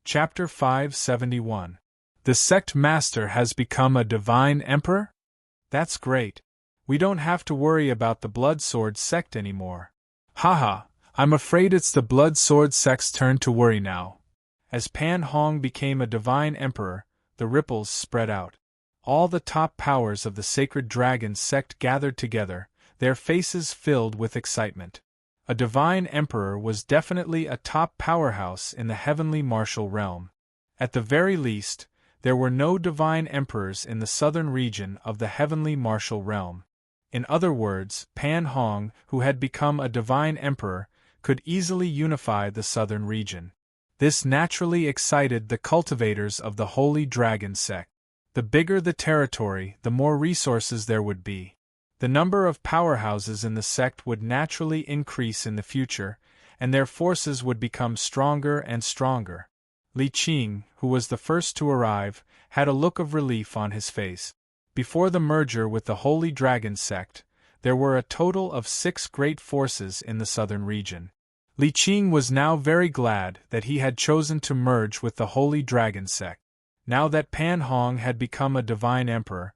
Chapter 571. The sect master has become a divine emperor? That's great. We don't have to worry about the Blood Sword sect anymore. Haha, I'm afraid it's the Blood Sword sect's turn to worry now. As Pan Hong became a divine emperor, the ripples spread out. All the top powers of the Sacred Dragon sect gathered together, their faces filled with excitement. A divine emperor was definitely a top powerhouse in the heavenly martial realm. At the very least, there were no divine emperors in the southern region of the heavenly martial realm. In other words, Pan Hong, who had become a divine emperor, could easily unify the southern region. This naturally excited the cultivators of the Holy Dragon sect. The bigger the territory, the more resources there would be. The number of powerhouses in the sect would naturally increase in the future, and their forces would become stronger and stronger. Li Qing, who was the first to arrive, had a look of relief on his face. Before the merger with the Holy Dragon sect, there were a total of 6 great forces in the southern region. Li Qing was now very glad that he had chosen to merge with the Holy Dragon sect. Now that Pan Hong had become a divine emperor,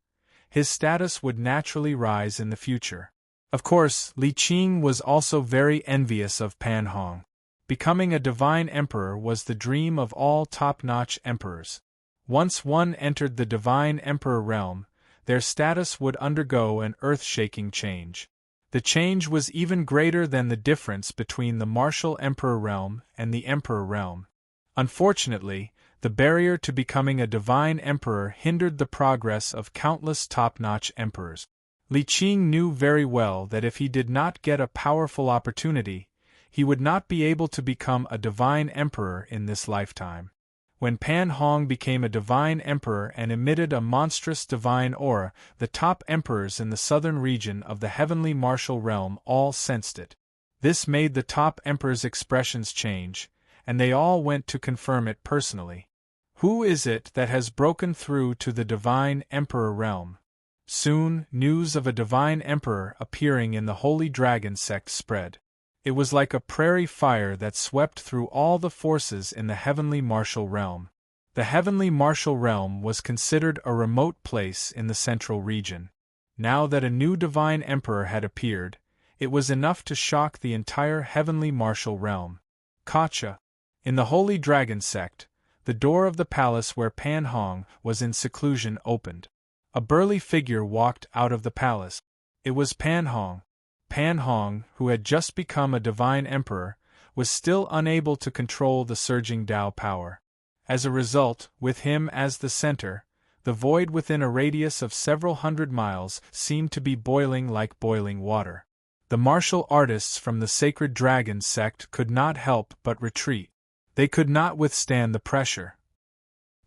his status would naturally rise in the future. Of course, Li Qing was also very envious of Pan Hong. Becoming a divine emperor was the dream of all top-notch emperors. Once one entered the divine emperor realm, their status would undergo an earth-shaking change. The change was even greater than the difference between the martial emperor realm and the emperor realm. Unfortunately, the barrier to becoming a divine emperor hindered the progress of countless top-notch emperors. Li Qing knew very well that if he did not get a powerful opportunity, he would not be able to become a divine emperor in this lifetime. When Pan Hong became a divine emperor and emitted a monstrous divine aura, the top emperors in the southern region of the heavenly martial realm all sensed it. This made the top emperors' expressions change, and they all went to confirm it personally. Who is it that has broken through to the divine emperor realm? Soon, news of a divine emperor appearing in the Holy Dragon sect spread. It was like a prairie fire that swept through all the forces in the heavenly martial realm. The heavenly martial realm was considered a remote place in the central region. Now that a new divine emperor had appeared, it was enough to shock the entire heavenly martial realm. Gotcha! In the Holy Dragon sect, the door of the palace where Pan Hong was in seclusion opened. A burly figure walked out of the palace. It was Pan Hong. Pan Hong, who had just become a divine emperor, was still unable to control the surging Tao power. As a result, with him as the center, the void within a radius of several hundred miles seemed to be boiling like boiling water. The martial artists from the Sacred Dragon sect could not help but retreat. They could not withstand the pressure.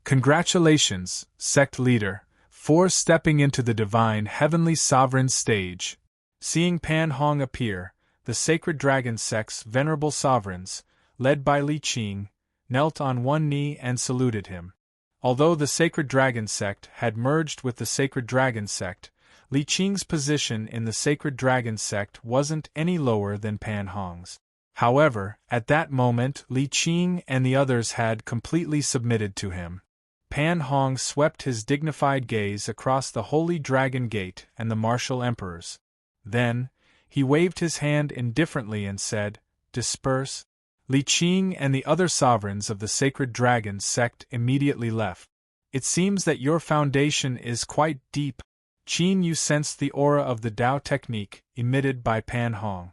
Congratulations, sect leader, for stepping into the divine heavenly sovereign stage. Seeing Pan Hong appear, the Sacred Dragon sect's venerable sovereigns, led by Li Qing, knelt on one knee and saluted him. Although the Sacred Dragon sect had merged with the Sacred Dragon sect, Li Qing's position in the Sacred Dragon sect wasn't any lower than Pan Hong's. However, at that moment Li Qing and the others had completely submitted to him. Pan Hong swept his dignified gaze across the Holy Dragon Gate and the martial emperors. Then, he waved his hand indifferently and said, "Disperse." Li Qing and the other sovereigns of the Sacred Dragon sect immediately left. "It seems that your foundation is quite deep." Qin Yu sensed the aura of the Tao technique emitted by Pan Hong.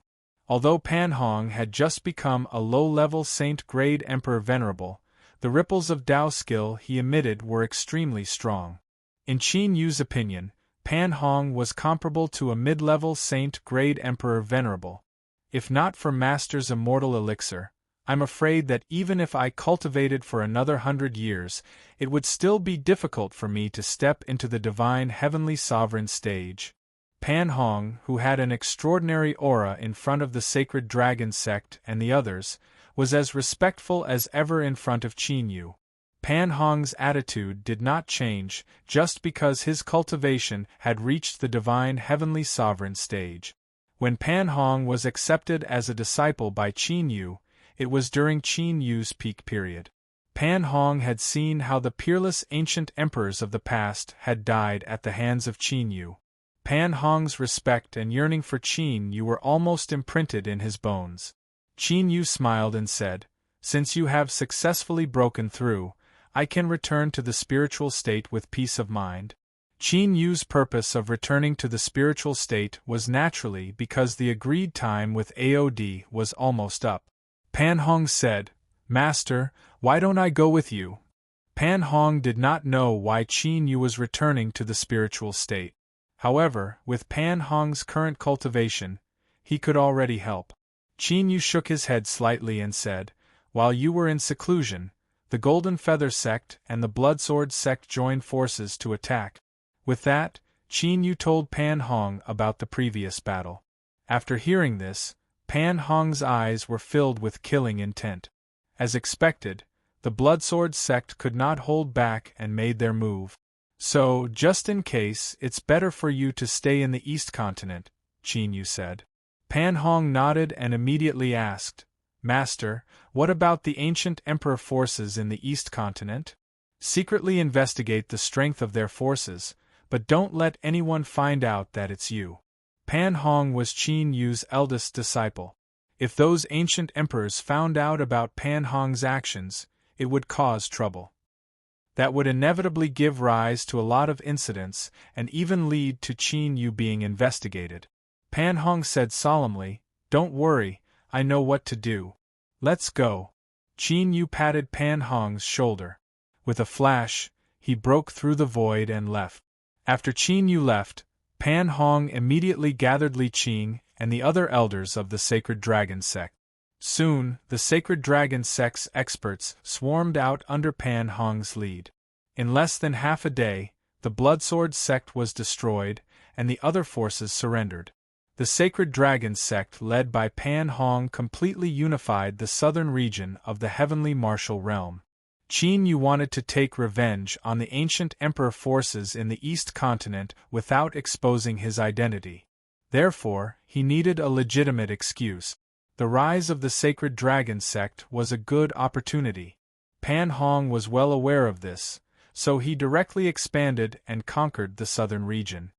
Although Pan Hong had just become a low-level saint-grade Emperor Venerable, the ripples of Tao skill he emitted were extremely strong. In Qin Yu's opinion, Pan Hong was comparable to a mid-level saint-grade Emperor Venerable. If not for Master's immortal elixir, I'm afraid that even if I cultivated for another 100 years, it would still be difficult for me to step into the divine heavenly sovereign stage. Pan Hong, who had an extraordinary aura in front of the Sacred Dragon sect and the others, was as respectful as ever in front of Qin Yu. Pan Hong's attitude did not change just because his cultivation had reached the divine heavenly sovereign stage. When Pan Hong was accepted as a disciple by Qin Yu, it was during Qin Yu's peak period. Pan Hong had seen how the peerless ancient emperors of the past had died at the hands of Qin Yu. Pan Hong's respect and yearning for Qin Yu were almost imprinted in his bones. Qin Yu smiled and said, "Since you have successfully broken through, I can return to the spiritual state with peace of mind." Qin Yu's purpose of returning to the spiritual state was naturally because the agreed time with AOD was almost up. Pan Hong said, "Master, why don't I go with you?" Pan Hong did not know why Qin Yu was returning to the spiritual state. However, with Pan Hong's current cultivation, he could already help. Qin Yu shook his head slightly and said, "While you were in seclusion, the Golden Feather sect and the Bloodsword sect joined forces to attack." With that, Qin Yu told Pan Hong about the previous battle. After hearing this, Pan Hong's eyes were filled with killing intent. As expected, the Bloodsword sect could not hold back and made their move. "So, just in case, it's better for you to stay in the East Continent," Qin Yu said. Pan Hong nodded and immediately asked, "Master, what about the ancient emperor forces in the East Continent? Secretly investigate the strength of their forces, but don't let anyone find out that it's you." Pan Hong was Qin Yu's eldest disciple. If those ancient emperors found out about Pan Hong's actions, it would cause trouble. That would inevitably give rise to a lot of incidents and even lead to Qin Yu being investigated. Pan Hong said solemnly, "Don't worry, I know what to do. Let's go." Qin Yu patted Pan Hong's shoulder. With a flash, he broke through the void and left. After Qin Yu left, Pan Hong immediately gathered Li Qing and the other elders of the Sacred Dragon sect. Soon, the Sacred Dragon sect's experts swarmed out under Pan Hong's lead. In less than half a day, the Bloodsword sect was destroyed, and the other forces surrendered. The Sacred Dragon sect led by Pan Hong completely unified the southern region of the Heavenly Martial Realm. Qin Yu wanted to take revenge on the ancient emperor forces in the East Continent without exposing his identity. Therefore, he needed a legitimate excuse. The rise of the Sacred Dragon sect was a good opportunity. Pan Hong was well aware of this, so he directly expanded and conquered the southern region.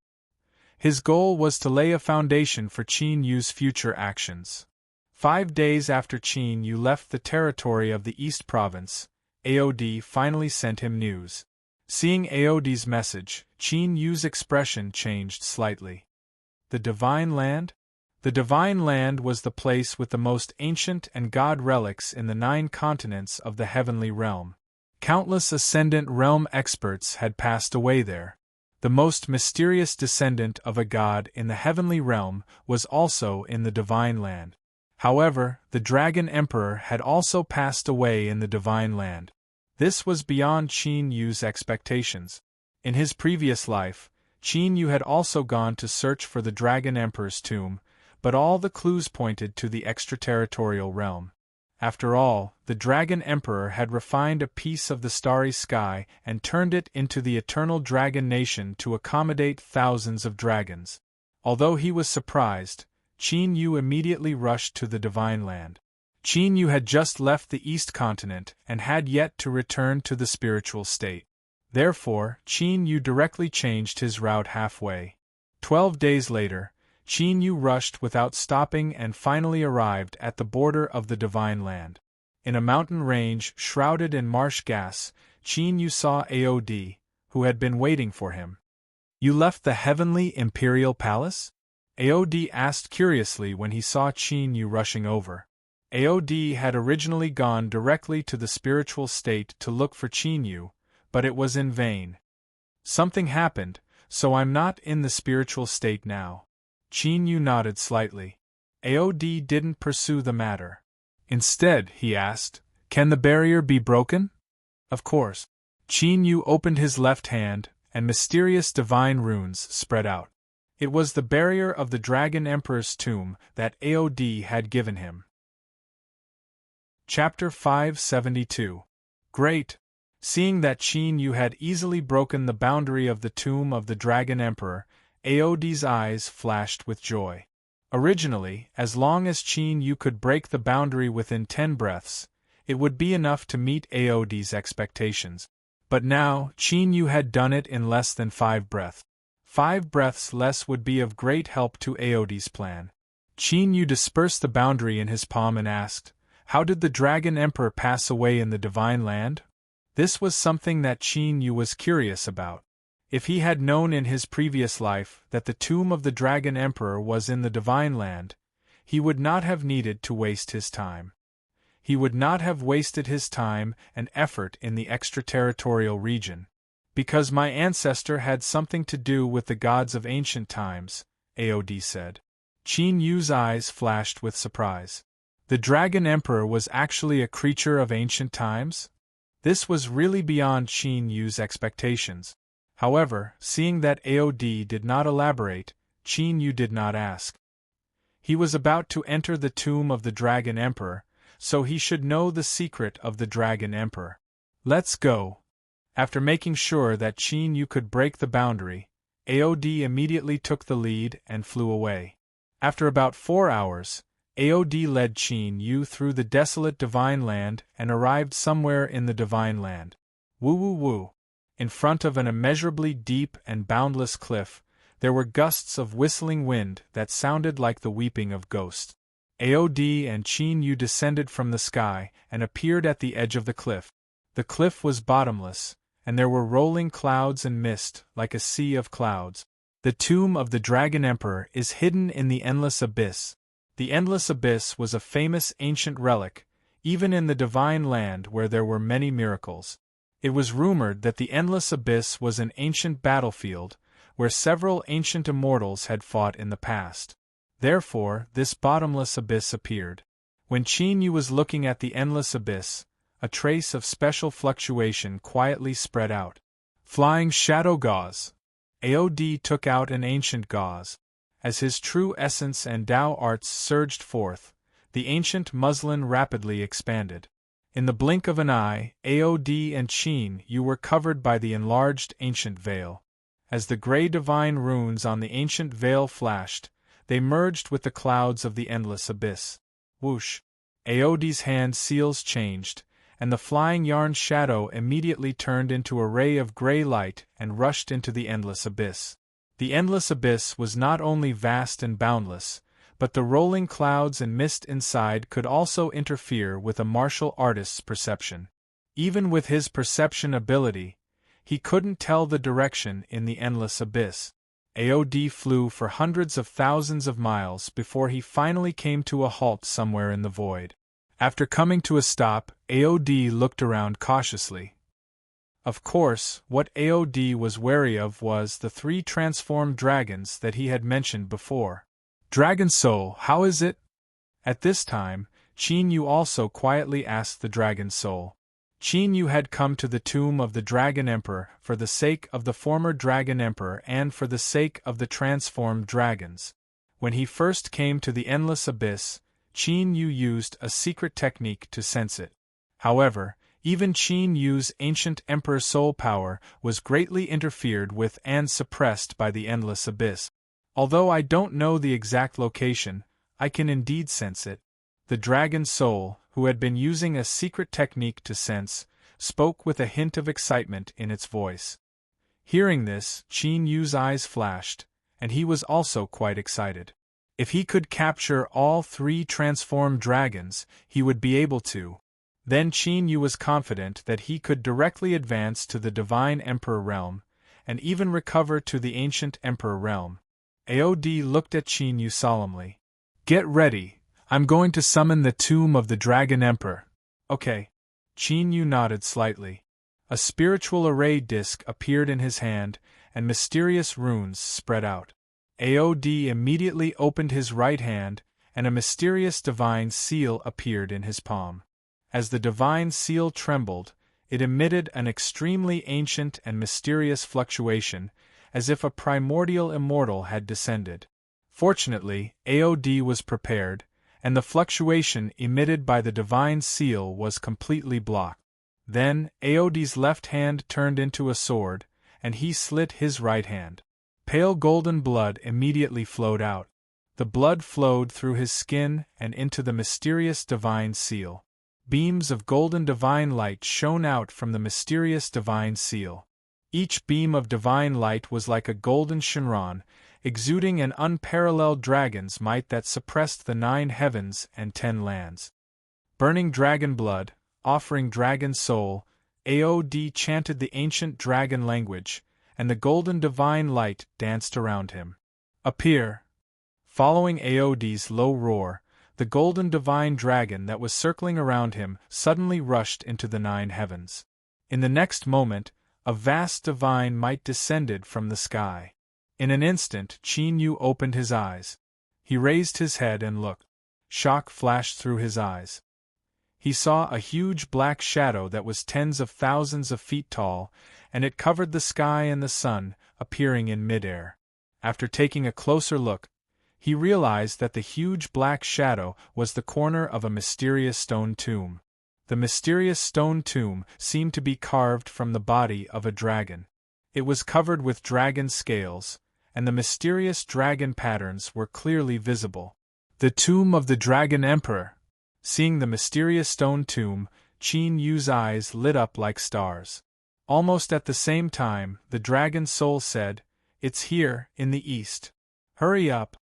His goal was to lay a foundation for Qin Yu's future actions. 5 days after Qin Yu left the territory of the East Province, AOD finally sent him news. Seeing AOD's message, Qin Yu's expression changed slightly. The Divine Land? The Divine Land was the place with the most ancient and god relics in the 9 continents of the Heavenly Realm. Countless Ascendant Realm experts had passed away there. The most mysterious descendant of a god in the Heavenly Realm was also in the Divine Land. However, the Dragon Emperor had also passed away in the Divine Land. This was beyond Qin Yu's expectations. In his previous life, Qin Yu had also gone to search for the Dragon Emperor's tomb, but all the clues pointed to the extraterritorial realm. After all, the Dragon Emperor had refined a piece of the starry sky and turned it into the eternal Dragon Nation to accommodate thousands of dragons. Although he was surprised, Qin Yu immediately rushed to the Divine Land. Qin Yu had just left the East Continent and had yet to return to the spiritual state. Therefore, Qin Yu directly changed his route halfway. 12 days later, Qin Yu rushed without stopping and finally arrived at the border of the Divine Land. In a mountain range shrouded in marsh gas, Qin Yu saw AOD, who had been waiting for him. "You left the Heavenly Imperial Palace?" AOD asked curiously when he saw Qin Yu rushing over. AOD had originally gone directly to the spiritual state to look for Qin Yu, but it was in vain. "Something happened, so I'm not in the spiritual state now." Qin Yu nodded slightly. AOD didn't pursue the matter. Instead, he asked, "Can the barrier be broken?" "Of course." Qin Yu opened his left hand, and mysterious divine runes spread out. It was the barrier of the Dragon Emperor's tomb that AOD had given him. Chapter 572. Great! Seeing that Qin Yu had easily broken the boundary of the tomb of the Dragon Emperor, AOD's eyes flashed with joy. Originally, as long as Qin Yu could break the boundary within 10 breaths, It would be enough to meet Aod's expectations. But now, Qin Yu had done it in less than 5 breaths. 5 breaths less would be of great help to Aod's plan. Qin Yu dispersed the boundary in his palm and asked, "How did the Dragon Emperor pass away in the Divine Land?" This was something that Qin Yu was curious about. If he had known in his previous life that the tomb of the Dragon Emperor was in the Divine Land, he would not have needed to waste his time. He would not have wasted his time and effort in the extraterritorial region. "Because my ancestor had something to do with the gods of ancient times," Aod said. Qin Yu's eyes flashed with surprise. The Dragon Emperor was actually a creature of ancient times? This was really beyond Qin Yu's expectations. However, seeing that Aod did not elaborate, Qin Yu did not ask. He was about to enter the tomb of the Dragon Emperor, so he should know the secret of the Dragon Emperor. "Let's go." After making sure that Qin Yu could break the boundary, Aod immediately took the lead and flew away. After about 4 hours, Aod led Qin Yu through the desolate Divine Land and arrived somewhere in the Divine Land. Woo woo woo. In front of an immeasurably deep and boundless cliff, there were gusts of whistling wind that sounded like the weeping of ghosts. Aod and Qin Yu descended from the sky and appeared at the edge of the cliff. The cliff was bottomless, and there were rolling clouds and mist like a sea of clouds. The tomb of the Dragon Emperor is hidden in the Endless Abyss. The Endless Abyss was a famous ancient relic, even in the Divine Land where there were many miracles. It was rumored that the Endless Abyss was an ancient battlefield, where several ancient immortals had fought in the past. Therefore, this bottomless abyss appeared. When Qin Yu was looking at the Endless Abyss, a trace of special fluctuation quietly spread out. Flying shadow gauze. Aod took out an ancient gauze. As his true essence and Tao arts surged forth, the ancient muslin rapidly expanded. In the blink of an eye, Aod and Qin Yu were covered by the enlarged ancient veil. As the gray divine runes on the ancient veil flashed, they merged with the clouds of the Endless Abyss. Whoosh! Aod's hand seals changed, and the flying yarn shadow immediately turned into a ray of gray light and rushed into the Endless Abyss. The Endless Abyss was not only vast and boundless, but the rolling clouds and mist inside could also interfere with a martial artist's perception. Even with his perception ability, he couldn't tell the direction in the Endless Abyss. Aod flew for hundreds of thousands of miles before he finally came to a halt somewhere in the void. After coming to a stop, Aod looked around cautiously. Of course, what Aod was wary of was the 3 transformed dragons that he had mentioned before. "Dragon Soul, how is it?" At this time, Qin Yu also quietly asked the Dragon Soul. Qin Yu had come to the tomb of the Dragon Emperor for the sake of the former Dragon Emperor and for the sake of the transformed dragons. When he first came to the Endless Abyss, Qin Yu used a secret technique to sense it. However, even Qin Yu's ancient Emperor soul power was greatly interfered with and suppressed by the Endless Abyss. "Although I don't know the exact location, I can indeed sense it." The Dragon Soul, who had been using a secret technique to sense, spoke with a hint of excitement in its voice. Hearing this, Qin Yu's eyes flashed, and he was also quite excited. If he could capture all 3 transformed dragons, he would be able to. Then Qin Yu was confident that he could directly advance to the Divine Emperor realm, and even recover to the Ancient Emperor realm. Aod looked at Qin Yu solemnly. "Get ready, I'm going to summon the tomb of the Dragon Emperor." "Okay." Qin Yu nodded slightly. A spiritual array disc appeared in his hand, and mysterious runes spread out. Aod immediately opened his right hand, and a mysterious divine seal appeared in his palm. As the divine seal trembled, it emitted an extremely ancient and mysterious fluctuation, as if a primordial immortal had descended. Fortunately, Aod was prepared, and the fluctuation emitted by the divine seal was completely blocked. Then, Aod's left hand turned into a sword, and he slit his right hand. Pale golden blood immediately flowed out. The blood flowed through his skin and into the mysterious divine seal. Beams of golden divine light shone out from the mysterious divine seal. Each beam of divine light was like a golden chevron, exuding an unparalleled dragon's might that suppressed the 9 heavens and 10 lands. Burning dragon blood, offering dragon soul, Aod chanted the ancient dragon language, and the golden divine light danced around him. Appear! Following Aod's low roar, the golden divine dragon that was circling around him suddenly rushed into the 9 heavens. In the next moment, a vast divine might descended from the sky. In an instant, Qin Yu opened his eyes. He raised his head and looked. Shock flashed through his eyes. He saw a huge black shadow that was tens of thousands of feet tall, and it covered the sky and the sun, appearing in midair. After taking a closer look, he realized that the huge black shadow was the corner of a mysterious stone tomb. The mysterious stone tomb seemed to be carved from the body of a dragon. It was covered with dragon scales, and the mysterious dragon patterns were clearly visible. The tomb of the Dragon Emperor. Seeing the mysterious stone tomb, Qin Yu's eyes lit up like stars. Almost at the same time, the dragon soul said, "It's here, in the east. Hurry up."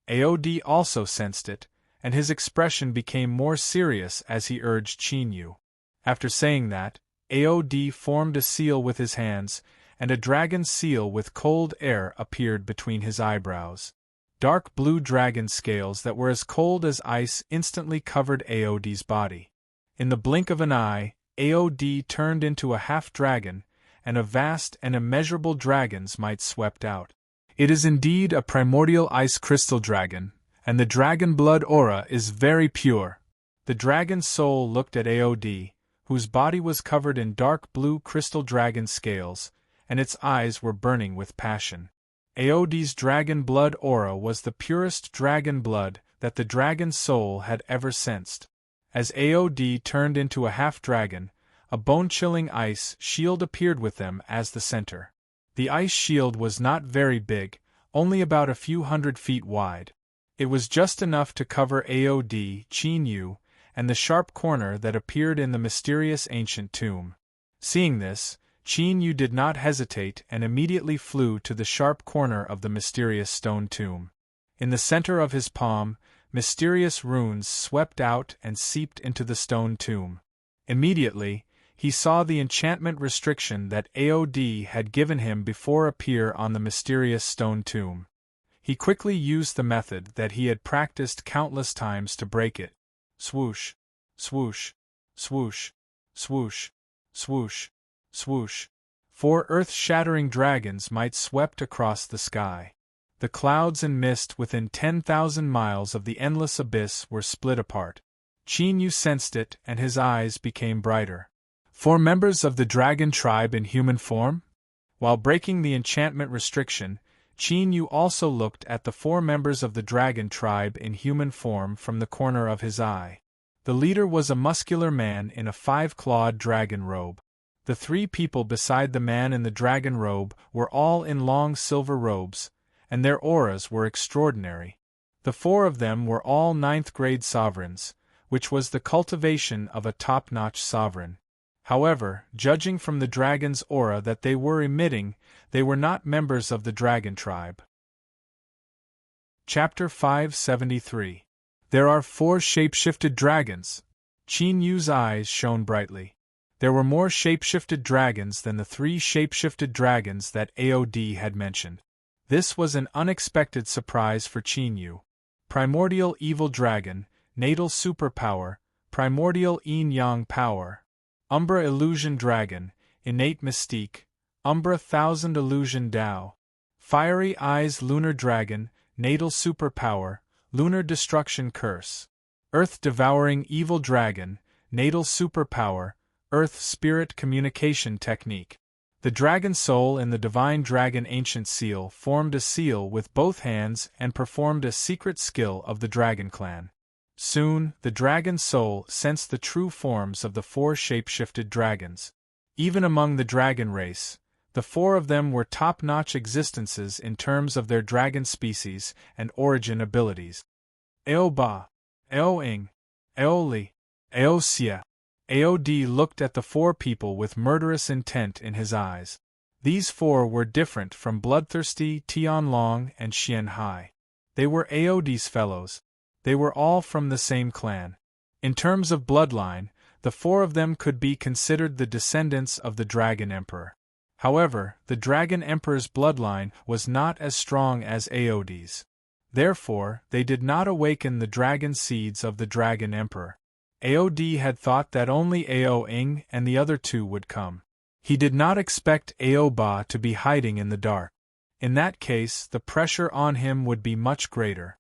Aod also sensed it, and his expression became more serious as he urged Qin Yu. After saying that, Aod formed a seal with his hands, and a dragon seal with cold air appeared between his eyebrows. Dark blue dragon scales that were as cold as ice instantly covered Aod's body. In the blink of an eye, Aod turned into a half-dragon, and a vast and immeasurable dragon's might swept out. It is indeed a primordial ice crystal dragon, and the dragon blood aura is very pure. The dragon's soul looked at Aod, whose body was covered in dark blue crystal dragon scales, and its eyes were burning with passion. Aod's dragon blood aura was the purest dragon blood that the dragon's soul had ever sensed. As Aod turned into a half-dragon, a bone-chilling ice shield appeared with them as the center. The ice shield was not very big, only about a few 100 feet wide. It was just enough to cover Aod, Qin Yu, and the sharp corner that appeared in the mysterious ancient tomb. Seeing this, Qin Yu did not hesitate and immediately flew to the sharp corner of the mysterious stone tomb. In the center of his palm, mysterious runes swept out and seeped into the stone tomb. Immediately, he saw the enchantment restriction that Aod had given him before appear on the mysterious stone tomb. He quickly used the method that he had practiced countless times to break it. Swoosh, swoosh, swoosh, swoosh, swoosh, swoosh. 4 earth-shattering dragons might swept across the sky. The clouds and mist within 10,000 miles of the endless abyss were split apart. Qin Yu sensed it, and his eyes became brighter. 4 members of the dragon tribe in human form? While breaking the enchantment restriction, Qin Yu also looked at the 4 members of the dragon tribe in human form from the corner of his eye. The leader was a muscular man in a 5-clawed dragon robe. The 3 people beside the man in the dragon robe were all in long silver robes, and their auras were extraordinary. The 4 of them were all 9th-grade sovereigns, which was the cultivation of a top-notch sovereign. However, judging from the dragon's aura that they were emitting, they were not members of the dragon tribe. Chapter 573. There are 4 shape-shifted dragons. Qin Yu's eyes shone brightly. There were more shape-shifted dragons than the 3 shape-shifted dragons that Aod had mentioned. This was an unexpected surprise for Qin Yu. Primordial Evil Dragon, Natal Superpower, Primordial Yin-Yang Power, Umbra Illusion Dragon, Innate Mystique, Umbra Thousand Illusion Tao, Fiery Eyes Lunar Dragon, Natal Superpower, Lunar Destruction Curse, Earth Devouring Evil Dragon, Natal Superpower, Earth Spirit Communication Technique. The Dragon Soul in the Divine Dragon Ancient Seal formed a seal with both hands and performed a secret skill of the Dragon Clan. Soon, the Dragon Soul sensed the true forms of the 4 shape-shifted dragons. Even among the dragon race, the 4 of them were top-notch existences in terms of their dragon species and origin abilities. Aoba, Aoing, Aoli, Aosia. Aod looked at the four people with murderous intent in his eyes. These four were different from Bloodthirsty, Tianlong, and Xian Hai. They were Aod's fellows. They were all from the same clan. In terms of bloodline, the four of them could be considered the descendants of the Dragon Emperor. However, the Dragon Emperor's bloodline was not as strong as Aod's. Therefore, they did not awaken the dragon seeds of the Dragon Emperor. Aod had thought that only Ao Ing and the other two would come. He did not expect Ao Ba to be hiding in the dark. In that case, the pressure on him would be much greater.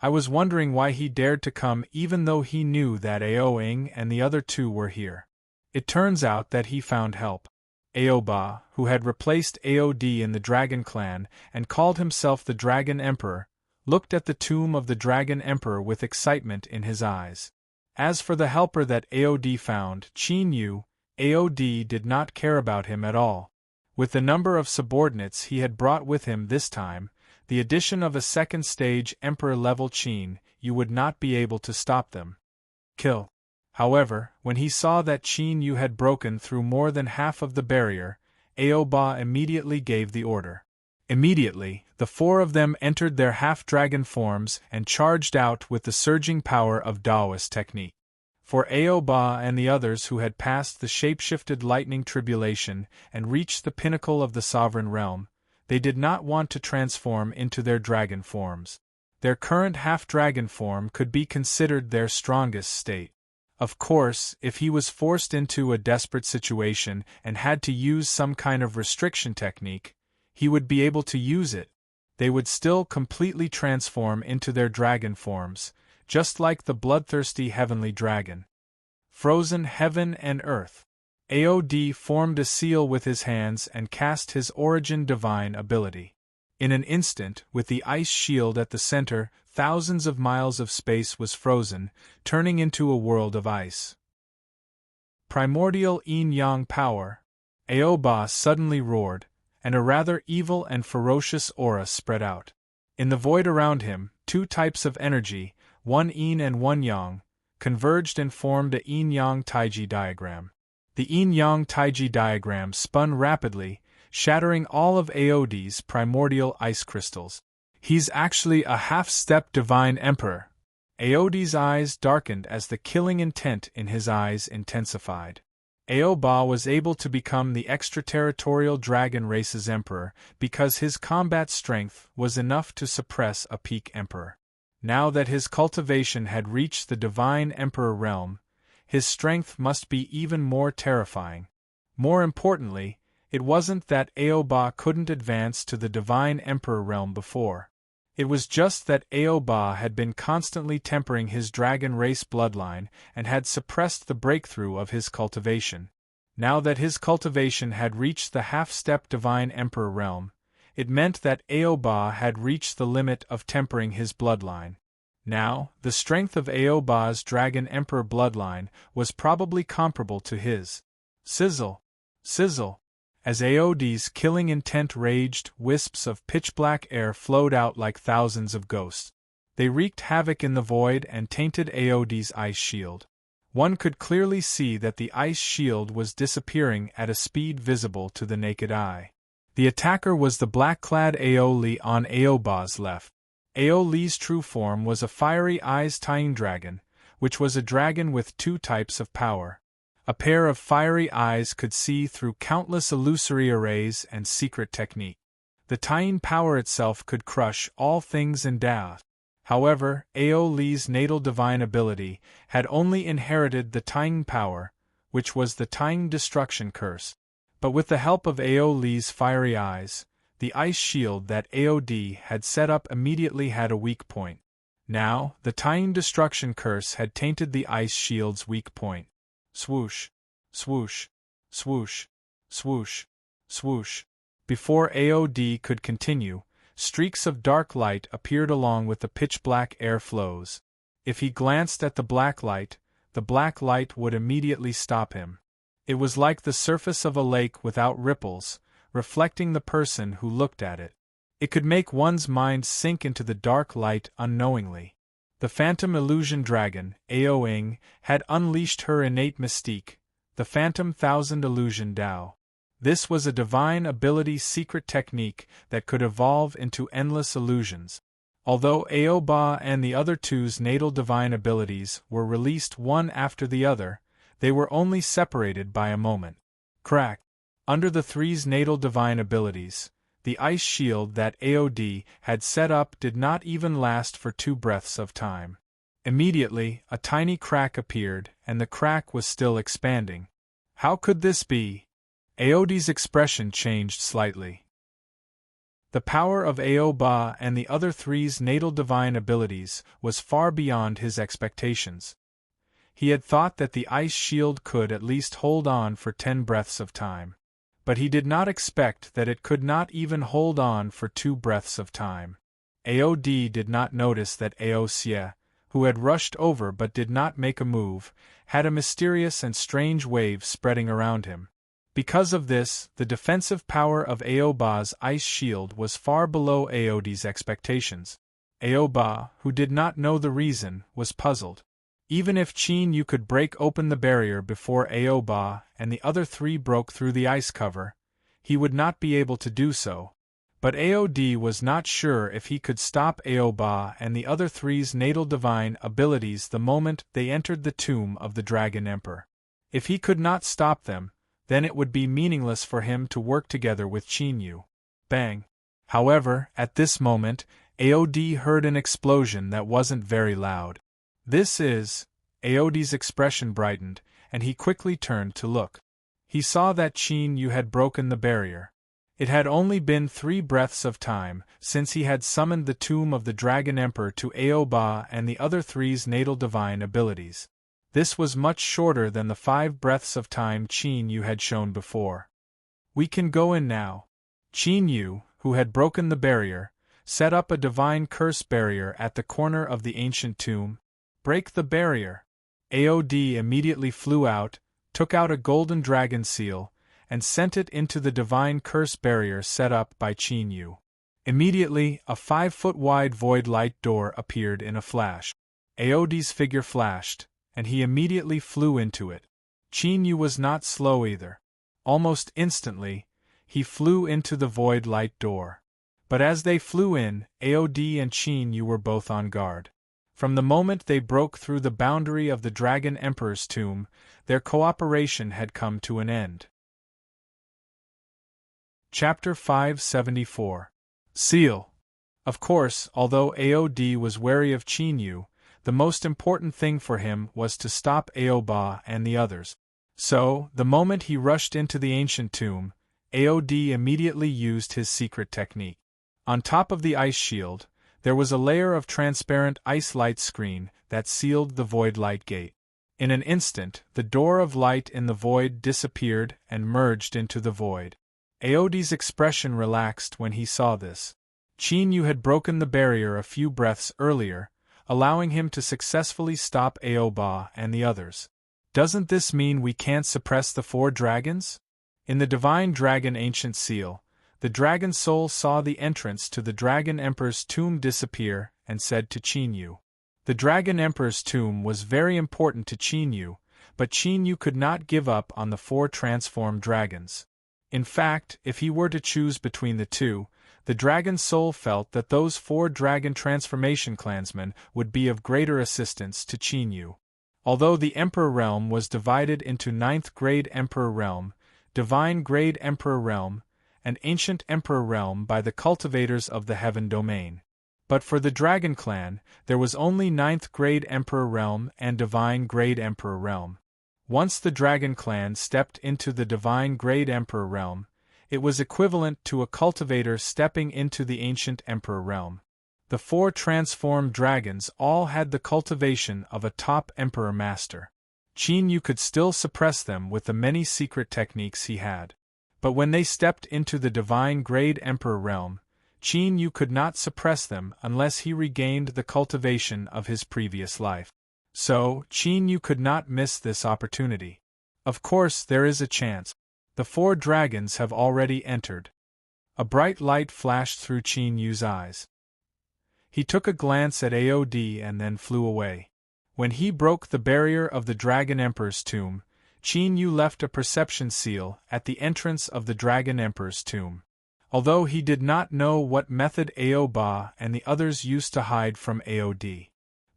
I was wondering why he dared to come even though he knew that Ao Ing and the other two were here. It turns out that he found help. Ao Ba, who had replaced Aod in the Dragon Clan and called himself the Dragon Emperor, looked at the tomb of the Dragon Emperor with excitement in his eyes. As for the helper that Aod found, Qin Yu, Aod did not care about him at all. With the number of subordinates he had brought with him this time, the addition of a second-stage Emperor-level Qin, you would not be able to stop them. Kill. However, when he saw that Qin Yu had broken through more than half of the barrier, Ao Ba immediately gave the order. Immediately, the four of them entered their half-dragon forms and charged out with the surging power of Daoist technique. For Ao Ba and the others who had passed the shapeshifted lightning tribulation and reached the pinnacle of the sovereign realm, they did not want to transform into their dragon forms. Their current half-dragon form could be considered their strongest state. Of course, if he was forced into a desperate situation and had to use some kind of restriction technique, he would be able to use it. They would still completely transform into their dragon forms, just like the bloodthirsty heavenly dragon. Frozen heaven and earth. Aod formed a seal with his hands and cast his origin divine ability. In an instant, with the ice shield at the center, thousands of miles of space was frozen, turning into a world of ice. Primordial yin-yang power. Ao Ba suddenly roared, and a rather evil and ferocious aura spread out. In the void around him, two types of energy, one yin and one yang, converged and formed a yin-yang taiji diagram. The yin-yang taiji diagram spun rapidly, shattering all of Aod's primordial ice crystals. He's actually a half-step divine emperor. Aod's eyes darkened as the killing intent in his eyes intensified. Ao Ba was able to become the extraterritorial dragon race's emperor because his combat strength was enough to suppress a peak emperor. Now that his cultivation had reached the divine emperor realm, his strength must be even more terrifying. More importantly, it wasn't that Ao Ba couldn't advance to the divine emperor realm before. It was just that Ao Ba had been constantly tempering his dragon race bloodline and had suppressed the breakthrough of his cultivation. Now that his cultivation had reached the half-step divine emperor realm, it meant that Ao Ba had reached the limit of tempering his bloodline. Now, the strength of Ao Ba's dragon emperor bloodline was probably comparable to his. Sizzle! Sizzle! As Aod's killing intent raged, wisps of pitch-black air flowed out like thousands of ghosts. They wreaked havoc in the void and tainted Aod's ice shield. One could clearly see that the ice shield was disappearing at a speed visible to the naked eye. The attacker was the black-clad Ao Li on Ao Ba's left. Ao Li's true form was a fiery eyes Tying dragon, which was a dragon with two types of power. A pair of fiery eyes could see through countless illusory arrays and secret technique. The Tying power itself could crush all things in Dao. However, Ao Li's natal divine ability had only inherited the Tying power, which was the Tying destruction curse. But with the help of Ao Li's fiery eyes, the ice shield that Aod had set up immediately had a weak point. Now, the Tying destruction curse had tainted the ice shield's weak point. Swoosh, swoosh, swoosh, swoosh, swoosh. Before Aod could continue, streaks of dark light appeared along with the pitch-black air flows. If he glanced at the black light would immediately stop him. It was like the surface of a lake without ripples, reflecting the person who looked at it. It could make one's mind sink into the dark light unknowingly. The Phantom Illusion Dragon, Aoing, had unleashed her innate mystique, the Phantom Thousand Illusion Dao. This was a divine ability secret technique that could evolve into endless illusions. Although Aoba and the other two's natal divine abilities were released one after the other, they were only separated by a moment. Crack! Under the three's natal divine abilities, the ice shield that AOD had set up did not even last for 2 breaths of time. Immediately, a tiny crack appeared, and the crack was still expanding. How could this be? AOD's expression changed slightly. The power of Aoba and the other three's natal divine abilities was far beyond his expectations. He had thought that the ice shield could at least hold on for 10 breaths of time. But he did not expect that it could not even hold on for 2 breaths of time. AOD did not notice that Aoxie, who had rushed over but did not make a move, had a mysterious and strange wave spreading around him. Because of this, the defensive power of Aoba's ice shield was far below AOD's expectations. Aoba, who did not know the reason, was puzzled. Even if Qin Yu could break open the barrier before Aoba and the other 3 broke through the ice cover, he would not be able to do so. But AOD was not sure if he could stop Aoba and the other 3's natal divine abilities the moment they entered the tomb of the Dragon Emperor. If he could not stop them, then it would be meaningless for him to work together with Qin Yu. Bang! However, at this moment, AOD heard an explosion that wasn't very loud. This is... AOD's expression brightened, and he quickly turned to look. He saw that Qin Yu had broken the barrier. It had only been 3 breaths of time since he had summoned the tomb of the Dragon Emperor to Aoba and the other 3's natal divine abilities. This was much shorter than the 5 breaths of time Qin Yu had shown before. We can go in now. Qin Yu, who had broken the barrier, set up a divine curse barrier at the corner of the ancient tomb. Break the barrier. AOD immediately flew out, took out a golden dragon seal, and sent it into the divine curse barrier set up by Qin Yu. Immediately, a 5-foot-wide void light door appeared in a flash. AOD's figure flashed, and he immediately flew into it. Qin Yu was not slow either. Almost instantly, he flew into the void light door. But as they flew in, AOD and Qin Yu were both on guard. From the moment they broke through the boundary of the Dragon Emperor's tomb, their cooperation had come to an end. Chapter 574. Seal. Of course, although AOD was wary of Qin Yu, the most important thing for him was to stop Aoba and the others. So, the moment he rushed into the ancient tomb, AOD immediately used his secret technique. On top of the ice shield, there was a layer of transparent ice light screen that sealed the void light gate. In an instant, the door of light in the void disappeared and merged into the void. AOD's expression relaxed when he saw this. Qin Yu had broken the barrier a few breaths earlier, allowing him to successfully stop Aoba and the others. Doesn't this mean we can't suppress the 4 dragons? In the Divine Dragon Ancient Seal, the Dragon Soul saw the entrance to the Dragon Emperor's tomb disappear and said to Qin Yu. The Dragon Emperor's tomb was very important to Qin Yu, but Qin Yu could not give up on the 4 transformed dragons. In fact, if he were to choose between the 2, the Dragon Soul felt that those 4 dragon transformation clansmen would be of greater assistance to Qin Yu. Although the Emperor Realm was divided into 9th Grade Emperor Realm, Divine Grade Emperor Realm, and Ancient Emperor Realm by the cultivators of the Heaven Domain. But for the Dragon Clan, there was only 9th Grade Emperor Realm and Divine Grade Emperor Realm. Once the Dragon Clan stepped into the Divine Grade Emperor Realm, it was equivalent to a cultivator stepping into the Ancient Emperor Realm. The 4 transformed dragons all had the cultivation of a top Emperor Master. Qin Yu could still suppress them with the many secret techniques he had. But when they stepped into the Divine Grade Emperor Realm, Qin Yu could not suppress them unless he regained the cultivation of his previous life. So, Qin Yu could not miss this opportunity. Of course, there is a chance. The 4 dragons have already entered. A bright light flashed through Qin Yu's eyes. He took a glance at Aod and then flew away. When he broke the barrier of the Dragon Emperor's tomb, Qin Yu left a perception seal at the entrance of the Dragon Emperor's tomb. Although he did not know what method Aoba and the others used to hide from Aod.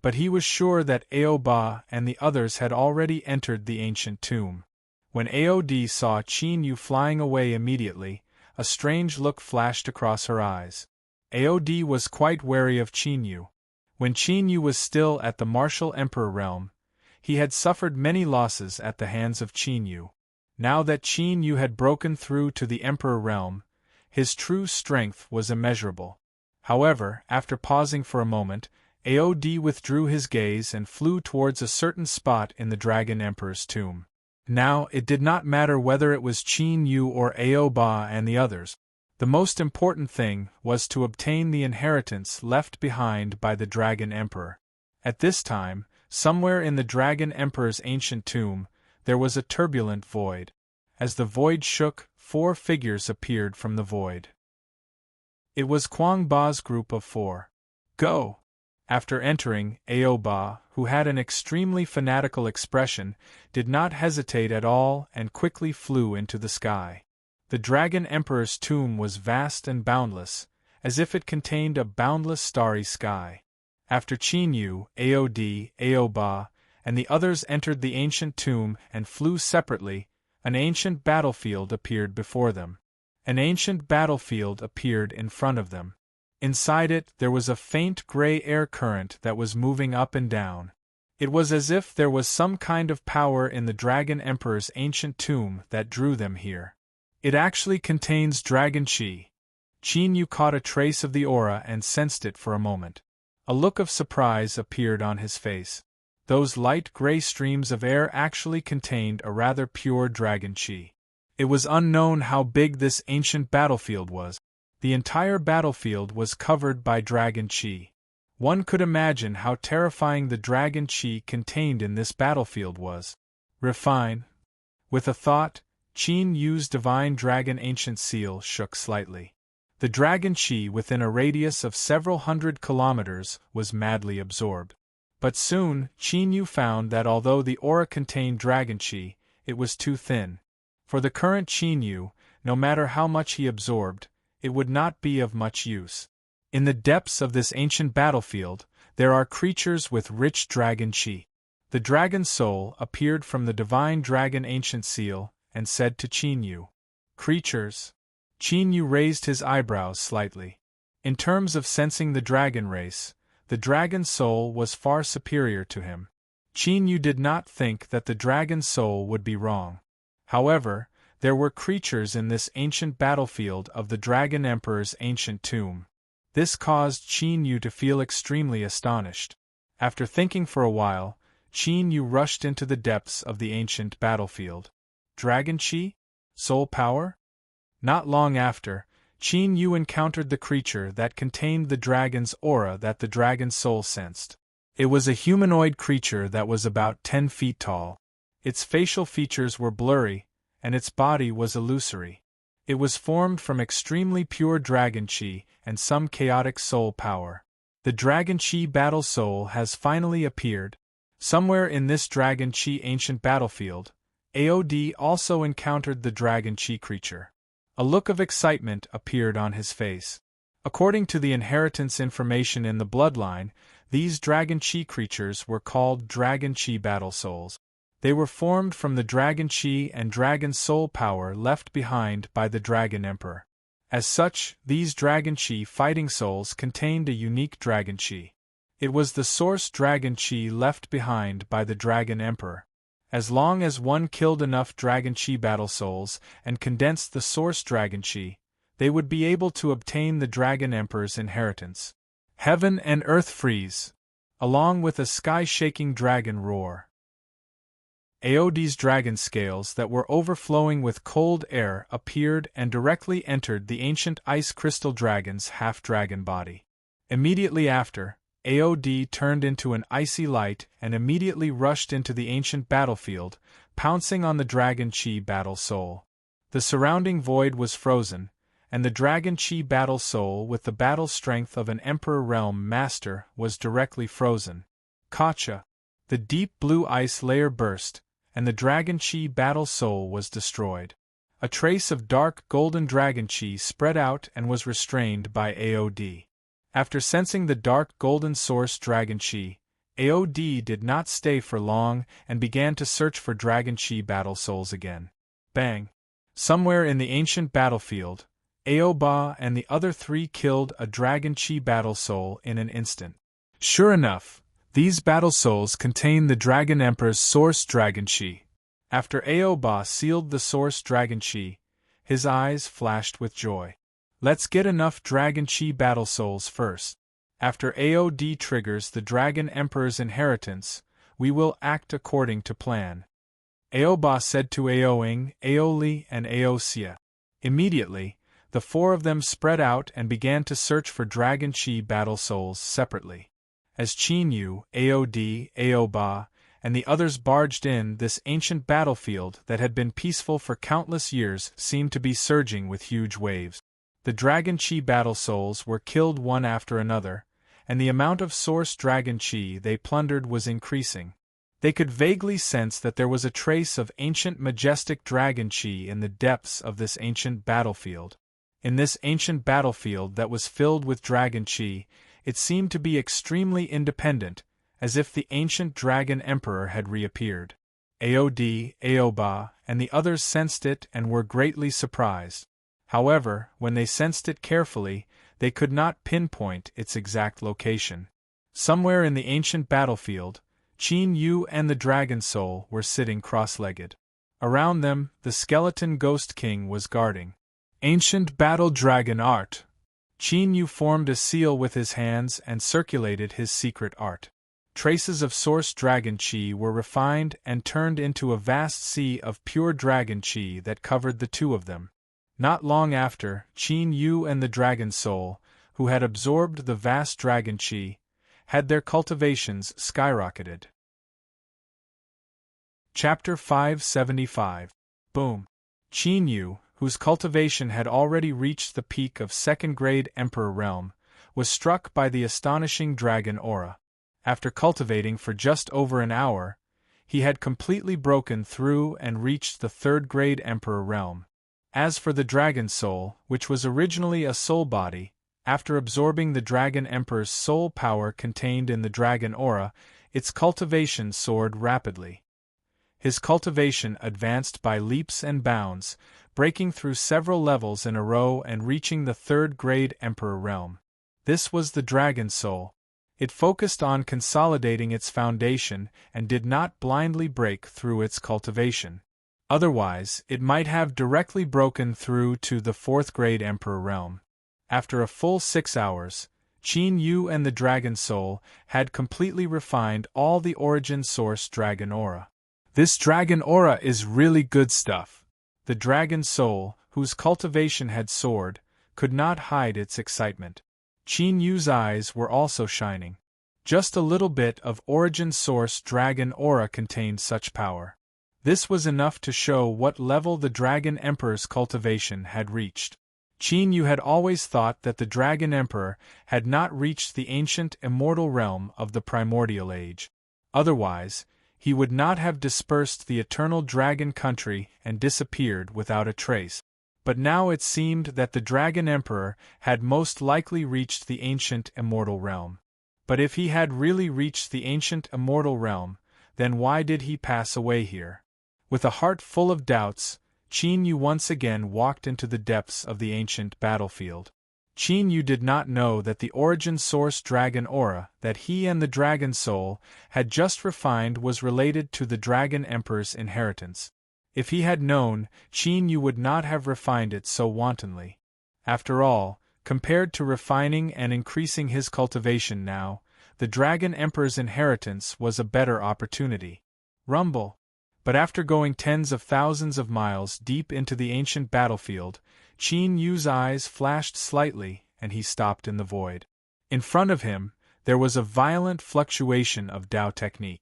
But he was sure that Aoba and the others had already entered the ancient tomb. When Aod saw Qin Yu flying away immediately, a strange look flashed across her eyes. Aod was quite wary of Qin Yu. When Qin Yu was still at the martial emperor realm, he had suffered many losses at the hands of Qin Yu. Now that Qin Yu had broken through to the emperor realm, his true strength was immeasurable. However, after pausing for a moment, Aod withdrew his gaze and flew towards a certain spot in the Dragon Emperor's tomb. Now, it did not matter whether it was Qin Yu or Aoba and the others. The most important thing was to obtain the inheritance left behind by the Dragon Emperor. At this time, somewhere in the Dragon Emperor's ancient tomb, there was a turbulent void. As the void shook, 4 figures appeared from the void. It was Quang Ba's group of 4. Go! After entering, Aoba, who had an extremely fanatical expression, did not hesitate at all and quickly flew into the sky. The Dragon Emperor's tomb was vast and boundless, as if it contained a boundless starry sky. After Qin Yu, Aod, Aoba, and the others entered the ancient tomb and flew separately, an ancient battlefield appeared before them. An ancient battlefield appeared in front of them. Inside it, there was a faint gray air current that was moving up and down. It was as if there was some kind of power in the Dragon Emperor's ancient tomb that drew them here. It actually contains dragon qi. Qin Yu caught a trace of the aura and sensed it for a moment. A look of surprise appeared on his face. Those light gray streams of air actually contained a rather pure dragon qi. It was unknown how big this ancient battlefield was. The entire battlefield was covered by dragon qi. One could imagine how terrifying the dragon qi contained in this battlefield was. Refine. With a thought, Qin Yu's divine dragon ancient seal shook slightly. The dragon qi within a radius of several hundred kilometers was madly absorbed. But soon, Qin Yu found that although the aura contained dragon qi, it was too thin. For the current Qin Yu, no matter how much he absorbed, it would not be of much use. In the depths of this ancient battlefield, there are creatures with rich dragon qi. The dragon soul appeared from the divine dragon ancient seal and said to Qin Yu, "Creatures." Qin Yu raised his eyebrows slightly. In terms of sensing the dragon race, the dragon soul was far superior to him. Qin Yu did not think that the dragon soul would be wrong. However, there were creatures in this ancient battlefield of the Dragon Emperor's ancient tomb. This caused Qin Yu to feel extremely astonished. After thinking for a while, Qin Yu rushed into the depths of the ancient battlefield. Dragon qi? Soul power? Not long after, Qin Yu encountered the creature that contained the dragon's aura that the dragon soul sensed. It was a humanoid creature that was about 10 feet tall. Its facial features were blurry, and its body was illusory. It was formed from extremely pure dragon qi and some chaotic soul power. The dragon qi battle soul has finally appeared. Somewhere in this dragon qi ancient battlefield, Aod also encountered the dragon qi creature. A look of excitement appeared on his face. According to the inheritance information in the bloodline, these dragon qi creatures were called dragon qi battle souls. They were formed from the dragon qi and dragon soul power left behind by the Dragon Emperor. As such, these dragon qi fighting souls contained a unique dragon qi. It was the source dragon qi left behind by the Dragon Emperor. As long as one killed enough dragon qi battle souls and condensed the source dragon qi, they would be able to obtain the Dragon Emperor's inheritance. Heaven and earth freeze, along with a sky-shaking dragon roar. Aod's dragon scales that were overflowing with cold air appeared and directly entered the ancient ice crystal dragon's half-dragon body. Immediately after, Aod turned into an icy light and immediately rushed into the ancient battlefield, pouncing on the dragon qi battle soul. The surrounding void was frozen, and the Dragon Chi battle soul with the battle strength of an Emperor Realm Master was directly frozen. Gotcha! The deep blue ice layer burst, and the Dragon Chi battle soul was destroyed. A trace of dark golden Dragon Chi spread out and was restrained by AOD. After sensing the dark golden source Dragon Chi, AOD did not stay for long and began to search for Dragon Chi battle souls again. Bang! Somewhere in the ancient battlefield, Aoba and the other three killed a Dragon Chi battle soul in an instant. Sure enough, these battle souls contain the Dragon Emperor's source Dragon Chi. After Aoba sealed the source Dragon Chi, his eyes flashed with joy. Let's get enough Dragon Chi battle souls first. After AOD triggers the Dragon Emperor's inheritance, we will act according to plan. Aoba said to Aoing, Aoli, and Aosia. Immediately, the four of them spread out and began to search for Dragon Chi battle souls separately. As Chinyu, AOD, Aoba, and the others barged in, this ancient battlefield that had been peaceful for countless years seemed to be surging with huge waves. The Dragon Chi battle souls were killed one after another, and the amount of source Dragon Chi they plundered was increasing. They could vaguely sense that there was a trace of ancient majestic Dragon Chi in the depths of this ancient battlefield. In this ancient battlefield that was filled with Dragon Chi, it seemed to be extremely independent, as if the ancient Dragon Emperor had reappeared. AOD, Aoba, and the others sensed it and were greatly surprised. However, when they sensed it carefully, they could not pinpoint its exact location. Somewhere in the ancient battlefield, Qin Yu and the Dragon Soul were sitting cross-legged. Around them, the skeleton Ghost King was guarding. Ancient Battle Dragon Art. Qin Yu formed a seal with his hands and circulated his secret art. Traces of source Dragon Chi were refined and turned into a vast sea of pure Dragon Chi that covered the two of them. Not long after, Qin Yu and the Dragon Soul, who had absorbed the vast Dragon Chi, had their cultivations skyrocketed. Chapter 575. Boom! Qin Yu, whose cultivation had already reached the peak of second-grade Emperor Realm, was struck by the astonishing dragon aura. After cultivating for just over an hour, he had completely broken through and reached the third-grade Emperor Realm. As for the Dragon Soul, which was originally a soul body, after absorbing the Dragon Emperor's soul power contained in the Dragon Aura, its cultivation soared rapidly. His cultivation advanced by leaps and bounds, breaking through several levels in a row and reaching the third-grade Emperor Realm. This was the Dragon Soul. It focused on consolidating its foundation and did not blindly break through its cultivation. Otherwise, it might have directly broken through to the fourth-grade Emperor Realm. After a full 6 hours, Qin Yu and the Dragon Soul had completely refined all the origin source Dragon Aura. This Dragon Aura is really good stuff. The Dragon Soul, whose cultivation had soared, could not hide its excitement. Qin Yu's eyes were also shining. Just a little bit of origin source Dragon Aura contained such power. This was enough to show what level the Dragon Emperor's cultivation had reached. Qin Yu had always thought that the Dragon Emperor had not reached the ancient immortal realm of the primordial age. Otherwise, he would not have dispersed the eternal dragon country and disappeared without a trace. But now it seemed that the Dragon Emperor had most likely reached the ancient immortal realm. But if he had really reached the ancient immortal realm, then why did he pass away here? With a heart full of doubts, Qin Yu once again walked into the depths of the ancient battlefield. Qin Yu did not know that the origin source Dragon Aura that he and the Dragon Soul had just refined was related to the Dragon Emperor's inheritance. If he had known, Qin Yu would not have refined it so wantonly. After all, compared to refining and increasing his cultivation now, the Dragon Emperor's inheritance was a better opportunity. Rumble! But after going tens of thousands of miles deep into the ancient battlefield, Qin Yu's eyes flashed slightly, and he stopped in the void. In front of him, there was a violent fluctuation of Dao technique.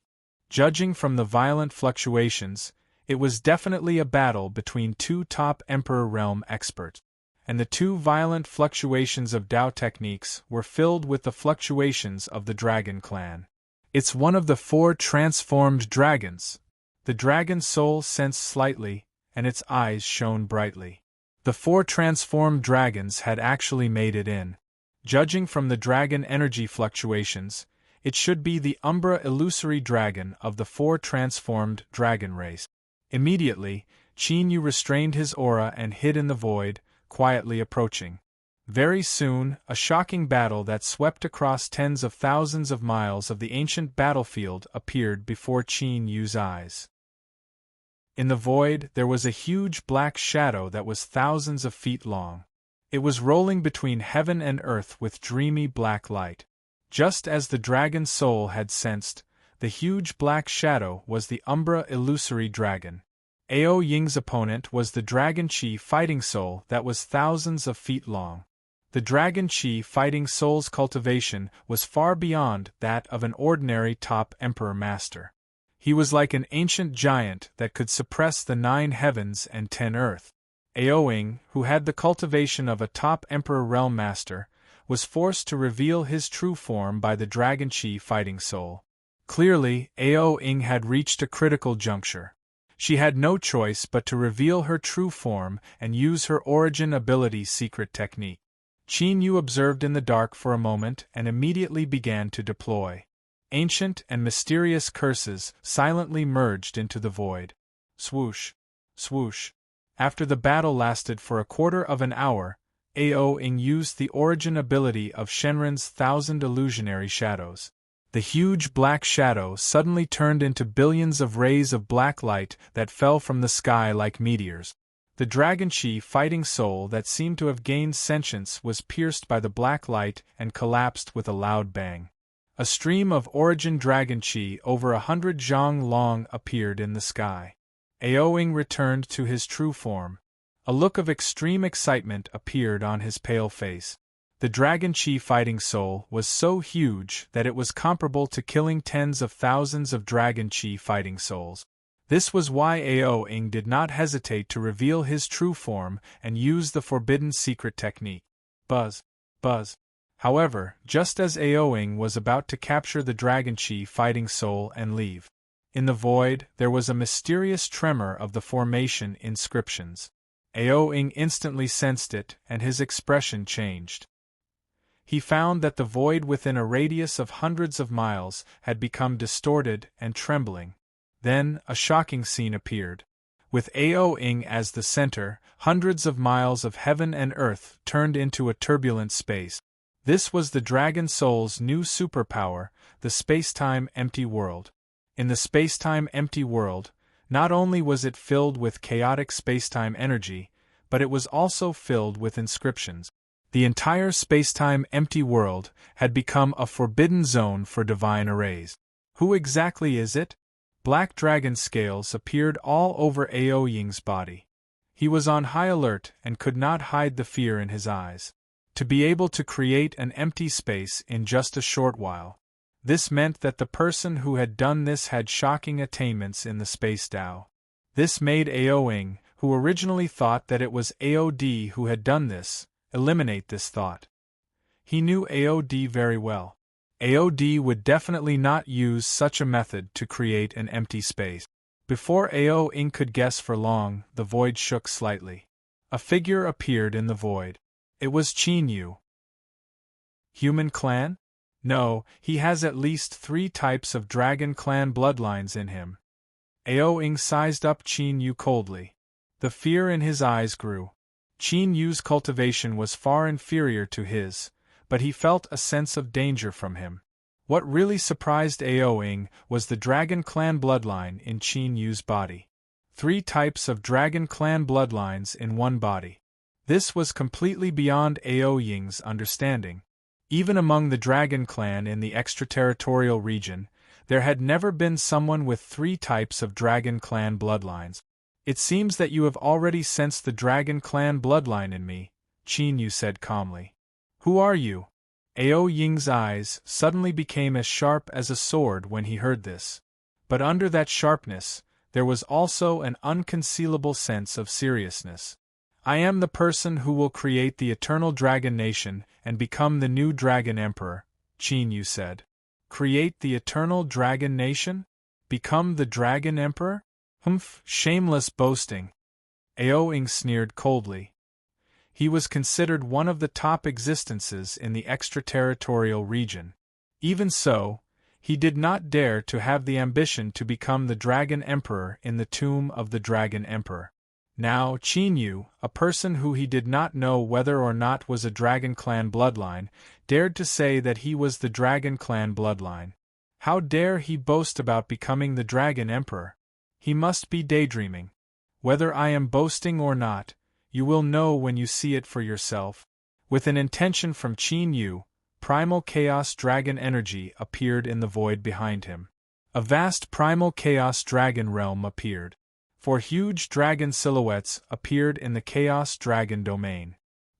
Judging from the violent fluctuations, it was definitely a battle between two top Emperor Realm experts. and the two violent fluctuations of Tao techniques were filled with the fluctuations of the dragon clan. It's one of the 4 transformed dragons. The dragon's soul sensed slightly, and its eyes shone brightly. The 4 transformed dragons had actually made it in. Judging from the dragon energy fluctuations, it should be the Umbra illusory dragon of the 4 transformed dragon race. Immediately, Qin Yu restrained his aura and hid in the void, quietly approaching. Very soon, a shocking battle that swept across tens of thousands of miles of the ancient battlefield appeared before Qin Yu's eyes. In the void, there was a huge black shadow that was thousands of feet long. It was rolling between heaven and earth with dreamy black light. Just as the dragon's soul had sensed, the huge black shadow was the Umbra illusory dragon. Ao Ying's opponent was the Dragon Qi fighting soul that was thousands of feet long. The Dragon Qi fighting soul's cultivation was far beyond that of an ordinary top emperor master. He was like an ancient giant that could suppress the 9 heavens and 10 earth. Ao Ying, who had the cultivation of a top emperor realm master, was forced to reveal his true form by the Dragon Qi fighting soul. Clearly, Ao Ying had reached a critical juncture. She had no choice but to reveal her true form and use her origin ability secret technique. Qin Yu observed in the dark for a moment and immediately began to deploy. Ancient and mysterious curses silently merged into the void. Swoosh, swoosh. After the battle lasted for a quarter of an hour, Ao Ying used the origin ability of Shenren's 1,000 illusionary shadows. The huge black shadow suddenly turned into billions of rays of black light that fell from the sky like meteors. The Dragon Qi fighting soul that seemed to have gained sentience was pierced by the black light and collapsed with a loud bang. A stream of origin Dragon Qi over 100 zhang long appeared in the sky. Ao Ying returned to his true form. A look of extreme excitement appeared on his pale face. The Dragon Qi fighting soul was so huge that it was comparable to killing tens of thousands of Dragon Qi fighting souls. This was why Ao Ying did not hesitate to reveal his true form and use the forbidden secret technique. Buzz, buzz. However, just as Ao Ying was about to capture the Dragon Qi fighting soul and leave, in the void there was a mysterious tremor of the formation inscriptions. Ao Ying instantly sensed it, and his expression changed. He found that the void within a radius of hundreds of miles had become distorted and trembling. Then, a shocking scene appeared. With Ao Ying as the center, hundreds of miles of heaven and earth turned into a turbulent space. This was the Dragon Soul's new superpower, the space-time empty world. In the space-time empty world, not only was it filled with chaotic space-time energy, but it was also filled with inscriptions. The entire space-time empty world had become a forbidden zone for divine arrays. Who exactly is it? Black dragon scales appeared all over Ao Ying's body. He was on high alert and could not hide the fear in his eyes. To be able to create an empty space in just a short while. This meant that the person who had done this had shocking attainments in the space Tao. This made Ao Ying, who originally thought that it was AOD who had done this, eliminate this thought. He knew AOD very well. AOD would definitely not use such a method to create an empty space. Before Ao Ying could guess for long, the void shook slightly. A figure appeared in the void. It was Qin Yu. Human clan? No, he has at least 3 types of dragon clan bloodlines in him. Ao Ying sized up Qin Yu coldly. The fear in his eyes grew. Qin Yu's cultivation was far inferior to his, but he felt a sense of danger from him. What really surprised Ao Ying was the dragon clan bloodline in Qin Yu's body. 3 types of dragon clan bloodlines in one body. This was completely beyond Ao Ying's understanding. Even among the dragon clan in the extraterritorial region, there had never been someone with 3 types of dragon clan bloodlines. It seems that you have already sensed the dragon clan bloodline in me, Qin Yu said calmly. Who are you? Ao Ying's eyes suddenly became as sharp as a sword when he heard this. But under that sharpness, there was also an unconcealable sense of seriousness. I am the person who will create the eternal dragon nation and become the new dragon emperor, Qin Yu said. Create the eternal dragon nation? Become the dragon emperor? Humph, shameless boasting. Ao Ying sneered coldly. He was considered one of the top existences in the extraterritorial region. Even so, he did not dare to have the ambition to become the Dragon Emperor in the tomb of the Dragon Emperor. Now, Qin Yu, a person who he did not know whether or not was a Dragon Clan bloodline, dared to say that he was the Dragon Clan bloodline. How dare he boast about becoming the Dragon Emperor? He must be daydreaming. Whether I am boasting or not, you will know when you see it for yourself. With an intention from Qin Yu, primal chaos dragon energy appeared in the void behind him. A vast primal chaos dragon realm appeared. 4 huge dragon silhouettes appeared in the chaos dragon domain.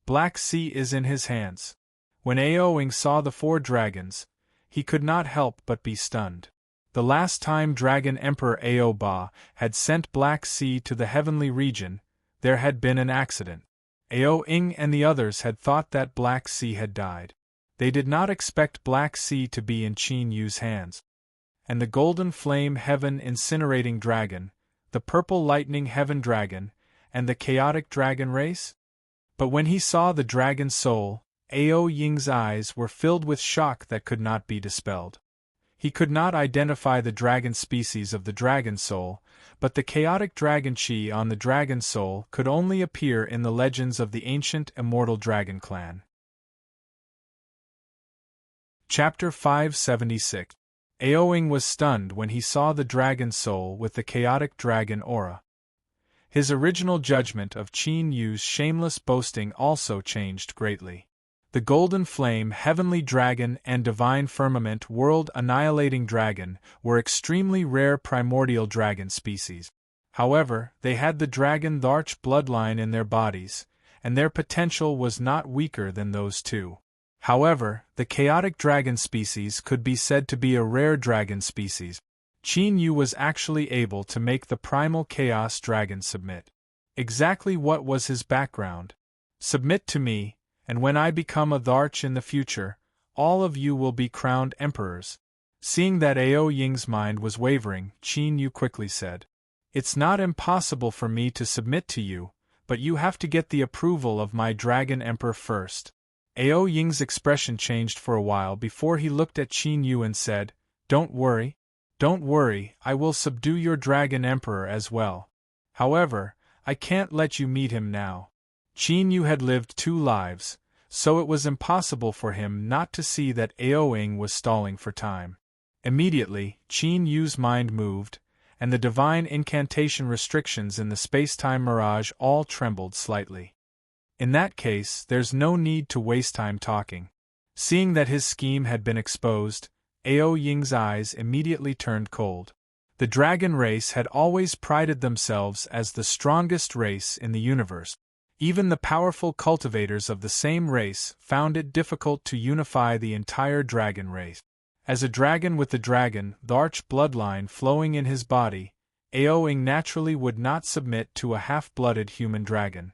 Black Sea is in his hands. When Ao Ying saw the 4 dragons, he could not help but be stunned. The last time Dragon Emperor Ao Ba had sent Black Sea to the heavenly region, there had been an accident. Ao Ying and the others had thought that Black Sea had died. They did not expect Black Sea to be in Qin Yu's hands. And the golden flame heaven incinerating dragon, the purple lightning heaven dragon, and the chaotic dragon race? But when he saw the dragon soul, Ao Ying's eyes were filled with shock that could not be dispelled. He could not identify the dragon species of the dragon soul, but the chaotic dragon chi on the dragon soul could only appear in the legends of the ancient immortal dragon clan. Chapter 576. Ao Ying was stunned when he saw the dragon soul with the chaotic dragon aura. His original judgment of Qin Yu's shameless boasting also changed greatly. The golden flame heavenly dragon and divine firmament world annihilating dragon were extremely rare primordial dragon species. However, they had the dragon Dharch bloodline in their bodies, and their potential was not weaker than those two. However, the chaotic dragon species could be said to be a rare dragon species. Qin Yu was actually able to make the primal chaos dragon submit. Exactly what was his background? Submit to me, and when I become a Dharch in the future, all of you will be crowned emperors. Seeing that Ao Ying's mind was wavering, Qin Yu quickly said, It's not impossible for me to submit to you, but you have to get the approval of my Dragon Emperor first. Ao Ying's expression changed for a while before he looked at Qin Yu and said, Don't worry, I will subdue your Dragon Emperor as well. However, I can't let you meet him now. Qin Yu had lived 2 lives, so it was impossible for him not to see that Ao Ying was stalling for time. Immediately, Qin Yu's mind moved, and the divine incantation restrictions in the space-time mirage all trembled slightly. In that case, there's no need to waste time talking. Seeing that his scheme had been exposed, Ao Ying's eyes immediately turned cold. The dragon race had always prided themselves as the strongest race in the universe. Even the powerful cultivators of the same race found it difficult to unify the entire dragon race. As a dragon with the dragon Dharch bloodline flowing in his body, Ao Ying naturally would not submit to a half-blooded human dragon.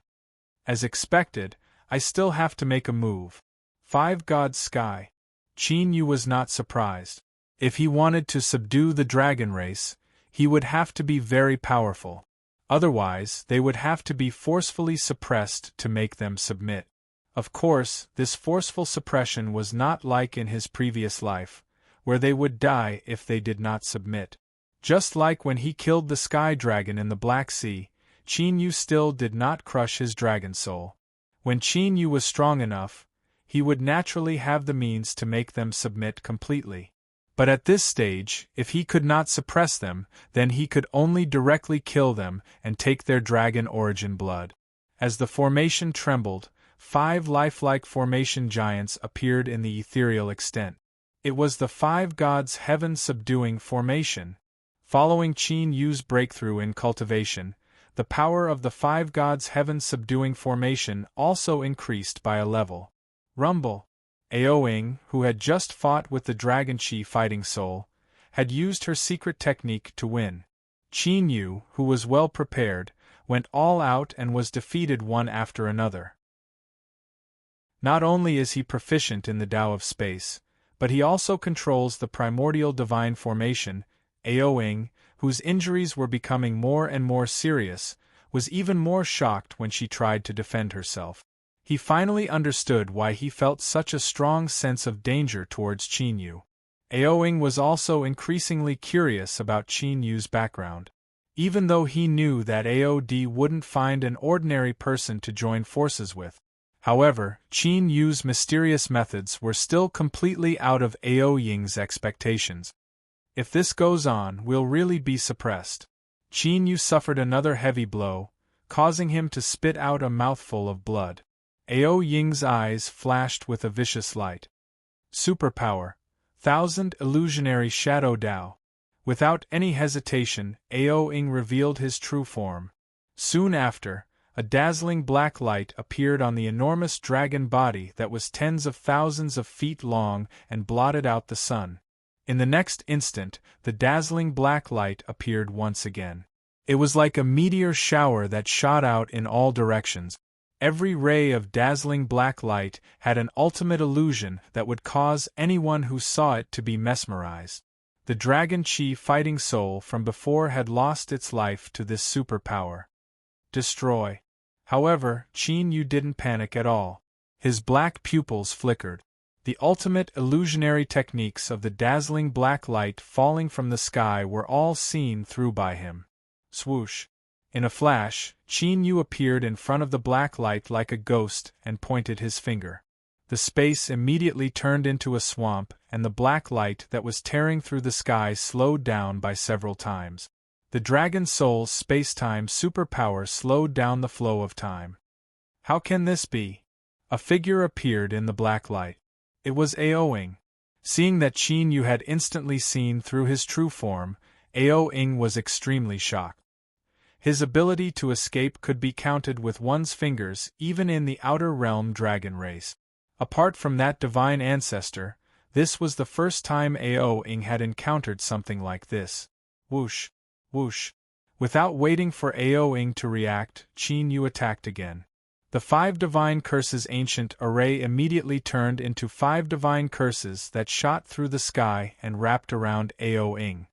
As expected, I still have to make a move. 5 Gods Sky. Qin Yu was not surprised. If he wanted to subdue the dragon race, he would have to be very powerful. Otherwise, they would have to be forcefully suppressed to make them submit. Of course, this forceful suppression was not like in his previous life, where they would die if they did not submit. Just like when he killed the sky dragon in the Black Sea, Qin Yu still did not crush his dragon soul. When Qin Yu was strong enough, he would naturally have the means to make them submit completely. But at this stage, if he could not suppress them, then he could only directly kill them and take their dragon origin blood. As the formation trembled, 5 lifelike formation giants appeared in the ethereal extent. It was the 5 gods heaven-subduing formation. Following Qin Yu's breakthrough in cultivation, the power of the 5 gods heaven-subduing formation also increased by a level. Rumble. Ao Ying, who had just fought with the Dragon Chi fighting soul, had used her secret technique to win. Qin Yu, who was well prepared, went all out and was defeated one after another. Not only is he proficient in the Tao of space, but he also controls the primordial divine formation. Aoing, whose injuries were becoming more and more serious, was even more shocked when she tried to defend herself. He finally understood why he felt such a strong sense of danger towards Qin Yu. Aoing was also increasingly curious about Qin Yu's background. Even though he knew that AOD wouldn't find an ordinary person to join forces with. However, Qin Yu's mysterious methods were still completely out of Aoying's expectations. If this goes on, we'll really be suppressed. Qin Yu suffered another heavy blow, causing him to spit out a mouthful of blood. Aoying's eyes flashed with a vicious light. Superpower, Thousand Illusionary Shadow Tao. Without any hesitation, Aoying revealed his true form. Soon after, a dazzling black light appeared on the enormous dragon body that was tens of thousands of feet long and blotted out the sun. In the next instant, the dazzling black light appeared once again. It was like a meteor shower that shot out in all directions. Every ray of dazzling black light had an ultimate illusion that would cause anyone who saw it to be mesmerized. The Dragon Chi fighting soul from before had lost its life to this superpower. Destroy. However, Qin Yu didn't panic at all. His black pupils flickered. The ultimate illusionary techniques of the dazzling black light falling from the sky were all seen through by him. Swoosh. In a flash, Qin Yu appeared in front of the black light like a ghost and pointed his finger. The space immediately turned into a swamp, and the black light that was tearing through the sky slowed down by several times. The Dragon Soul's space-time superpower slowed down the flow of time. How can this be? A figure appeared in the black light. It was Aoying. Seeing that Qin Yu had instantly seen through his true form, Aoying was extremely shocked. His ability to escape could be counted with one's fingers even in the outer realm dragon race. Apart from that divine ancestor, this was the first time Aoying had encountered something like this. Whoosh, whoosh. Without waiting for Aoying to react, Qin Yu attacked again. The 5 divine curses ancient array immediately turned into 5 divine curses that shot through the sky and wrapped around Aoying.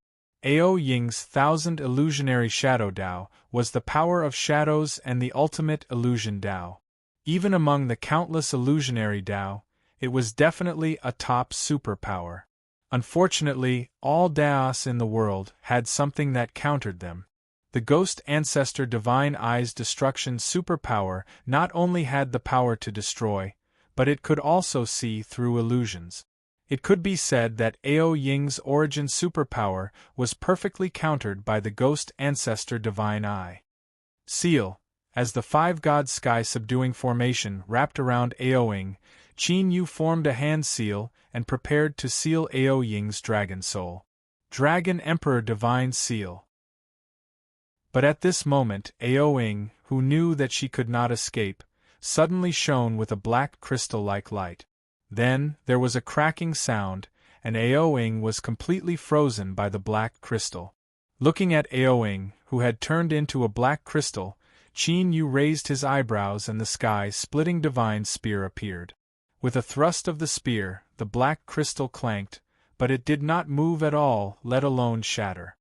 Aoying's Thousand Illusionary Shadow Tao was the power of shadows and the ultimate illusion Tao. Even among the countless illusionary Tao, it was definitely a top superpower. Unfortunately, all Taos in the world had something that countered them. The Ghost Ancestor Divine Eye's destruction superpower not only had the power to destroy, but it could also see through illusions. It could be said that Aoying's origin superpower was perfectly countered by the Ghost Ancestor Divine Eye. Seal. As the 5 God Sky subduing formation wrapped around Aoying, Qin Yu formed a hand seal and prepared to seal Aoying's dragon soul. Dragon Emperor Divine Seal. But at this moment, Aoying, who knew that she could not escape, suddenly shone with a black crystal-like light. Then, there was a cracking sound, and Aoying was completely frozen by the black crystal. Looking at Aoying, who had turned into a black crystal, Qin Yu raised his eyebrows and the sky-splitting divine spear appeared. With a thrust of the spear, the black crystal clanked, but it did not move at all, let alone shatter.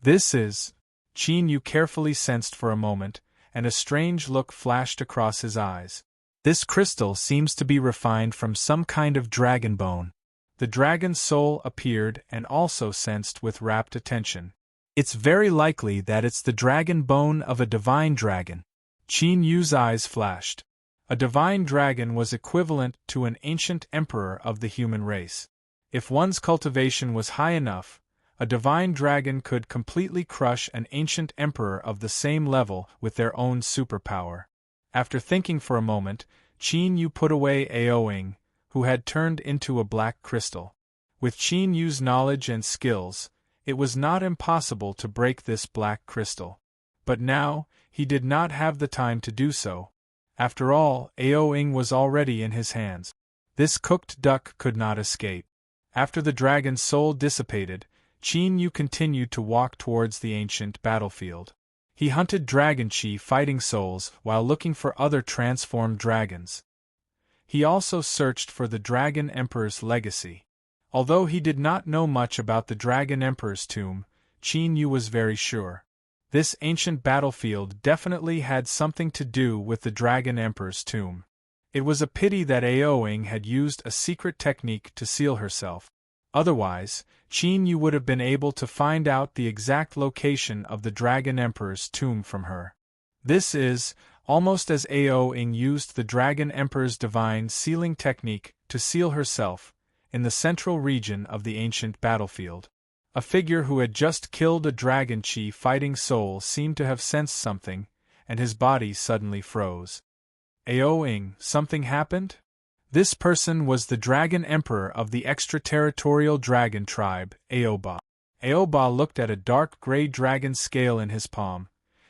This is... Qin Yu carefully sensed for a moment, and a strange look flashed across his eyes. This crystal seems to be refined from some kind of dragon bone. The dragon soul appeared and also sensed with rapt attention. It's very likely that it's the dragon bone of a divine dragon. Qin Yu's eyes flashed. A divine dragon was equivalent to an ancient emperor of the human race. If one's cultivation was high enough, a divine dragon could completely crush an ancient emperor of the same level with their own superpower. After thinking for a moment, Qin Yu put away Aoying, who had turned into a black crystal. With Qin Yu's knowledge and skills, it was not impossible to break this black crystal. But now, he did not have the time to do so. After all, Aoying was already in his hands. This cooked duck could not escape. After the dragon's soul dissipated, Qin Yu continued to walk towards the ancient battlefield. He hunted dragon chi fighting souls while looking for other transformed dragons. He also searched for the Dragon Emperor's legacy. Although he did not know much about the Dragon Emperor's tomb, Qin Yu was very sure. This ancient battlefield definitely had something to do with the Dragon Emperor's tomb. It was a pity that Aoing had used a secret technique to seal herself. Otherwise, Qin Yu would have been able to find out the exact location of the Dragon Emperor's tomb from her. This is, almost as Aoing used the Dragon Emperor's divine sealing technique to seal herself, in the central region of the ancient battlefield. A figure who had just killed a dragon chi fighting soul seemed to have sensed something, and his body suddenly froze. Aoing, something happened? This person was the Dragon Emperor of the extraterritorial dragon tribe, Aoba. Aoba looked at a dark gray dragon scale in his palm,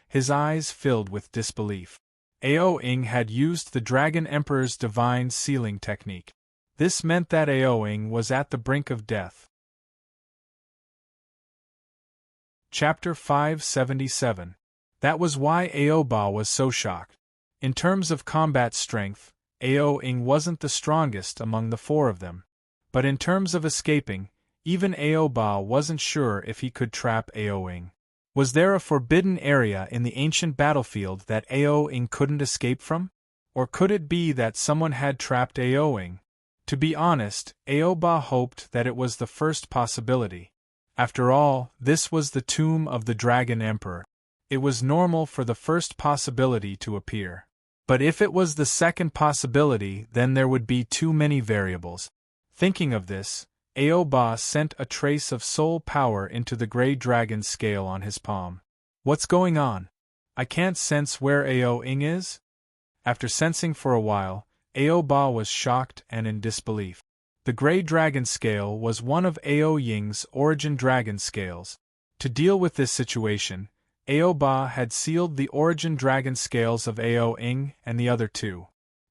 his eyes filled with disbelief. Aoing had used the Dragon Emperor's divine sealing technique. This meant that Aoing was at the brink of death. Chapter 577. That was why Aoba was so shocked. In terms of combat strength, Aoing wasn't the strongest among the four of them. But in terms of escaping, even Aoba wasn't sure if he could trap Aoing. Was there a forbidden area in the ancient battlefield that Aoing couldn't escape from? Or could it be that someone had trapped Aoing? To be honest, Aoba hoped that it was the first possibility. After all, this was the tomb of the Dragon Emperor. It was normal for the first possibility to appear. But if it was the second possibility, then there would be too many variables. Thinking of this, Aoba sent a trace of soul power into the gray dragon scale on his palm. What's going on? I can't sense where Aoing is? After sensing for a while, Aoba was shocked and in disbelief. The gray dragon scale was one of Aoying's origin dragon scales. To deal with this situation, Aoba had sealed the origin dragon scales of Aoing and the other two.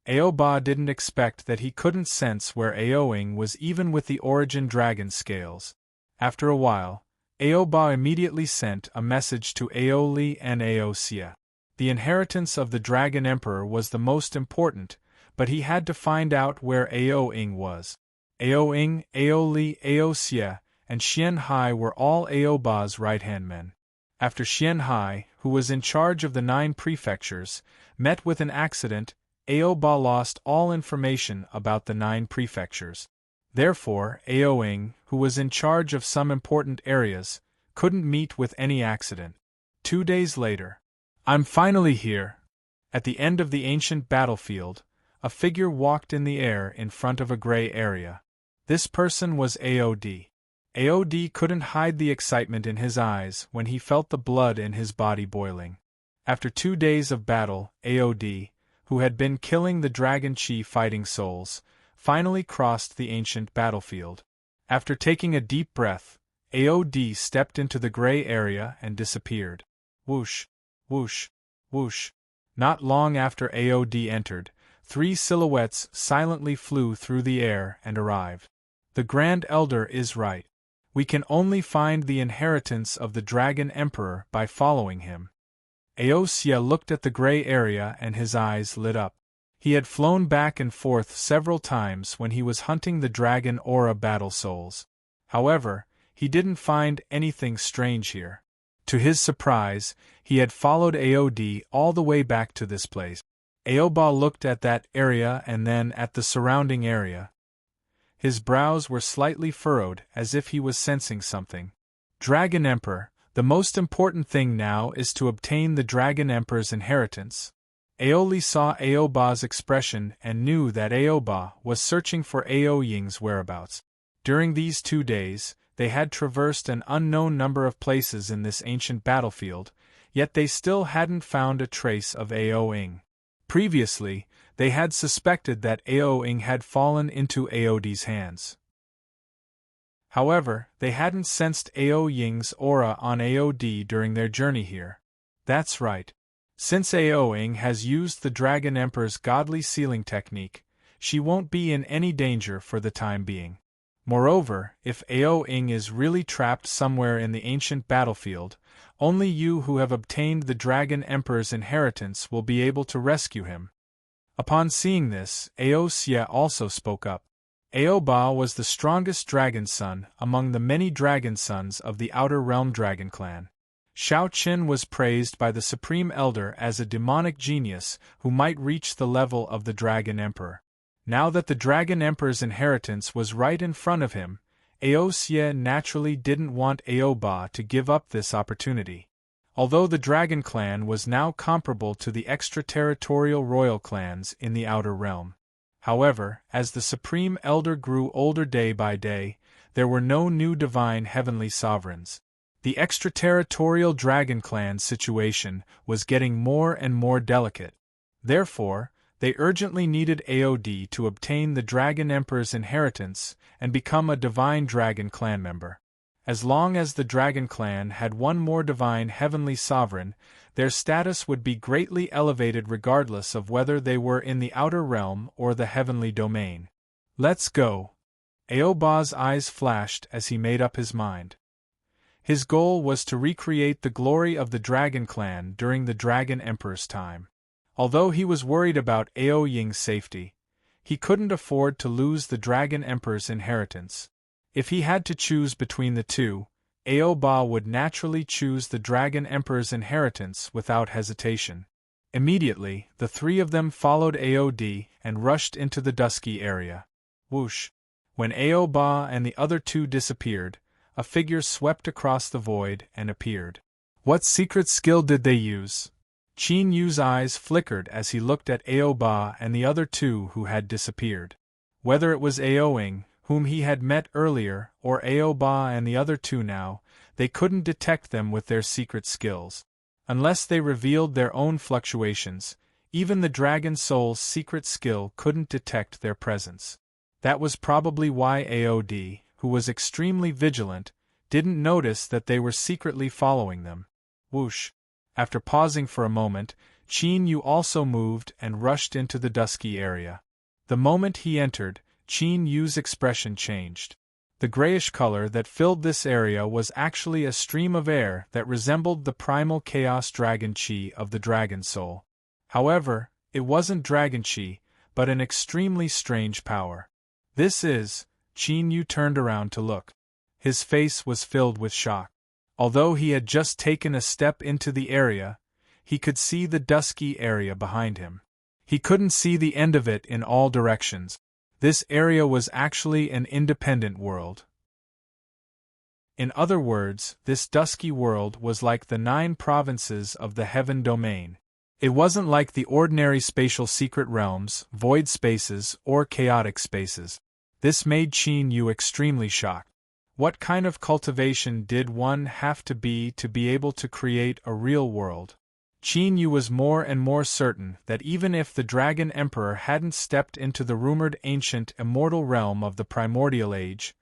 Aoba didn't expect that he couldn't sense where Aoing was even with the origin dragon scales. After a while, Aoba immediately sent a message to Aoli and Aosia. The inheritance of the Dragon Emperor was the most important, but he had to find out where Aoing was. Aoing, Aoli, Aosia, and Xianhai were all Aoba's right-hand men. After Xianhai, who was in charge of the 9 prefectures, met with an accident, Aoba lost all information about the 9 prefectures. Therefore, Aoing, who was in charge of some important areas, couldn't meet with any accident. 2 days later. I'm finally here. At the end of the ancient battlefield, a figure walked in the air in front of a gray area. This person was Aod. Aod couldn't hide the excitement in his eyes when he felt the blood in his body boiling. After 2 days of battle, Aod, who had been killing the dragon chi fighting souls, finally crossed the ancient battlefield. After taking a deep breath, Aod stepped into the gray area and disappeared. Whoosh, whoosh, whoosh. Not long after Aod entered, 3 silhouettes silently flew through the air and arrived. The Grand Elder is right. We can only find the inheritance of the Dragon Emperor by following him. Aosia looked at the gray area and his eyes lit up. He had flown back and forth several times when he was hunting the Dragon Aura battle souls. However, he didn't find anything strange here. To his surprise, he had followed Aod all the way back to this place. Aoba looked at that area and then at the surrounding area. His brows were slightly furrowed as if he was sensing something. Dragon Emperor, the most important thing now is to obtain the Dragon Emperor's inheritance. Aoli saw Aoba's expression and knew that Aoba was searching for Aoying's whereabouts. During these 2 days, they had traversed an unknown number of places in this ancient battlefield, yet they still hadn't found a trace of Aoing. Previously, they had suspected that Aoing had fallen into Aod's hands. However, they hadn't sensed Aoying's aura on Aod during their journey here. That's right. Since Aoing has used the Dragon Emperor's godly sealing technique, she won't be in any danger for the time being. Moreover, if Ao Ing is really trapped somewhere in the ancient battlefield, only you who have obtained the Dragon Emperor's inheritance will be able to rescue him. Upon seeing this, Ao Xie also spoke up. Ao Ba was the strongest dragon son among the many dragon sons of the Outer Realm Dragon Clan. Shao Qin was praised by the Supreme Elder as a demonic genius who might reach the level of the Dragon Emperor. Now that the Dragon Emperor's inheritance was right in front of him, Ao Xie naturally didn't want Ao Ba to give up this opportunity. Although the Dragon Clan was now comparable to the extraterritorial royal clans in the Outer Realm. However, as the Supreme Elder grew older day by day, there were no new divine heavenly sovereigns. The extraterritorial Dragon Clan situation was getting more and more delicate. Therefore, they urgently needed AOD to obtain the Dragon Emperor's inheritance and become a divine Dragon Clan member. As long as the Dragon Clan had one more divine heavenly sovereign, their status would be greatly elevated regardless of whether they were in the Outer Realm or the heavenly domain. Let's go. Ao Ba's eyes flashed as he made up his mind. His goal was to recreate the glory of the Dragon Clan during the Dragon Emperor's time. Although he was worried about Ao Ying's safety, he couldn't afford to lose the Dragon Emperor's inheritance. If he had to choose between the two, Ao Ba would naturally choose the Dragon Emperor's inheritance without hesitation. Immediately, the three of them followed AOD and rushed into the dusky area. Whoosh! When Ao Ba and the other two disappeared, a figure swept across the void and appeared. What secret skill did they use? Qin Yu's eyes flickered as he looked at Ao Ba and the other two who had disappeared. Whether it was Ao Ing, whom he had met earlier, or Ao Ba and the other two now, they couldn't detect them with their secret skills. Unless they revealed their own fluctuations, even the Dragon Soul's secret skill couldn't detect their presence. That was probably why AOD, who was extremely vigilant, didn't notice that they were secretly following them. Whoosh! After pausing for a moment, Qin Yu also moved and rushed into the dusky area. The moment he entered, Qin Yu's expression changed. The grayish color that filled this area was actually a stream of air that resembled the primal chaos dragon chi of the Dragon Soul. However, it wasn't dragon chi, but an extremely strange power. Qin Yu turned around to look. His face was filled with shock. Although he had just taken a step into the area, he could see the dusky area behind him. He couldn't see the end of it in all directions. This area was actually an independent world. In other words, this dusky world was like the 9 provinces of the Heaven Domain. It wasn't like the ordinary spatial secret realms, void spaces, or chaotic spaces. This made Qin Yu extremely shocked. What kind of cultivation did one have to be able to create a real world? Qin Yu was more and more certain that even if the Dragon Emperor hadn't stepped into the rumored ancient immortal realm of the Primordial Age,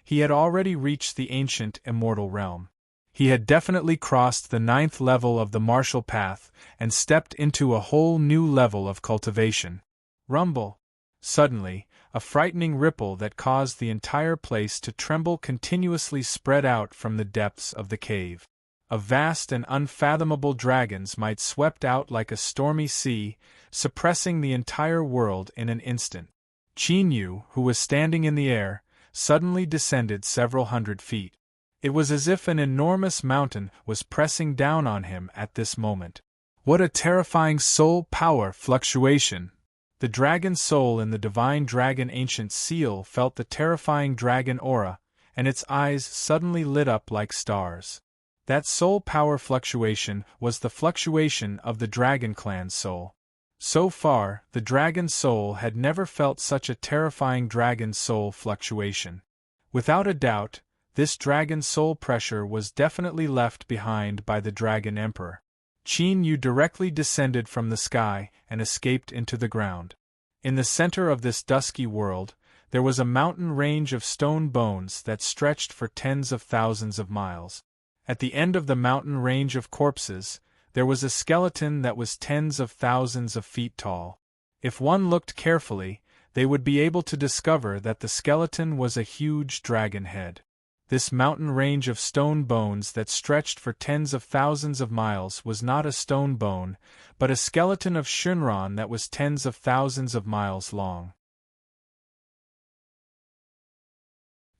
he had already reached the ancient immortal realm. He had definitely crossed the 9th level of the martial path and stepped into a whole new level of cultivation. Rumble! Suddenly, a frightening ripple that caused the entire place to tremble continuously spread out from the depths of the cave. A vast and unfathomable dragon's might swept out like a stormy sea, suppressing the entire world in an instant. Qin Yu, who was standing in the air, suddenly descended several hundred feet. It was as if an enormous mountain was pressing down on him at this moment. What a terrifying soul power fluctuation! The dragon soul in the divine dragon ancient seal felt the terrifying dragon aura, and its eyes suddenly lit up like stars. That soul power fluctuation was the fluctuation of the Dragon Clan's soul. So far, the Dragon Soul had never felt such a terrifying Dragon Soul fluctuation. Without a doubt, this Dragon Soul pressure was definitely left behind by the Dragon Emperor. Qin Yu directly descended from the sky and escaped into the ground. In the center of this dusky world, there was a mountain range of stone bones that stretched for tens of thousands of miles. At the end of the mountain range of corpses, there was a skeleton that was tens of thousands of feet tall. If one looked carefully, they would be able to discover that the skeleton was a huge dragon head. This mountain range of stone bones that stretched for tens of thousands of miles was not a stone bone, but a skeleton of Shinran that was tens of thousands of miles long.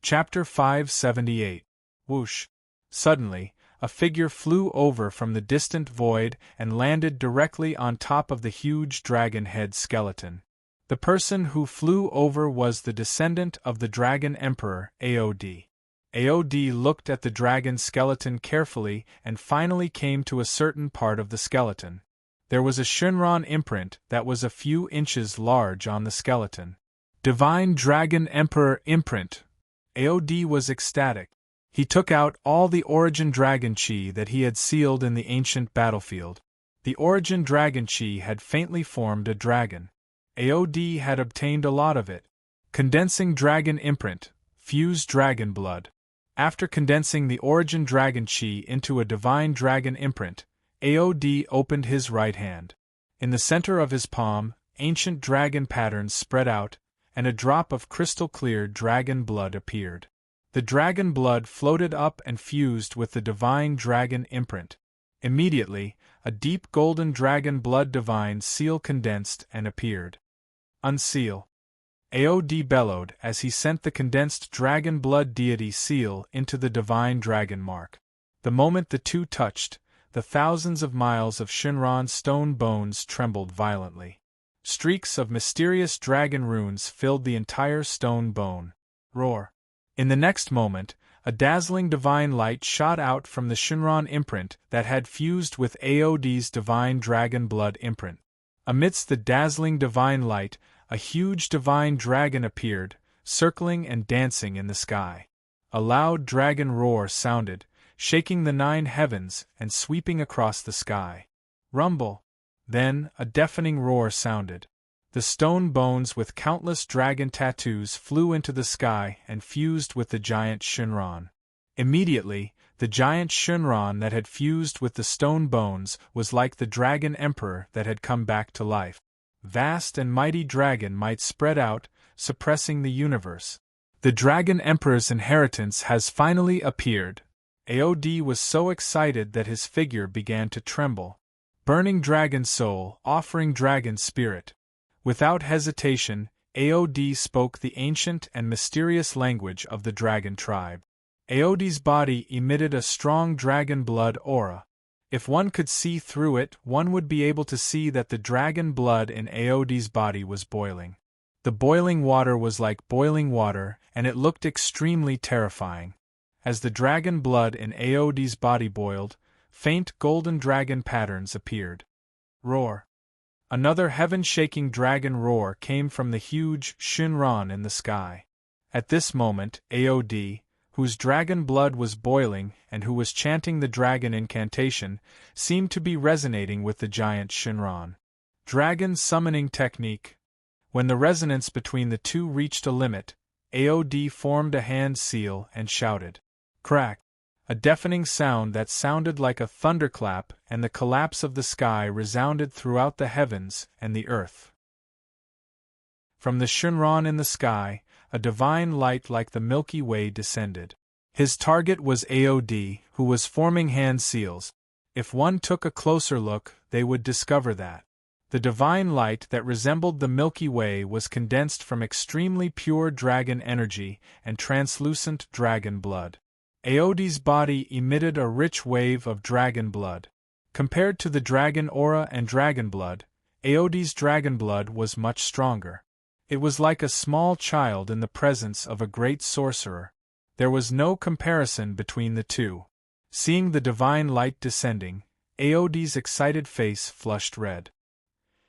Chapter 578. Whoosh! Suddenly, a figure flew over from the distant void and landed directly on top of the huge dragon head skeleton. The person who flew over was the descendant of the Dragon Emperor, Aod. Aod looked at the dragon skeleton carefully and finally came to a certain part of the skeleton. There was a Shinran imprint that was a few inches large on the skeleton. Divine Dragon Emperor imprint. Aod was ecstatic. He took out all the Origin Dragon Chi that he had sealed in the ancient battlefield. The Origin Dragon Chi had faintly formed a dragon. Aod had obtained a lot of it. Condensing Dragon Imprint, fused dragon blood. After condensing the Origin Dragon Chi into a Divine Dragon Imprint, Aod opened his right hand. In the center of his palm, ancient dragon patterns spread out, and a drop of crystal-clear dragon blood appeared. The dragon blood floated up and fused with the Divine Dragon Imprint. Immediately, a deep golden dragon blood divine seal condensed and appeared. Unseal. Aod bellowed as he sent the condensed dragon blood deity seal into the divine dragon mark. The moment the two touched, the thousands of miles of Shinran stone bones trembled violently. Streaks of mysterious dragon runes filled the entire stone bone. Roar. In the next moment, a dazzling divine light shot out from the Shinran imprint that had fused with Aod's divine dragon blood imprint. Amidst the dazzling divine light, a huge divine dragon appeared, circling and dancing in the sky. A loud dragon roar sounded, shaking the 9 heavens and sweeping across the sky. Rumble! Then, a deafening roar sounded. The stone bones with countless dragon tattoos flew into the sky and fused with the giant Shinran. Immediately, the giant Shinran that had fused with the stone bones was like the Dragon Emperor that had come back to life. Vast and mighty dragon might spread out, suppressing the universe. The Dragon Emperor's inheritance has finally appeared. Aod was so excited that his figure began to tremble. Burning dragon soul, offering dragon spirit. Without hesitation, Aod spoke the ancient and mysterious language of the dragon tribe. Aod's body emitted a strong dragon blood aura. If one could see through it, one would be able to see that the dragon blood in Aod's body was boiling. The boiling water was like boiling water, and it looked extremely terrifying. As the dragon blood in Aod's body boiled, faint golden dragon patterns appeared. Roar. Another heaven-shaking dragon roar came from the huge Shinran in the sky. At this moment, Aod, whose dragon blood was boiling and who was chanting the dragon incantation, seemed to be resonating with the giant Shinran. Dragon summoning technique. When the resonance between the two reached a limit, Aod formed a hand seal and shouted. Crack! A deafening sound that sounded like a thunderclap and the collapse of the sky resounded throughout the heavens and the earth. From the Shinran in the sky, a divine light like the Milky Way descended. His target was Aod, who was forming hand seals. If one took a closer look, they would discover that the divine light that resembled the Milky Way was condensed from extremely pure dragon energy and translucent dragon blood. Aod's body emitted a rich wave of dragon blood. Compared to the dragon aura and dragon blood, Aod's dragon blood was much stronger. It was like a small child in the presence of a great sorcerer. There was no comparison between the two. Seeing the divine light descending, Aod's excited face flushed red.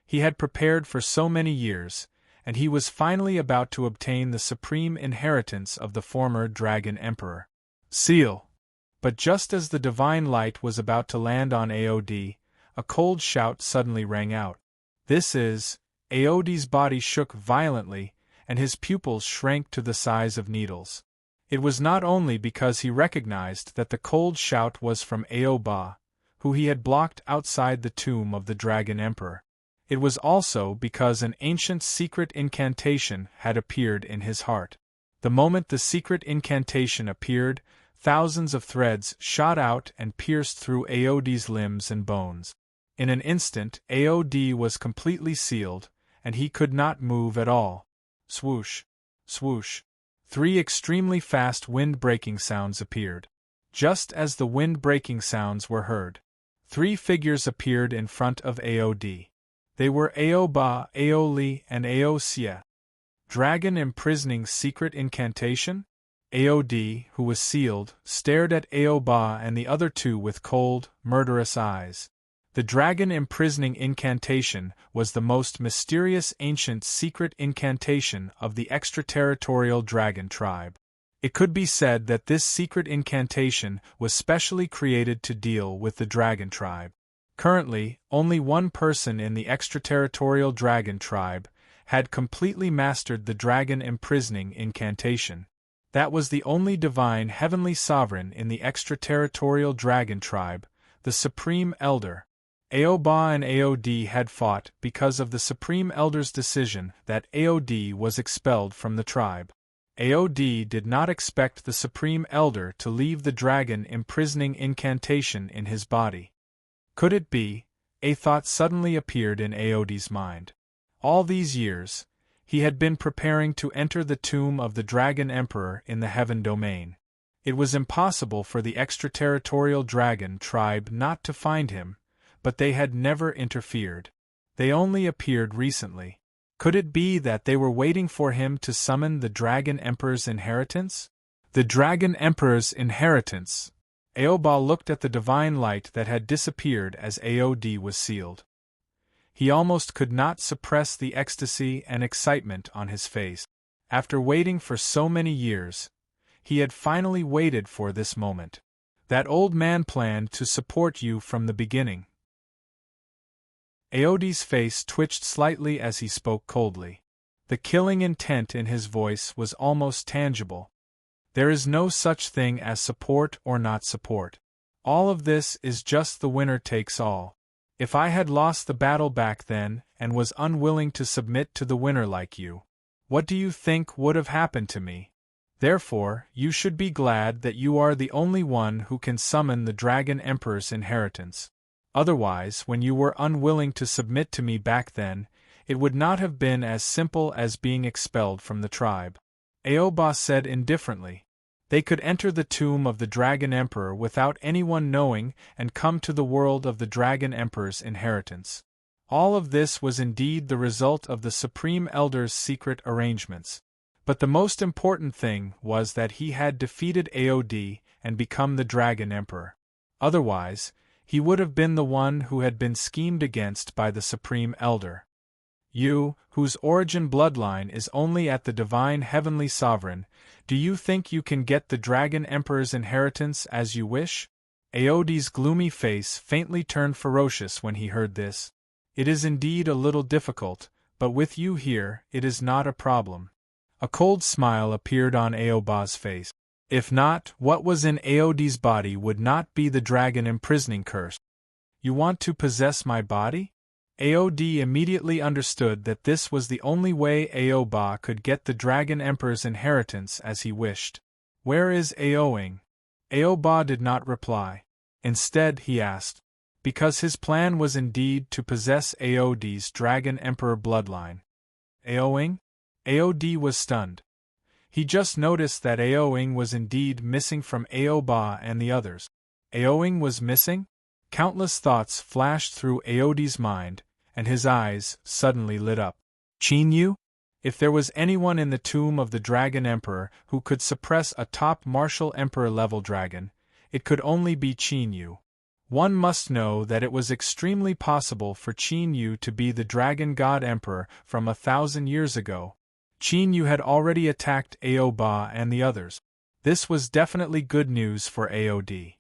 He had prepared for so many years, and he was finally about to obtain the supreme inheritance of the former Dragon Emperor. Seal! But just as the divine light was about to land on Aod, a cold shout suddenly rang out. This is... Aod's body shook violently, and his pupils shrank to the size of needles. It was not only because he recognized that the cold shout was from Aoba, who he had blocked outside the tomb of the Dragon Emperor. It was also because an ancient secret incantation had appeared in his heart. The moment the secret incantation appeared, thousands of threads shot out and pierced through Aode's limbs and bones. In an instant, Aode was completely sealed, and he could not move at all. Swoosh! Swoosh! 3 extremely fast wind-breaking sounds appeared. Just as the wind-breaking sounds were heard, 3 figures appeared in front of Aode. They were Aoba, Aoli, and Aosia. Dragon imprisoning secret incantation? Aode, who was sealed, stared at Aoba and the other 2 with cold, murderous eyes. The dragon imprisoning incantation was the most mysterious ancient secret incantation of the extraterritorial dragon tribe. It could be said that this secret incantation was specially created to deal with the dragon tribe. Currently, only one person in the extraterritorial dragon tribe had completely mastered the dragon imprisoning incantation. That was the only divine heavenly sovereign in the extraterritorial dragon tribe, the Supreme Elder. Aoba and Aode had fought because of the Supreme Elder's decision that Aode was expelled from the tribe. Aode did not expect the Supreme Elder to leave the dragon imprisoning incantation in his body. Could it be? A thought suddenly appeared in Aode's mind. All these years, he had been preparing to enter the tomb of the Dragon Emperor in the Heaven Domain. It was impossible for the extraterritorial dragon tribe not to find him, but they had never interfered. They only appeared recently. Could it be that they were waiting for him to summon the Dragon Emperor's inheritance? The Dragon Emperor's inheritance! Aoba looked at the divine light that had disappeared as Aode was sealed. He almost could not suppress the ecstasy and excitement on his face. After waiting for so many years, he had finally waited for this moment. That old man planned to support you from the beginning. Aode's face twitched slightly as he spoke coldly. The killing intent in his voice was almost tangible. There is no such thing as support or not support. All of this is just the winner takes all. If I had lost the battle back then and was unwilling to submit to the winner like you, what do you think would have happened to me? Therefore, you should be glad that you are the only one who can summon the Dragon Emperor's inheritance. Otherwise, when you were unwilling to submit to me back then, it would not have been as simple as being expelled from the tribe. Aoba said indifferently. They could enter the tomb of the Dragon Emperor without anyone knowing and come to the world of the Dragon Emperor's inheritance. All of this was indeed the result of the Supreme Elder's secret arrangements. But the most important thing was that he had defeated Aode and become the Dragon Emperor. Otherwise, he would have been the one who had been schemed against by the Supreme Elder. You, whose origin bloodline is only at the divine heavenly sovereign, do you think you can get the Dragon Emperor's inheritance as you wish? Aode's gloomy face faintly turned ferocious when he heard this. It is indeed a little difficult, but with you here, it is not a problem. A cold smile appeared on Aoba's face. If not, what was in Aode's body would not be the dragon imprisoning curse. You want to possess my body? Aode immediately understood that this was the only way Aoba could get the Dragon Emperor's inheritance as he wished. Where is Aoing? Aoba did not reply. Instead, he asked, because his plan was indeed to possess Aode's Dragon Emperor bloodline. Aoing? Aode was stunned. He just noticed that Aoing was indeed missing from Aoba and the others. Aoing was missing? Countless thoughts flashed through Aode's mind, and his eyes suddenly lit up. Chinyu? If there was anyone in the tomb of the Dragon Emperor who could suppress a top martial emperor-level dragon, it could only be Chinyu. One must know that it was extremely possible for Chinyu to be the Dragon God Emperor from 1,000 years ago. Chinyu had already attacked Aoba and the others. This was definitely good news for Aode.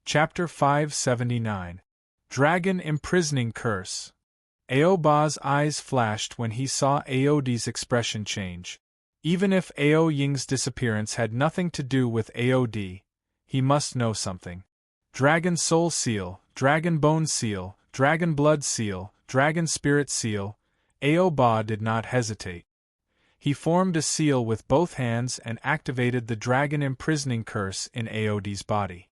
Chapter 579. Dragon Imprisoning Curse. Aoba's eyes flashed when he saw Aode's expression change. Even if Ao Ying's disappearance had nothing to do with Aode, he must know something. Dragon Soul Seal, Dragon Bone Seal, Dragon Blood Seal, Dragon Spirit Seal. Aoba did not hesitate. He formed a seal with both hands and activated the dragon imprisoning curse in Aod's body.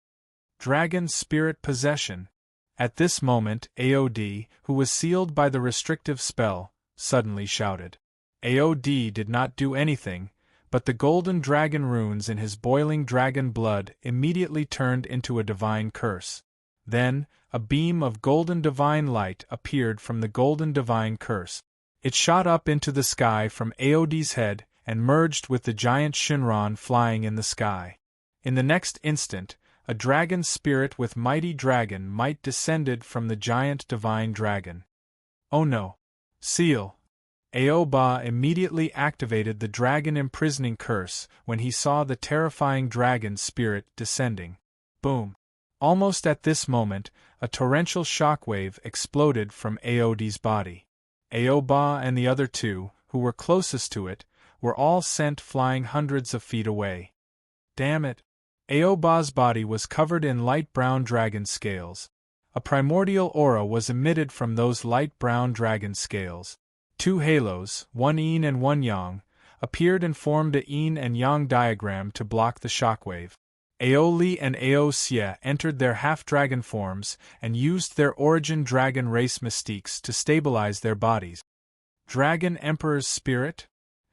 Dragon Spirit Possession. At this moment, Aod, who was sealed by the restrictive spell, suddenly shouted. Aod did not do anything, but the golden dragon runes in his boiling dragon blood immediately turned into a divine curse. Then, a beam of golden divine light appeared from the golden divine curse. It shot up into the sky from Aod's head and merged with the giant Shinron flying in the sky. In the next instant, a dragon spirit with mighty dragon might descended from the giant divine dragon. Oh no! Seal! Aoba immediately activated the dragon imprisoning curse when he saw the terrifying dragon spirit descending. Boom! Almost at this moment, a torrential shockwave exploded from Aod's body. Aoba and the other two, who were closest to it, were all sent flying hundreds of feet away. Damn it! Aoba's body was covered in light brown dragon scales. A primordial aura was emitted from those light brown dragon scales. Two halos, one yin and one yang, appeared and formed a yin and yang diagram to block the shockwave. Aoli and Aosia entered their half-dragon forms and used their origin dragon race mystiques to stabilize their bodies. Dragon Emperor's spirit?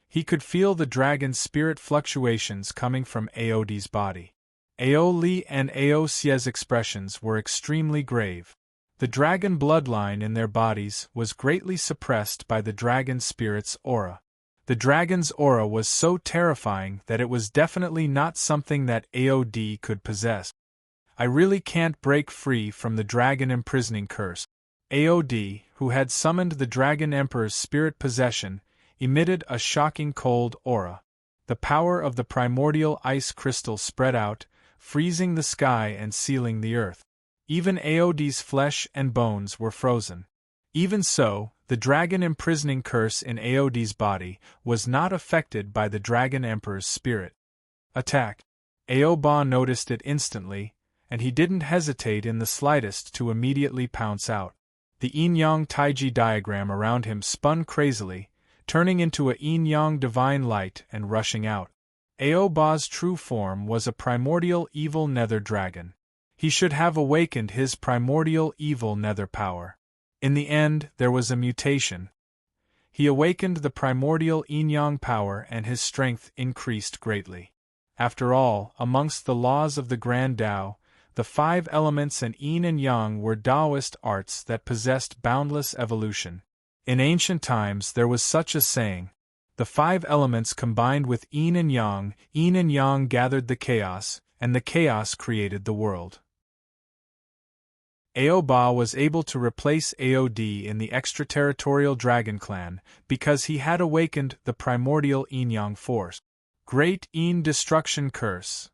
He could feel the dragon spirit fluctuations coming from Aod's body. Aoli and Aosia's expressions were extremely grave. The dragon bloodline in their bodies was greatly suppressed by the dragon spirit's aura. The dragon's aura was so terrifying that it was definitely not something that Aod could possess. I really can't break free from the dragon imprisoning curse. Aod, who had summoned the dragon emperor's spirit possession, emitted a shocking cold aura. The power of the primordial ice crystal spread out, freezing the sky and sealing the earth. Even Aod's flesh and bones were frozen. Even so, the dragon imprisoning curse in Aod's body was not affected by the dragon emperor's spirit. Attack! Aoba noticed it instantly, and he didn't hesitate in the slightest to immediately pounce out. The yin-yang taiji diagram around him spun crazily, turning into a yin-yang divine light and rushing out. Aoba's true form was a primordial evil nether dragon. He should have awakened his primordial evil nether power. In the end, there was a mutation. He awakened the primordial yin-yang power and his strength increased greatly. After all, amongst the laws of the Grand Tao, the 5 elements and yin and yang were Taoist arts that possessed boundless evolution. In ancient times there was such a saying: the 5 elements combined with yin and yang gathered the chaos, and the chaos created the world. Aoba was able to replace Aod in the extraterritorial dragon clan because he had awakened the primordial yin-yang force. Great Yin Destruction Curse.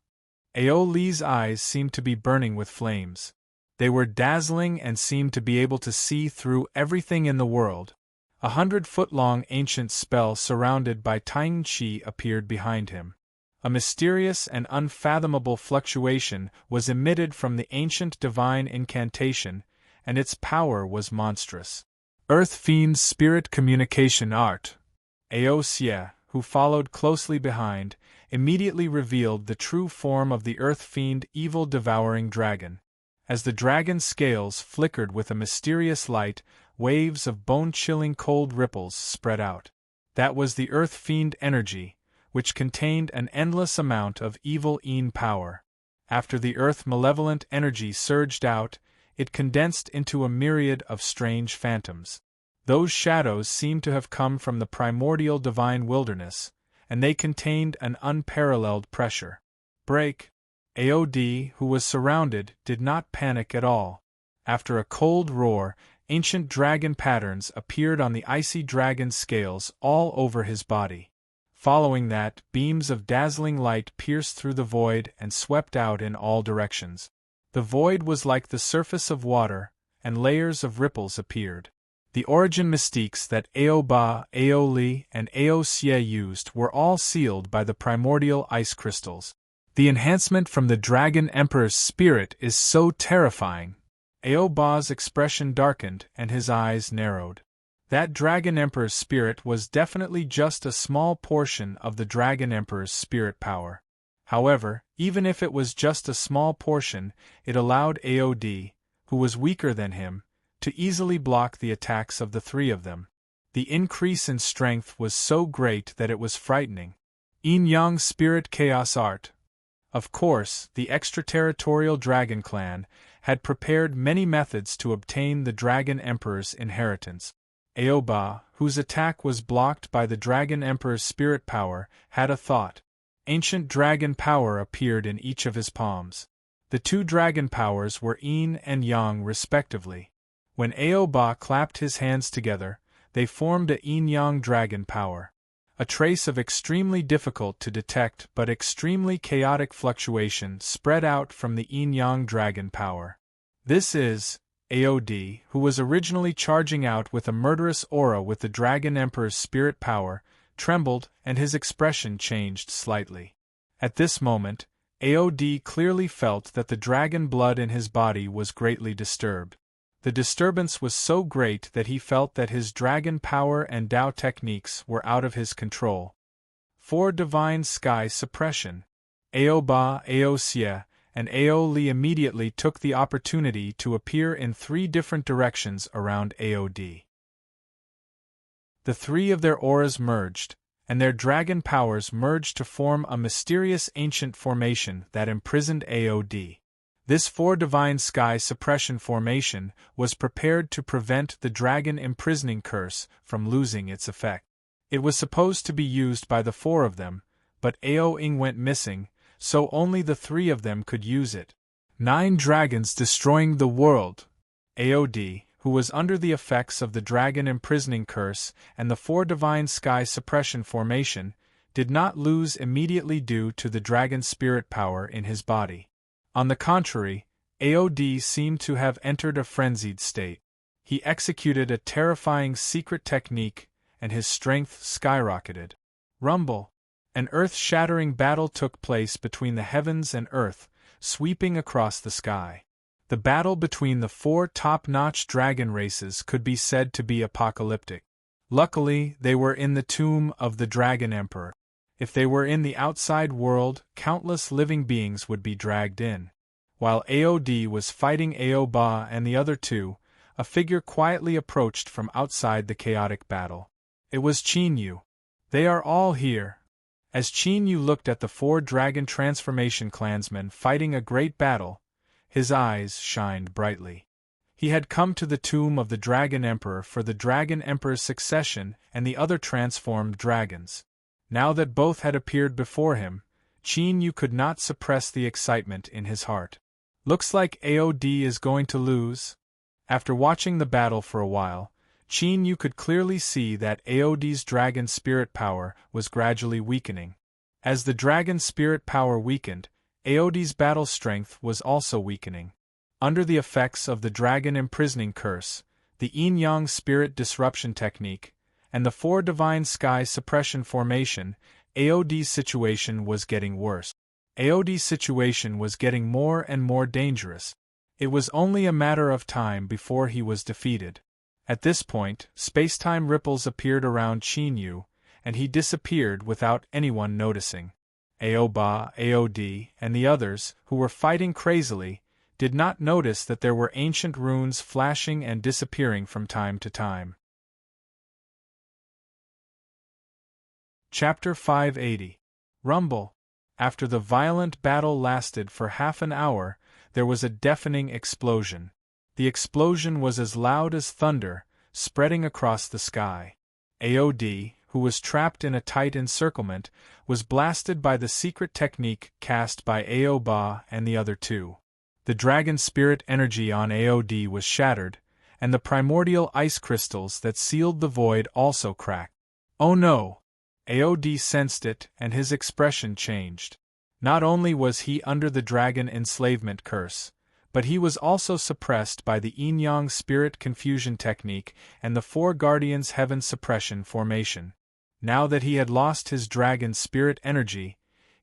Aoli's eyes seemed to be burning with flames. They were dazzling and seemed to be able to see through everything in the world. 100-foot-long ancient spell surrounded by Tang Qi appeared behind him. A mysterious and unfathomable fluctuation was emitted from the ancient divine incantation, and its power was monstrous. Earth Fiend's Spirit Communication Art. Aosia, who followed closely behind, immediately revealed the true form of the Earth Fiend evil devouring dragon. As the dragon's scales flickered with a mysterious light, waves of bone-chilling cold ripples spread out. That was the Earth Fiend energy, which contained an endless amount of evil yin power. After the earth malevolent energy surged out, it condensed into a myriad of strange phantoms. Those shadows seemed to have come from the primordial divine wilderness, and they contained an unparalleled pressure. Break! Aod, who was surrounded, did not panic at all. After a cold roar, ancient dragon patterns appeared on the icy dragon scales all over his body. Following that, beams of dazzling light pierced through the void and swept out in all directions. The void was like the surface of water, and layers of ripples appeared. The origin mystiques that Aoba, Aoli, and Aosia used were all sealed by the primordial ice crystals. The enhancement from the Dragon Emperor's spirit is so terrifying. Aoba's expression darkened and his eyes narrowed. That Dragon Emperor's spirit was definitely just a small portion of the Dragon Emperor's spirit power. However, even if it was just a small portion, it allowed Aod, who was weaker than him, to easily block the attacks of the three of them. The increase in strength was so great that it was frightening. Yin-Yang Spirit Chaos Art. Of course, the extraterritorial Dragon Clan had prepared many methods to obtain the Dragon Emperor's inheritance. Aoba, whose attack was blocked by the Dragon Emperor's spirit power, had a thought. Ancient dragon power appeared in each of his palms. The two dragon powers were Yin and Yang respectively. When Aoba clapped his hands together, they formed a Yin-Yang dragon power. A trace of extremely difficult to detect but extremely chaotic fluctuation spread out from the Yin-Yang dragon power. This is Aod, who was originally charging out with a murderous aura with the Dragon Emperor's spirit power, trembled and his expression changed slightly. At this moment, Aod clearly felt that the dragon blood in his body was greatly disturbed. The disturbance was so great that he felt that his dragon power and Dao techniques were out of his control. 4 Divine Sky Suppression. Aoba, Aosia, and Aoli immediately took the opportunity to appear in 3 different directions around Aod. The 3 of their auras merged, and their dragon powers merged to form a mysterious ancient formation that imprisoned Aod. This 4 Divine Sky Suppression formation was prepared to prevent the dragon imprisoning curse from losing its effect. It was supposed to be used by the 4 of them, but Ao Ing went missing, so only the 3 of them could use it. 9 Dragons Destroying the World. Aod, who was under the effects of the dragon imprisoning curse and the 4 Divine Sky Suppression formation, did not lose immediately due to the dragon spirit power in his body. On the contrary, Aod seemed to have entered a frenzied state. He executed a terrifying secret technique, and his strength skyrocketed. Rumble. An earth-shattering battle took place between the heavens and earth, sweeping across the sky. The battle between the 4 top-notch dragon races could be said to be apocalyptic. Luckily, they were in the tomb of the Dragon Emperor. If they were in the outside world, countless living beings would be dragged in. While Aod was fighting Aoba and the other 2, a figure quietly approached from outside the chaotic battle. It was Qinyu. They are all here. As Qinyu looked at the 4 dragon transformation clansmen fighting a great battle, his eyes shined brightly. He had come to the tomb of the Dragon Emperor for the Dragon Emperor's succession and the other transformed dragons. Now that both had appeared before him, Qinyu could not suppress the excitement in his heart. Looks like Aod is going to lose. After watching the battle for a while, Qinyu could clearly see that Aod's dragon spirit power was gradually weakening. As the dragon spirit power weakened, Aod's battle strength was also weakening. Under the effects of the dragon imprisoning curse, the Yin-Yang spirit disruption technique, and the 4 Divine Sky Suppression formation, Aod's situation was getting worse. Aod's situation was getting more and more dangerous. It was only a matter of time before he was defeated. At this point, space-time ripples appeared around Qinyu, and he disappeared without anyone noticing. Aoba, Aod, and the others, who were fighting crazily, did not notice that there were ancient runes flashing and disappearing from time to time. Chapter 580. Rumble. After the violent battle lasted for half an hour, there was a deafening explosion. The explosion was as loud as thunder, spreading across the sky. Aod, who was trapped in a tight encirclement, was blasted by the secret technique cast by Aoba and the other 2. The dragon spirit energy on Aod was shattered, and the primordial ice crystals that sealed the void also cracked. Oh no! Aod sensed it, and his expression changed. Not only was he under the dragon enslavement curse, but he was also suppressed by the Yin-Yang spirit confusion technique and the 4 Guardians Heaven suppression formation. Now that he had lost his dragon spirit energy,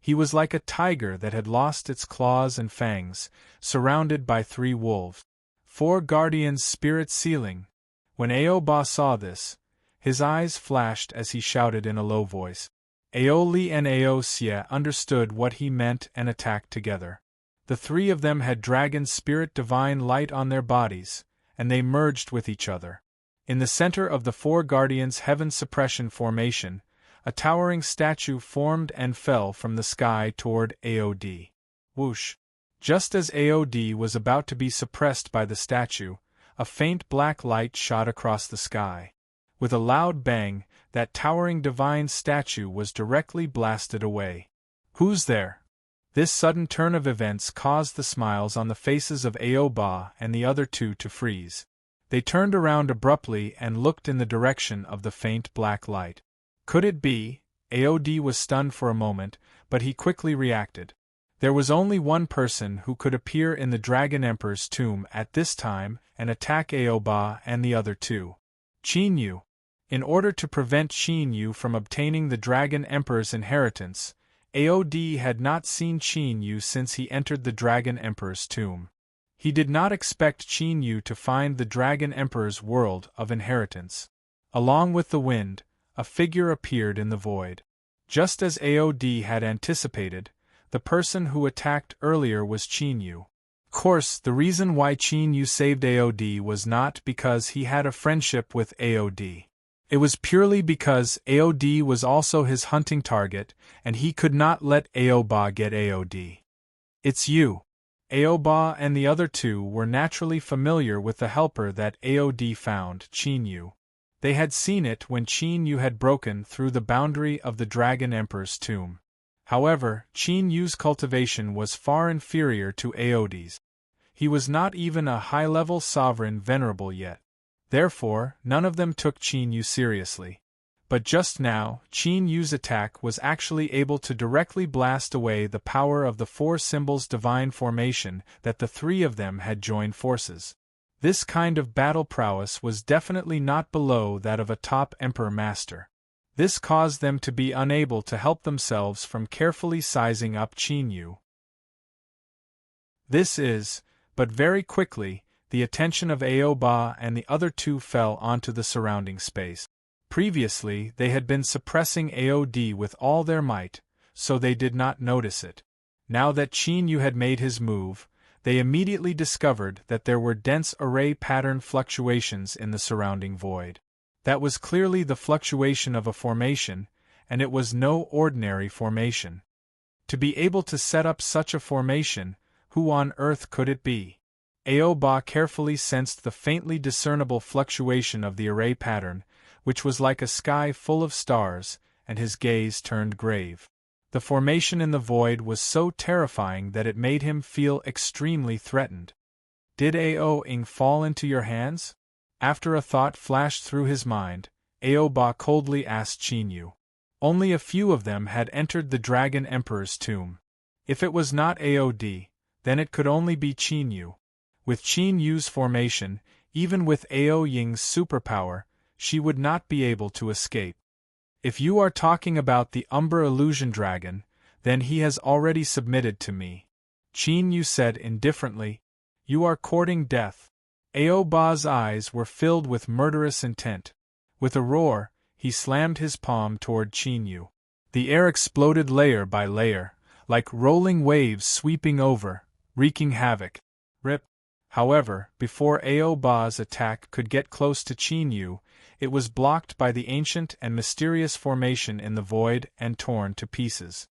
He was like a tiger that had lost its claws and fangs, surrounded by 3 wolves. 4 guardians spirit sealing. When Aoba saw this, his eyes flashed as he shouted in a low voice. Aoli and Aosia understood what he meant and attacked together. The 3 of them had dragon spirit divine light on their bodies, and they merged with each other. In the center of the 4 guardians' heaven suppression formation, a towering statue formed and fell from the sky toward Aod. Whoosh! Just as Aod was about to be suppressed by the statue, a faint black light shot across the sky. With a loud bang, that towering divine statue was directly blasted away. Who's there? This sudden turn of events caused the smiles on the faces of Aoba and the other 2 to freeze. They turned around abruptly and looked in the direction of the faint black light. Could it be? Aod was stunned for a moment, but he quickly reacted. There was only one person who could appear in the Dragon Emperor's tomb at this time and attack Aoba and the other 2. Qin Yu. In order to prevent Qin Yu from obtaining the Dragon Emperor's inheritance, Aod had not seen Qin Yu since he entered the Dragon Emperor's tomb. He did not expect Qin Yu to find the Dragon Emperor's world of inheritance. Along with the wind, a figure appeared in the void. Just as Aod had anticipated, the person who attacked earlier was Qin Yu. Of course, the reason why Qin Yu saved Aod was not because he had a friendship with Aod. It was purely because Aod was also his hunting target, and he could not let Aoba get Aod. It's you. Aoba and the other 2 were naturally familiar with the helper that Aod found, Qin Yu. They had seen it when Qin Yu had broken through the boundary of the Dragon Emperor's tomb. However, Qin Yu's cultivation was far inferior to Aod's. He was not even a high-level sovereign venerable yet. Therefore, none of them took Qin Yu seriously. But just now, Qin Yu's attack was actually able to directly blast away the power of the 4 symbols divine formation that the 3 of them had joined forces. This kind of battle prowess was definitely not below that of a top Emperor Master. This caused them to be unable to help themselves from carefully sizing up Qin Yu. But very quickly, the attention of Aoba and the other 2 fell onto the surrounding space. Previously, they had been suppressing Aod with all their might, so they did not notice it. Now that Qin Yu had made his move, they immediately discovered that there were dense array pattern fluctuations in the surrounding void. That was clearly the fluctuation of a formation, and it was no ordinary formation. To be able to set up such a formation, who on earth could it be? Aoba carefully sensed the faintly discernible fluctuation of the array pattern, which was like a sky full of stars, and his gaze turned grave. The formation in the void was so terrifying that it made him feel extremely threatened. Did Ao-ing fall into your hands? After a thought flashed through his mind, Aoba coldly asked Qin Yu. Only a few of them had entered the Dragon Emperor's tomb. If it was not Aod, then it could only be Qin Yu. With Qin Yu's formation, even with Ao-ying's superpower, she would not be able to escape. If you are talking about the Umber Illusion Dragon, then he has already submitted to me. Qin Yu said indifferently, You are courting death. Aoba's eyes were filled with murderous intent. With a roar, he slammed his palm toward Qin Yu. The air exploded layer by layer, like rolling waves sweeping over, wreaking havoc. Rip. However, before Aoba's attack could get close to Qin Yu, it was blocked by the ancient and mysterious formation in the void and torn to pieces.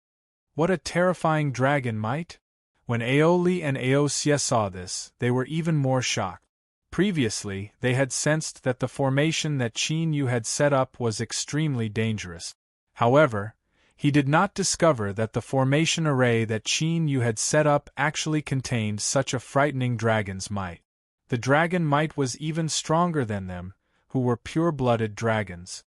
What a terrifying dragon might! When Aoli and Aosia saw this, they were even more shocked. Previously, they had sensed that the formation that Qin Yu had set up was extremely dangerous. However, he did not discover that the formation array that Qin Yu had set up actually contained such a frightening dragon's might. The dragon might was even stronger than them, who were pure-blooded dragons.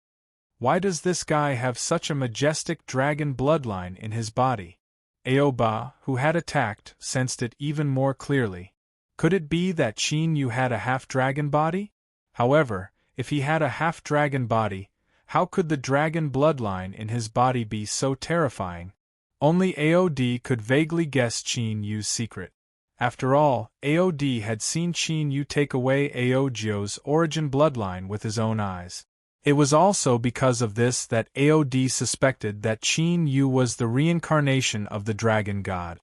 Why does this guy have such a majestic dragon bloodline in his body? Aoba, who had attacked, sensed it even more clearly. Could it be that Qin Yu had a half-dragon body? However, if he had a half-dragon body, how could the dragon bloodline in his body be so terrifying? Only AOD could vaguely guess Qin Yu's secret. After all, AOD had seen Qin Yu take away Aojio's origin bloodline with his own eyes. It was also because of this that AOD suspected that Qin Yu was the reincarnation of the dragon god.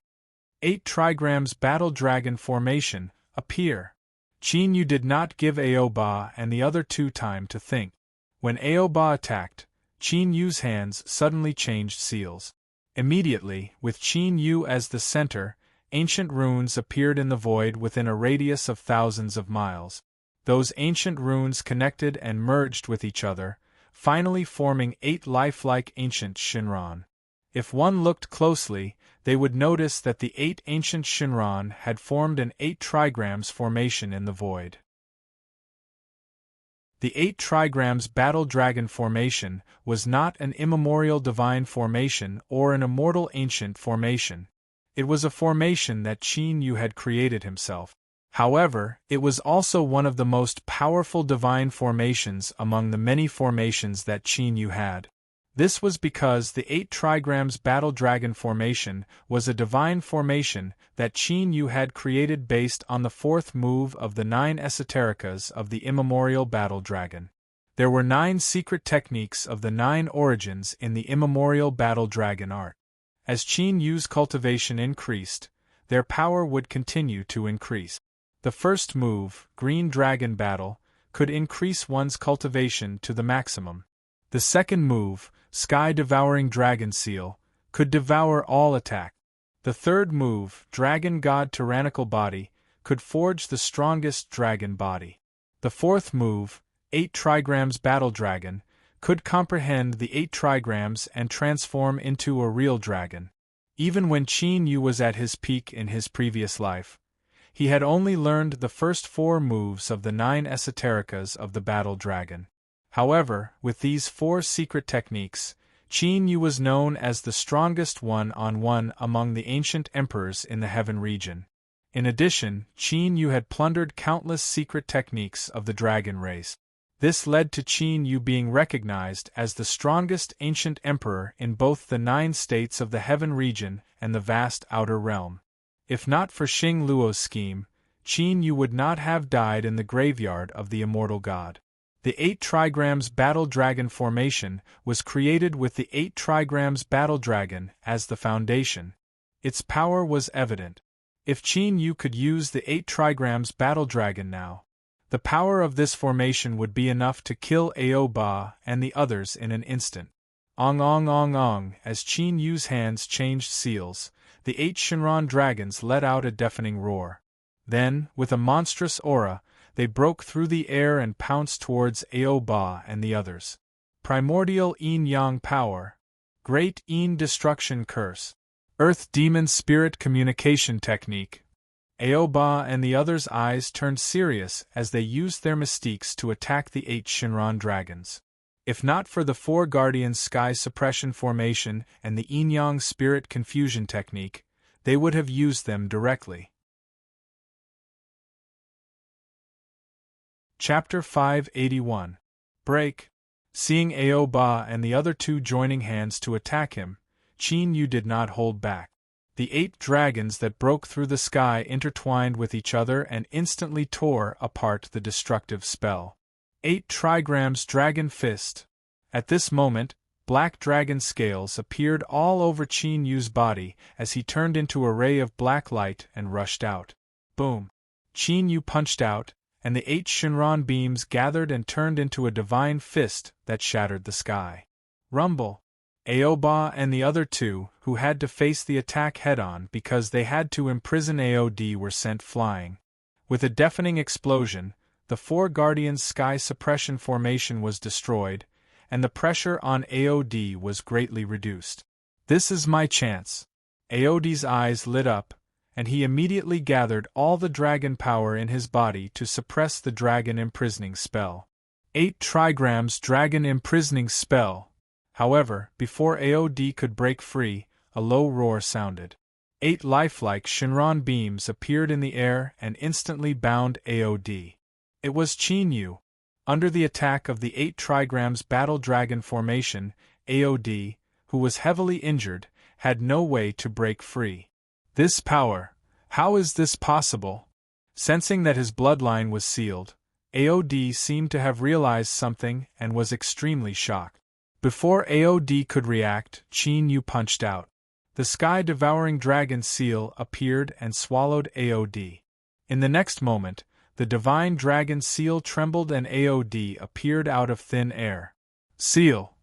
8 trigrams battle dragon formation appear. Qin Yu did not give Aoba and the other two time to think. When Aoba attacked, Qin Yu's hands suddenly changed seals. Immediately, with Qin Yu as the center, ancient runes appeared in the void within a radius of thousands of miles. Those ancient runes connected and merged with each other, finally forming 8 lifelike ancient Shinran. If one looked closely, they would notice that the 8 ancient Shinran had formed an 8 trigrams formation in the void. The 8 trigrams battle dragon formation was not an immemorial divine formation or an immortal ancient formation. It was a formation that Qin Yu had created himself. However, it was also one of the most powerful divine formations among the many formations that Qin Yu had. This was because the 8 trigrams battle dragon formation was a divine formation that Qin Yu had created based on the 4th move of the 9 esotericas of the immemorial battle dragon. There were 9 secret techniques of the 9 origins in the immemorial battle dragon art. As Qin Yu's cultivation increased, their power would continue to increase. The first move, Green Dragon Battle, could increase one's cultivation to the maximum. The second move, Sky Devouring Dragon Seal, could devour all attack. The third move, Dragon God Tyrannical Body, could forge the strongest dragon body. The fourth move, 8 trigrams Battle Dragon, could comprehend the 8 trigrams and transform into a real dragon. Even when Qin Yu was at his peak in his previous life, he had only learned the first 4 moves of the 9 esotericas of the battle dragon. However, with these 4 secret techniques, Qin Yu was known as the strongest one-on-one among the ancient emperors in the heaven region. In addition, Qin Yu had plundered countless secret techniques of the dragon race. This led to Qin Yu being recognized as the strongest ancient emperor in both the 9 states of the heaven region and the vast outer realm. If not for Xing Luo's scheme, Qin Yu would not have died in the graveyard of the immortal god. The 8 trigrams battle dragon formation was created with the 8 trigrams battle dragon as the foundation. Its power was evident. If Qin Yu could use the 8 trigrams battle dragon now, the power of this formation would be enough to kill Aoba and the others in an instant. Ong ong ong ong, as Qin Yu's hands changed seals, the 8 Shinran dragons let out a deafening roar. Then, with a monstrous aura, they broke through the air and pounced towards Aoba and the others. Primordial Yin-Yang Power. Great Yin Destruction Curse. Earth Demon Spirit Communication Technique. Aoba and the others' eyes turned serious as they used their mystiques to attack the 8 Shinran dragons. If not for the 4 Guardian Sky Suppression Formation and the Yin-Yang Spirit Confusion Technique, they would have used them directly. Chapter 581. Break. Seeing Aoba and the other 2 joining hands to attack him, Qin Yu did not hold back. The 8 dragons that broke through the sky intertwined with each other and instantly tore apart the destructive spell. 8 trigrams Dragon Fist. At this moment, black dragon scales appeared all over Qin Yu's body as he turned into a ray of black light and rushed out. Boom! Qin Yu punched out, and the 8 Shinran beams gathered and turned into a divine fist that shattered the sky. Rumble! Aoba and the other 2, who had to face the attack head-on because they had to imprison AOD, were sent flying. With a deafening explosion, the 4 Guardians Sky Suppression Formation was destroyed, and the pressure on AOD was greatly reduced. This is my chance. AOD's eyes lit up, and he immediately gathered all the dragon power in his body to suppress the dragon imprisoning spell. 8 trigrams Dragon Imprisoning Spell. However, before AOD could break free, a low roar sounded. 8 lifelike Shinran beams appeared in the air and instantly bound AOD. It was Qin Yu. Under the attack of the 8 trigrams battle dragon formation, AOD, who was heavily injured, had no way to break free. This power, how is this possible? Sensing that his bloodline was sealed, AOD seemed to have realized something and was extremely shocked. Before AOD could react, Qin Yu punched out. The sky-devouring dragon seal appeared and swallowed AOD. In the next moment, the divine dragon seal trembled and AOD appeared out of thin air. Seal!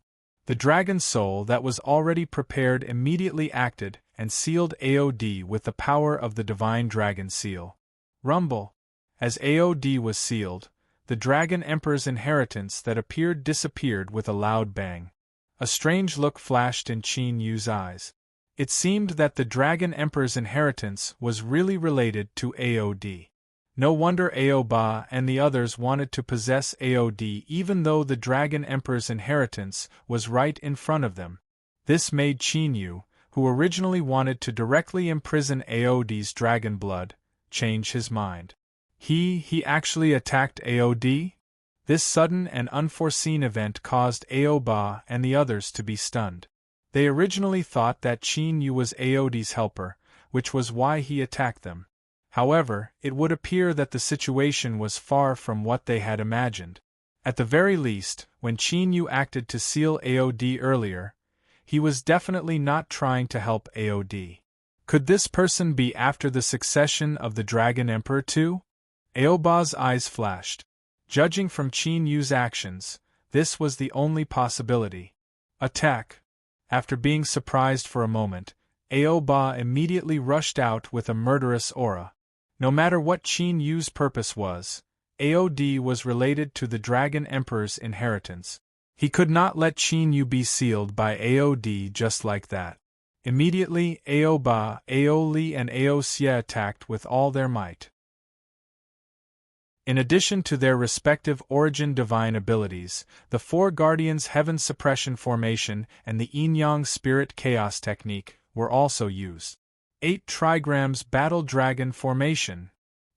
The dragon soul that was already prepared immediately acted and sealed AOD with the power of the divine dragon seal. Rumble! As AOD was sealed, the Dragon Emperor's inheritance that appeared disappeared with a loud bang. A strange look flashed in Qin Yu's eyes. It seemed that the Dragon Emperor's inheritance was really related to AOD. No wonder Aoba and the others wanted to possess AOD even though the Dragon Emperor's inheritance was right in front of them. This made Qin Yu, who originally wanted to directly imprison AOD's dragon blood, change his mind. He actually attacked AOD? This sudden and unforeseen event caused Aoba and the others to be stunned. They originally thought that Qin Yu was AOD's helper, which was why he attacked them. However, it would appear that the situation was far from what they had imagined. At the very least, when Qin Yu acted to seal AOD earlier, he was definitely not trying to help AOD. Could this person be after the succession of the Dragon Emperor too? Aoba's eyes flashed. Judging from Qin Yu's actions, this was the only possibility. Attack! After being surprised for a moment, Aoba immediately rushed out with a murderous aura. No matter what Qin Yu's purpose was, AOD was related to the Dragon Emperor's inheritance. He could not let Qin Yu be sealed by AOD just like that. Immediately, Aoba, Aoli and Aosia attacked with all their might. In addition to their respective origin divine abilities, the four Guardians' Heaven Suppression Formation and the Yin-Yang Spirit Chaos Technique were also used. 8 Trigrams Battle Dragon Formation,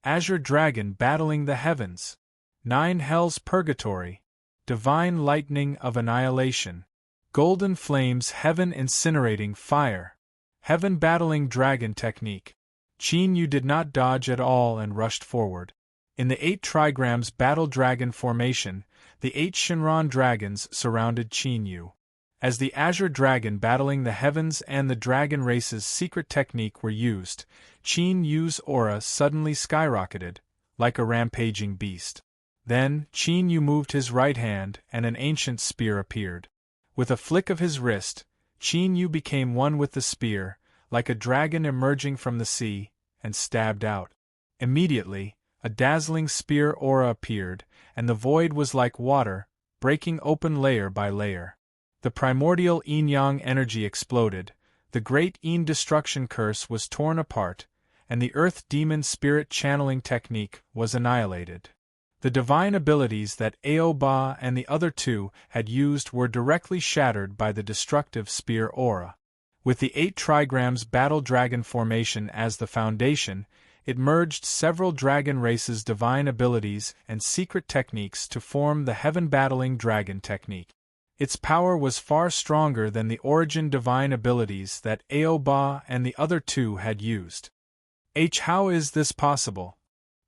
Azure Dragon Battling the Heavens, 9 Hell's Purgatory, Divine Lightning of Annihilation, Golden Flames Heaven Incinerating Fire, Heaven Battling Dragon Technique. Qin Yu did not dodge at all and rushed forward. In the 8 Trigrams Battle Dragon Formation, the 8 Shinran dragons surrounded Qin Yu. As the Azure Dragon Battling the Heavens and the Dragon Race's secret technique were used, Qin Yu's aura suddenly skyrocketed, like a rampaging beast. Then, Qin Yu moved his right hand and an ancient spear appeared. With a flick of his wrist, Qin Yu became one with the spear, like a dragon emerging from the sea, and stabbed out. Immediately, a dazzling spear aura appeared, and the void was like water, breaking open layer by layer. The primordial yin-yang energy exploded, the great yin destruction curse was torn apart, and the earth demon spirit channeling technique was annihilated. The divine abilities that Aoba and the other two had used were directly shattered by the destructive spear aura. With the 8 Trigrams Battle Dragon Formation as the foundation, it merged several dragon races' divine abilities and secret techniques to form the Heaven Battling Dragon Technique. Its power was far stronger than the origin divine abilities that Aoba and the other two had used. How is this possible?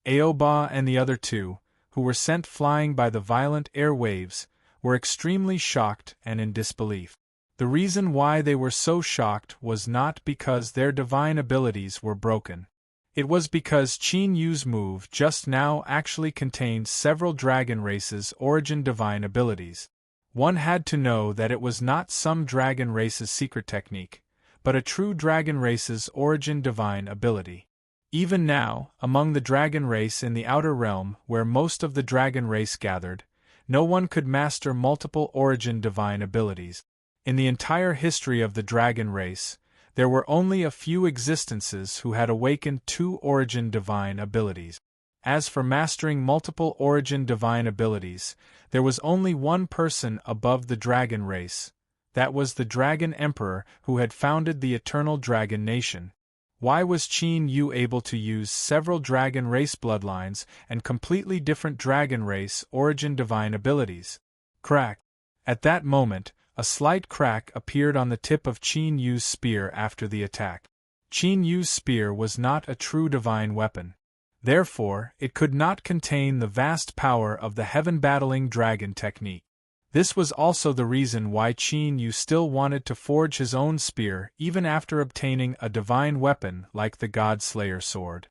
Aoba and the other two, who were sent flying by the violent air waves, were extremely shocked and in disbelief. The reason why they were so shocked was not because their divine abilities were broken. It was because Qin Yu's move just now actually contained several dragon races' origin divine abilities. One had to know that it was not some dragon race's secret technique, but a true dragon race's origin divine ability. Even now, among the dragon race in the outer realm where most of the dragon race gathered, no one could master multiple origin divine abilities. In the entire history of the dragon race, there were only a few existences who had awakened 2 origin divine abilities. As for mastering multiple origin divine abilities, there was only one person above the dragon race. That was the Dragon Emperor who had founded the Eternal Dragon Nation. Why was Qin Yu able to use several dragon race bloodlines and completely different dragon race origin divine abilities? Crack! At that moment, A slight crack appeared on the tip of Qin Yu's spear after the attack. Qin Yu's spear was not a true divine weapon. Therefore, it could not contain the vast power of the heaven-battling dragon technique. This was also the reason why Qin Yu still wanted to forge his own spear even after obtaining a divine weapon like the God-Slayer sword.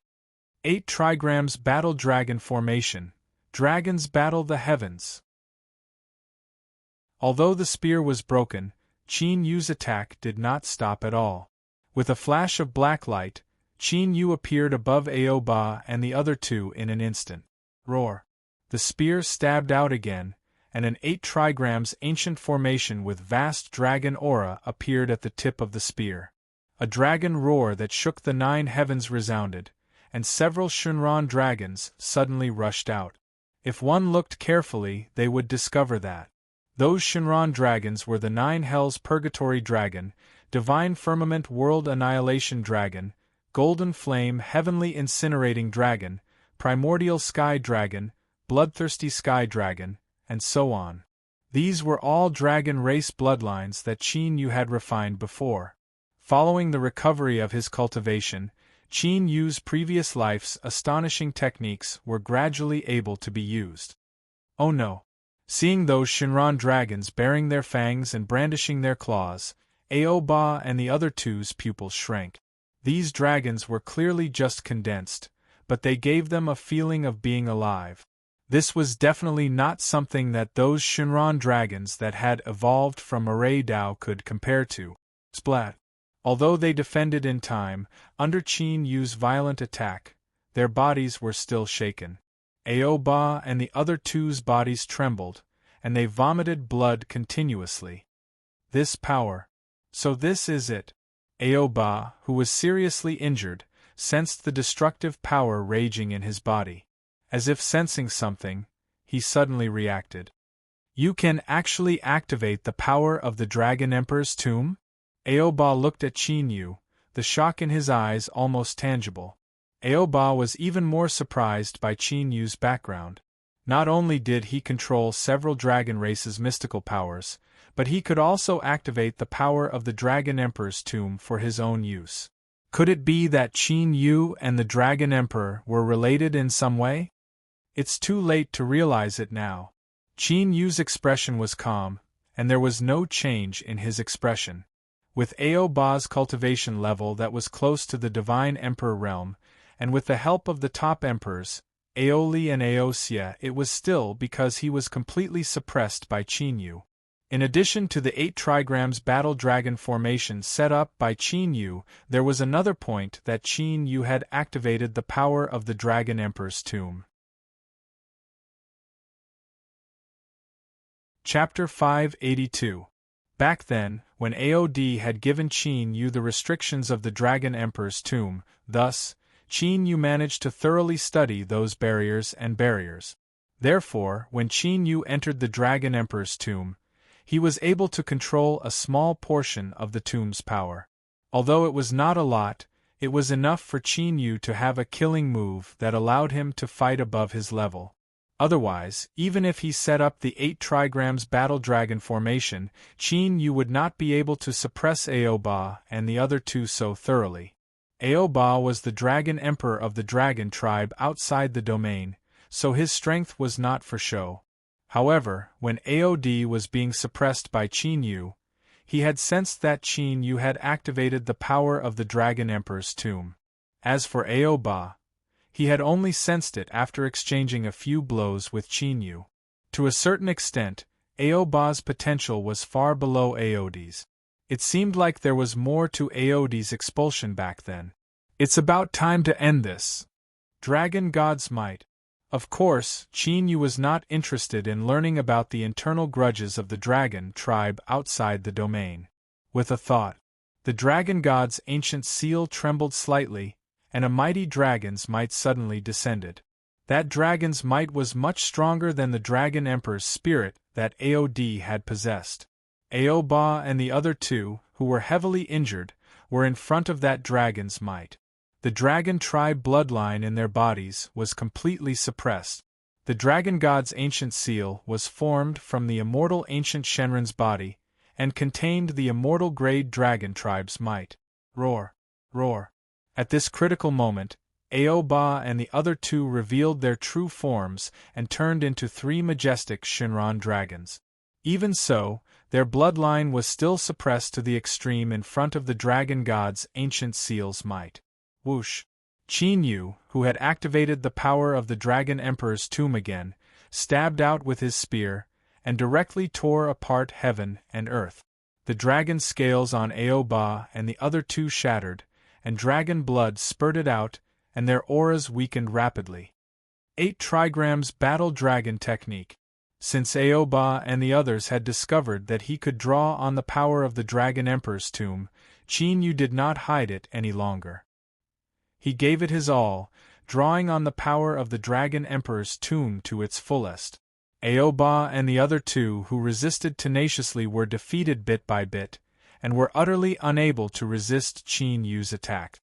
8 trigrams Battle Dragon Formation. Dragons battle the heavens. Although the spear was broken, Qin Yu's attack did not stop at all. With a flash of black light, Qin Yu appeared above Aoba and the other two in an instant. Roar! The spear stabbed out again, and an 8 trigrams ancient formation with vast dragon aura appeared at the tip of the spear. A dragon roar that shook the 9 heavens resounded, and several Shinran dragons suddenly rushed out. If one looked carefully, they would discover that those Shinran dragons were the 9 hells Purgatory Dragon, Divine Firmament World Annihilation Dragon, Golden Flame Heavenly Incinerating Dragon, Primordial Sky Dragon, Bloodthirsty Sky Dragon, and so on. These were all dragon race bloodlines that Qin Yu had refined before. Following the recovery of his cultivation, Qin Yu's previous life's astonishing techniques were gradually able to be used. Oh no! Seeing those Shinran dragons baring their fangs and brandishing their claws, Aoba and the other two's pupils shrank. These dragons were clearly just condensed, but they gave them a feeling of being alive. This was definitely not something that those Shinran dragons that had evolved from Array Dao could compare to. Splat! Although they defended in time, under Qin Yu's violent attack, their bodies were still shaken. Aoba and the other two's bodies trembled, and they vomited blood continuously. This power. So this is it. Aoba, who was seriously injured, sensed the destructive power raging in his body. As if sensing something, he suddenly reacted. You can actually activate the power of the Dragon Emperor's tomb? Aoba looked at Qin Yu, the shock in his eyes almost tangible. Aoba was even more surprised by Qin Yu's background. Not only did he control several dragon races' mystical powers, but he could also activate the power of the Dragon Emperor's tomb for his own use. Could it be that Qin Yu and the Dragon Emperor were related in some way? It's too late to realize it now. Qin Yu's expression was calm, and there was no change in his expression. With Aoba's cultivation level that was close to the Divine Emperor realm, and with the help of the top emperors, Aoli and Aosia, it was still because he was completely suppressed by Qin Yu. In addition to the 8 trigrams battle dragon formation set up by Qin Yu, there was another point that Qin Yu had activated the power of the Dragon Emperor's tomb. Chapter 582. Back then, when AOD had given Qin Yu the restrictions of the Dragon Emperor's tomb, thus, Qin Yu managed to thoroughly study those barriers. Therefore, when Qin Yu entered the Dragon Emperor's tomb, he was able to control a small portion of the tomb's power. Although it was not a lot, it was enough for Qin Yu to have a killing move that allowed him to fight above his level. Otherwise, even if he set up the 8 trigrams battle dragon formation, Qin Yu would not be able to suppress Aoba and the other two so thoroughly. Aoba was the Dragon Emperor of the Dragon tribe outside the domain, so his strength was not for show. However, when AOD was being suppressed by Qin Yu, he had sensed that Qin Yu had activated the power of the Dragon Emperor's tomb. As for Aoba, he had only sensed it after exchanging a few blows with Qin Yu. To a certain extent, Aoba's potential was far below AOD's. It seemed like there was more to AOD's expulsion back then. It's about time to end this. Dragon God's might. Of course, Qin Yu was not interested in learning about the internal grudges of the dragon tribe outside the domain. With a thought, the dragon god's ancient seal trembled slightly, and a mighty dragon's might suddenly descended. That dragon's might was much stronger than the Dragon Emperor's spirit that AOD had possessed. Aoba and the other two, who were heavily injured, were in front of that dragon's might. The dragon tribe bloodline in their bodies was completely suppressed. The dragon god's ancient seal was formed from the immortal ancient Shenron's body, and contained the immortal great dragon tribe's might. Roar! Roar! At this critical moment, Aoba and the other two revealed their true forms and turned into three majestic Shinran dragons. Even so, their bloodline was still suppressed to the extreme in front of the dragon god's ancient seal's might. Whoosh! Qin Yu, who had activated the power of the Dragon Emperor's tomb again, stabbed out with his spear, and directly tore apart heaven and earth. The dragon scales on Aoba and the other two shattered, and dragon blood spurted out, and their auras weakened rapidly. 8 trigrams battle dragon technique. Since Aoba and the others had discovered that he could draw on the power of the Dragon Emperor's tomb, Qin Yu did not hide it any longer. He gave it his all, drawing on the power of the Dragon Emperor's tomb to its fullest. Aoba and the other two who resisted tenaciously were defeated bit by bit, and were utterly unable to resist Qin Yu's attack.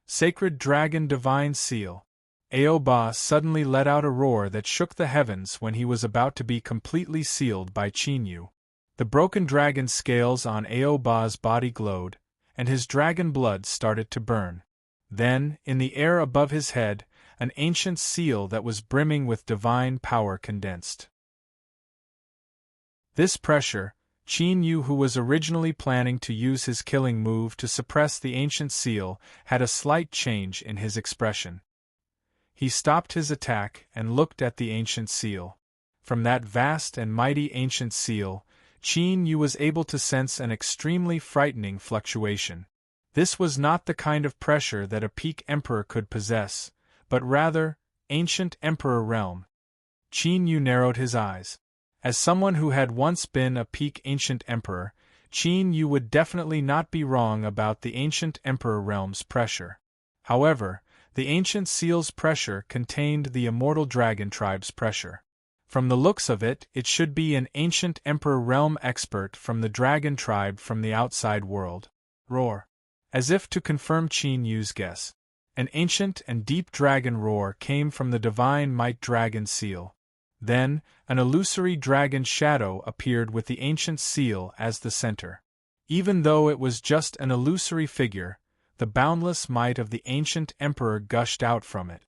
Sacred Dragon Divine Seal. Aoba suddenly let out a roar that shook the heavens when he was about to be completely sealed by Qin Yu. The broken dragon scales on Aoba's body glowed, and his dragon blood started to burn. Then, in the air above his head, an ancient seal that was brimming with divine power condensed. This pressure, Qin Yu, who was originally planning to use his killing move to suppress the ancient seal, had a slight change in his expression. He stopped his attack and looked at the ancient seal. From that vast and mighty ancient seal, Qin Yu was able to sense an extremely frightening fluctuation. This was not the kind of pressure that a peak emperor could possess, but rather, ancient emperor realm. Qin Yu narrowed his eyes. As someone who had once been a peak ancient emperor, Qin Yu would definitely not be wrong about the ancient emperor realm's pressure. However, the ancient seal's pressure contained the immortal dragon tribe's pressure. From the looks of it, it should be an ancient emperor realm expert from the dragon tribe from the outside world. Roar! As if to confirm Qin Yu's guess, an ancient and deep dragon roar came from the divine might dragon seal. Then, an illusory dragon shadow appeared with the ancient seal as the center. Even though it was just an illusory figure, the boundless might of the ancient emperor gushed out from it.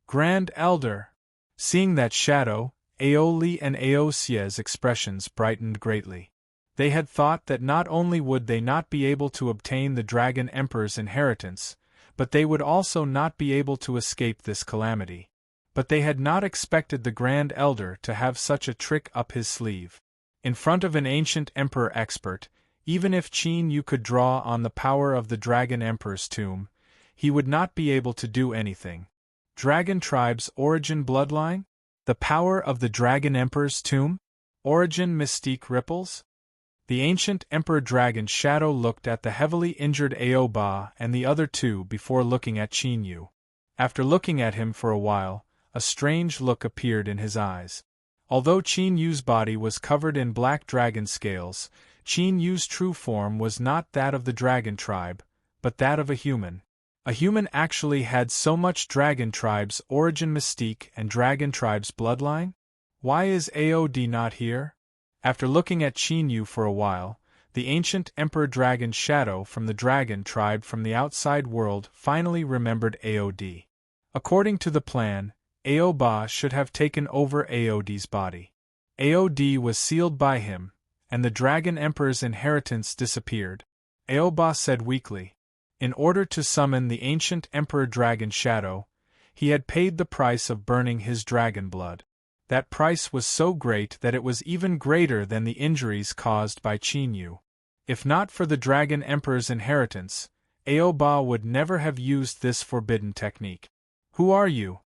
Grand Elder! Seeing that shadow, Aoli and Aosia's expressions brightened greatly. They had thought that not only would they not be able to obtain the Dragon Emperor's inheritance, but they would also not be able to escape this calamity. But they had not expected the Grand Elder to have such a trick up his sleeve. In front of an ancient emperor expert, even if Qin Yu could draw on the power of the Dragon Emperor's tomb, he would not be able to do anything. Dragon Tribe's origin bloodline? The power of the Dragon Emperor's tomb? Origin mystique ripples? The ancient Emperor Dragon Shadow looked at the heavily injured Aoba and the other two before looking at Qin Yu. After looking at him for a while, a strange look appeared in his eyes. Although Qin Yu's body was covered in black dragon scales, Qin Yu's true form was not that of the dragon tribe, but that of a human. A human actually had so much dragon tribe's origin mystique and dragon tribe's bloodline? Why is Aod not here? After looking at Qin Yu for a while, the ancient Emperor Dragon Shadow from the dragon tribe from the outside world finally remembered Aod. According to the plan, Aoba should have taken over Aod's body. Aod was sealed by him, and the Dragon Emperor's inheritance disappeared. Aoba said weakly. In order to summon the ancient Emperor Dragon Shadow, he had paid the price of burning his dragon blood. That price was so great that it was even greater than the injuries caused by Qin Yu. If not for the Dragon Emperor's inheritance, Aoba would never have used this forbidden technique. Who are you?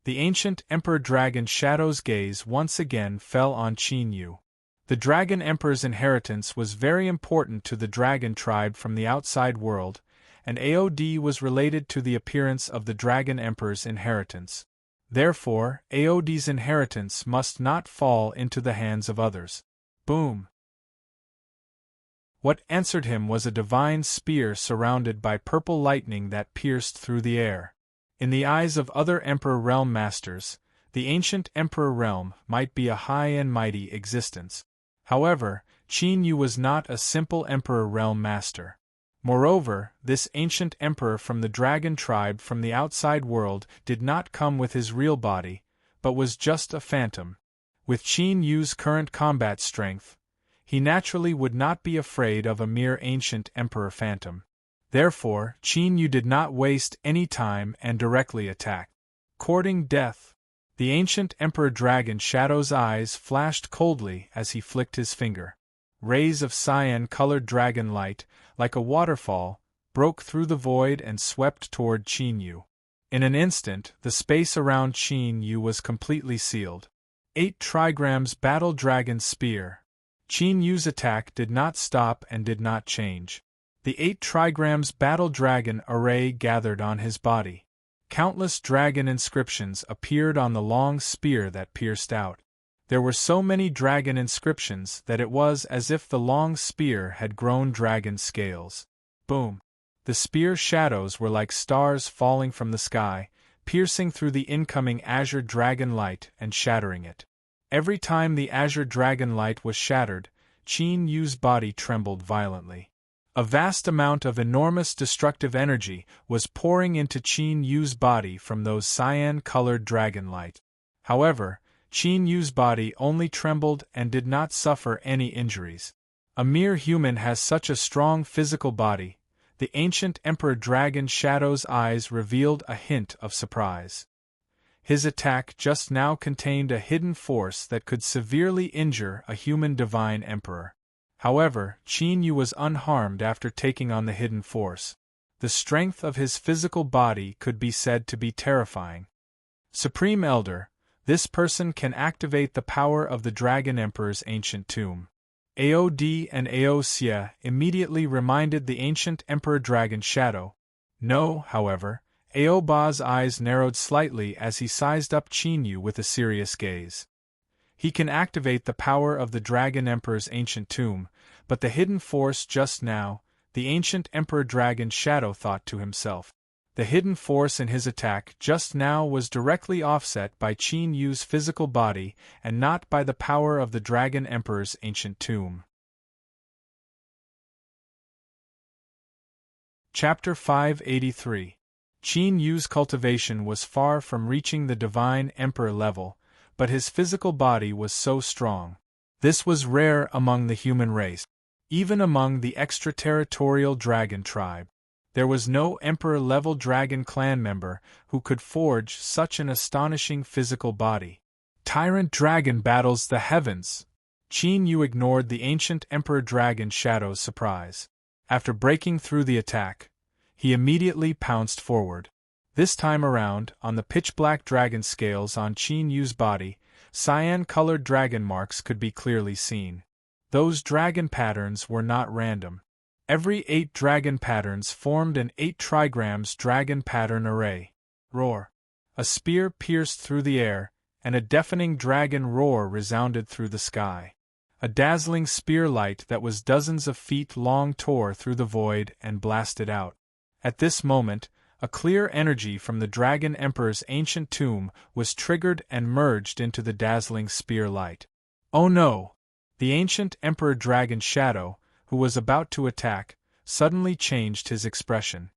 The ancient Emperor Dragon Shadow's gaze once again fell on Qin Yu. The Dragon Emperor's inheritance was very important to the dragon tribe from the outside world, and Aod was related to the appearance of the Dragon Emperor's inheritance. Therefore, Aod's inheritance must not fall into the hands of others. Boom! What answered him was a divine spear surrounded by purple lightning that pierced through the air. In the eyes of other Emperor Realm Masters, the ancient Emperor Realm might be a high and mighty existence. However, Qin Yu was not a simple Emperor Realm Master. Moreover, this ancient emperor from the dragon tribe from the outside world did not come with his real body, but was just a phantom. With Qin Yu's current combat strength, he naturally would not be afraid of a mere ancient emperor phantom. Therefore, Qin Yu did not waste any time and directly attacked. Courting death. The ancient Emperor Dragon Shadow's eyes flashed coldly as he flicked his finger. Rays of cyan-colored dragon light, like a waterfall, broke through the void and swept toward Qin Yu. In an instant, the space around Qin Yu was completely sealed. 8 trigrams Battle Dragon Spear. Qin Yu's attack did not stop and did not change. The 8 trigrams Battle Dragon array gathered on his body. Countless dragon inscriptions appeared on the long spear that pierced out. There were so many dragon inscriptions that it was as if the long spear had grown dragon scales. Boom! The spear's shadows were like stars falling from the sky, piercing through the incoming azure dragon light and shattering it. Every time the azure dragon light was shattered, Qin Yu's body trembled violently. A vast amount of enormous destructive energy was pouring into Qin Yu's body from those cyan-colored dragon light. However, Qin Yu's body only trembled and did not suffer any injuries. A mere human has such a strong physical body. The ancient Emperor Dragon Shadow's eyes revealed a hint of surprise. His attack just now contained a hidden force that could severely injure a human divine emperor. However, Qin Yu was unharmed after taking on the hidden force. The strength of his physical body could be said to be terrifying. Supreme Elder, this person can activate the power of the Dragon Emperor's ancient tomb. Aod and Aosia immediately reminded the ancient Emperor Dragon Shadow. No, however, Aoba's eyes narrowed slightly as he sized up Qin Yu with a serious gaze. He can activate the power of the Dragon Emperor's ancient tomb, but the hidden force just now, the ancient Emperor Dragon Shadow thought to himself. The hidden force in his attack just now was directly offset by Qin Yu's physical body and not by the power of the Dragon Emperor's ancient tomb. Chapter 583. Qin Yu's cultivation was far from reaching the Divine Emperor level, but his physical body was so strong. This was rare among the human race. Even among the extraterritorial dragon tribe, there was no Emperor-level dragon clan member who could forge such an astonishing physical body. Tyrant Dragon battles the heavens! Qin Yu ignored the ancient Emperor Dragon Shadow's surprise. After breaking through the attack, he immediately pounced forward. This time around, on the pitch-black dragon scales on Qin Yu's body, cyan-colored dragon marks could be clearly seen. Those dragon patterns were not random. Every 8 dragon patterns formed an 8 trigrams dragon pattern array. Roar! A spear pierced through the air, and a deafening dragon roar resounded through the sky. A dazzling spear light that was dozens of feet long tore through the void and blasted out. At this moment, a clear energy from the Dragon Emperor's ancient tomb was triggered and merged into the dazzling spear light. Oh no! The ancient Emperor Dragon Shadow, who was about to attack, suddenly changed his expression.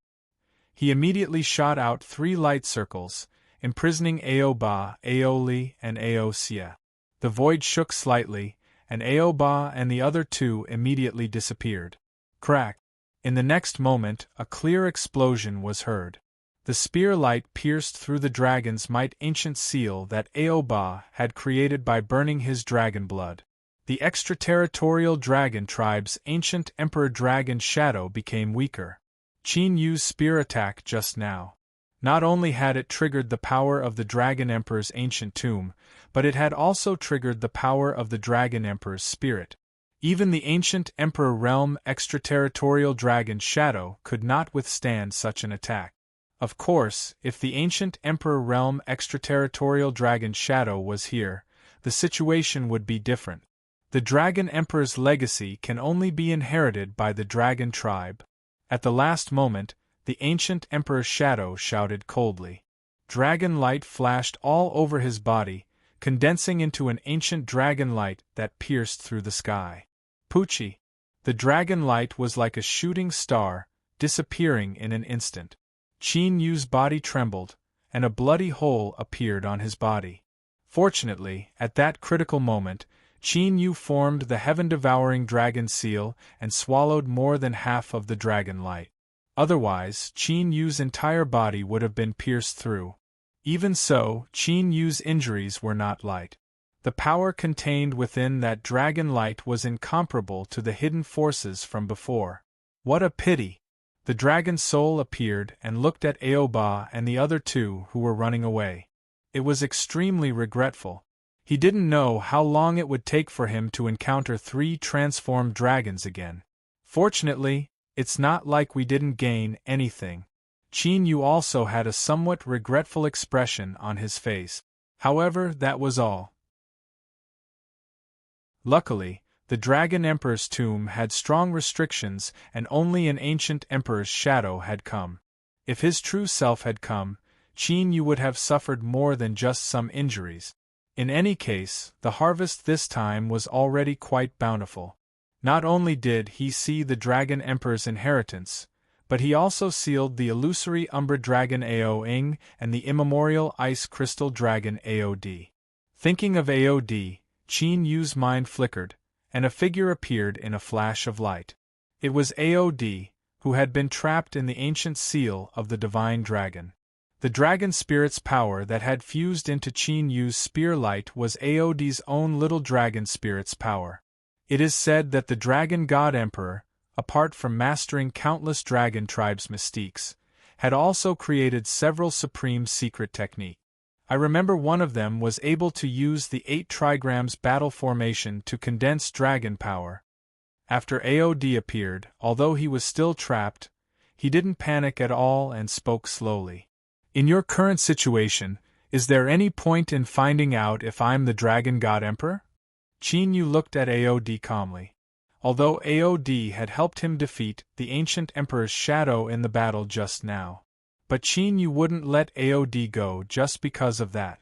He immediately shot out 3 light circles, imprisoning Aoba, Aoli, and Aosia. The void shook slightly, and Aoba and the other 2 immediately disappeared. Crack! In the next moment, a clear explosion was heard. The spear light pierced through the dragon's might ancient seal that Aoba had created by burning his dragon blood. The extraterritorial dragon tribe's ancient Emperor Dragon Shadow became weaker. Qin Yu's spear attack just now. Not only had it triggered the power of the Dragon Emperor's ancient tomb, but it had also triggered the power of the Dragon Emperor's spirit. Even the ancient Emperor Realm extraterritorial Dragon Shadow could not withstand such an attack. Of course, if the ancient Emperor Realm extraterritorial Dragon Shadow was here, the situation would be different. The Dragon Emperor's legacy can only be inherited by the Dragon tribe. At the last moment, the ancient Emperor Shadow shouted coldly. Dragon light flashed all over his body, condensing into an ancient dragon light that pierced through the sky. Poochie! The dragon light was like a shooting star, disappearing in an instant. Qin Yu's body trembled, and a bloody hole appeared on his body. Fortunately, at that critical moment, Qin Yu formed the heaven-devouring dragon seal and swallowed more than half of the dragon light. Otherwise, Qin Yu's entire body would have been pierced through. Even so, Qin Yu's injuries were not light. The power contained within that dragon light was incomparable to the hidden forces from before. What a pity! The dragon soul appeared and looked at Aoba and the other two who were running away. It was extremely regretful. He didn't know how long it would take for him to encounter 3 transformed dragons again. Fortunately, it's not like we didn't gain anything. Qin Yu also had a somewhat regretful expression on his face. However, that was all. Luckily, the Dragon Emperor's tomb had strong restrictions and only an ancient emperor's shadow had come. If his true self had come, Qin Yu would have suffered more than just some injuries. In any case, the harvest this time was already quite bountiful. Not only did he see the Dragon Emperor's inheritance, but he also sealed the illusory Umbra Dragon Ao-ing and the immemorial Ice Crystal Dragon Aod. Thinking of Aod, Qin Yu's mind flickered, and a figure appeared in a flash of light. It was Aod, who had been trapped in the ancient seal of the Divine Dragon. The dragon spirit's power that had fused into Qin Yu's spear light was Aod's own little dragon spirit's power. It is said that the Dragon God Emperor, apart from mastering countless dragon tribes' mystiques, had also created several supreme secret techniques. I remember one of them was able to use the 8 trigrams battle formation to condense dragon power. After Aod appeared, although he was still trapped, he didn't panic at all and spoke slowly. In your current situation, is there any point in finding out if I'm the Dragon God Emperor? Qin Yu looked at Aod calmly. Although Aod had helped him defeat the ancient emperor's shadow in the battle just now. But Qin Yu wouldn't let Aod go just because of that.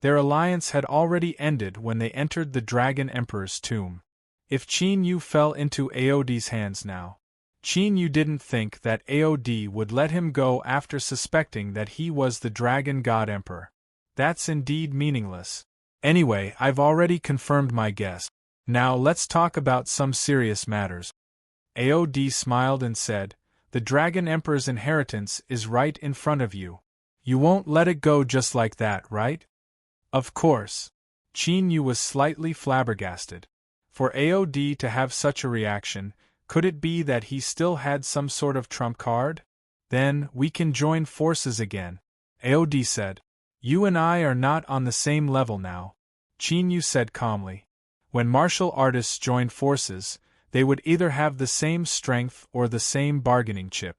Their alliance had already ended when they entered the Dragon Emperor's tomb. If Qin Yu fell into Aod's hands now, Qin Yu didn't think that Aod would let him go after suspecting that he was the Dragon God Emperor. That's indeed meaningless. Anyway, I've already confirmed my guess. Now let's talk about some serious matters. Aod smiled and said, "The Dragon Emperor's inheritance is right in front of you. You won't let it go just like that, right?" Of course. Qin Yu was slightly flabbergasted. For Aod to have such a reaction, could it be that he still had some sort of trump card? Then, we can join forces again, Aod said. You and I are not on the same level now, Qin Yu said calmly. When martial artists join forces, they would either have the same strength or the same bargaining chip.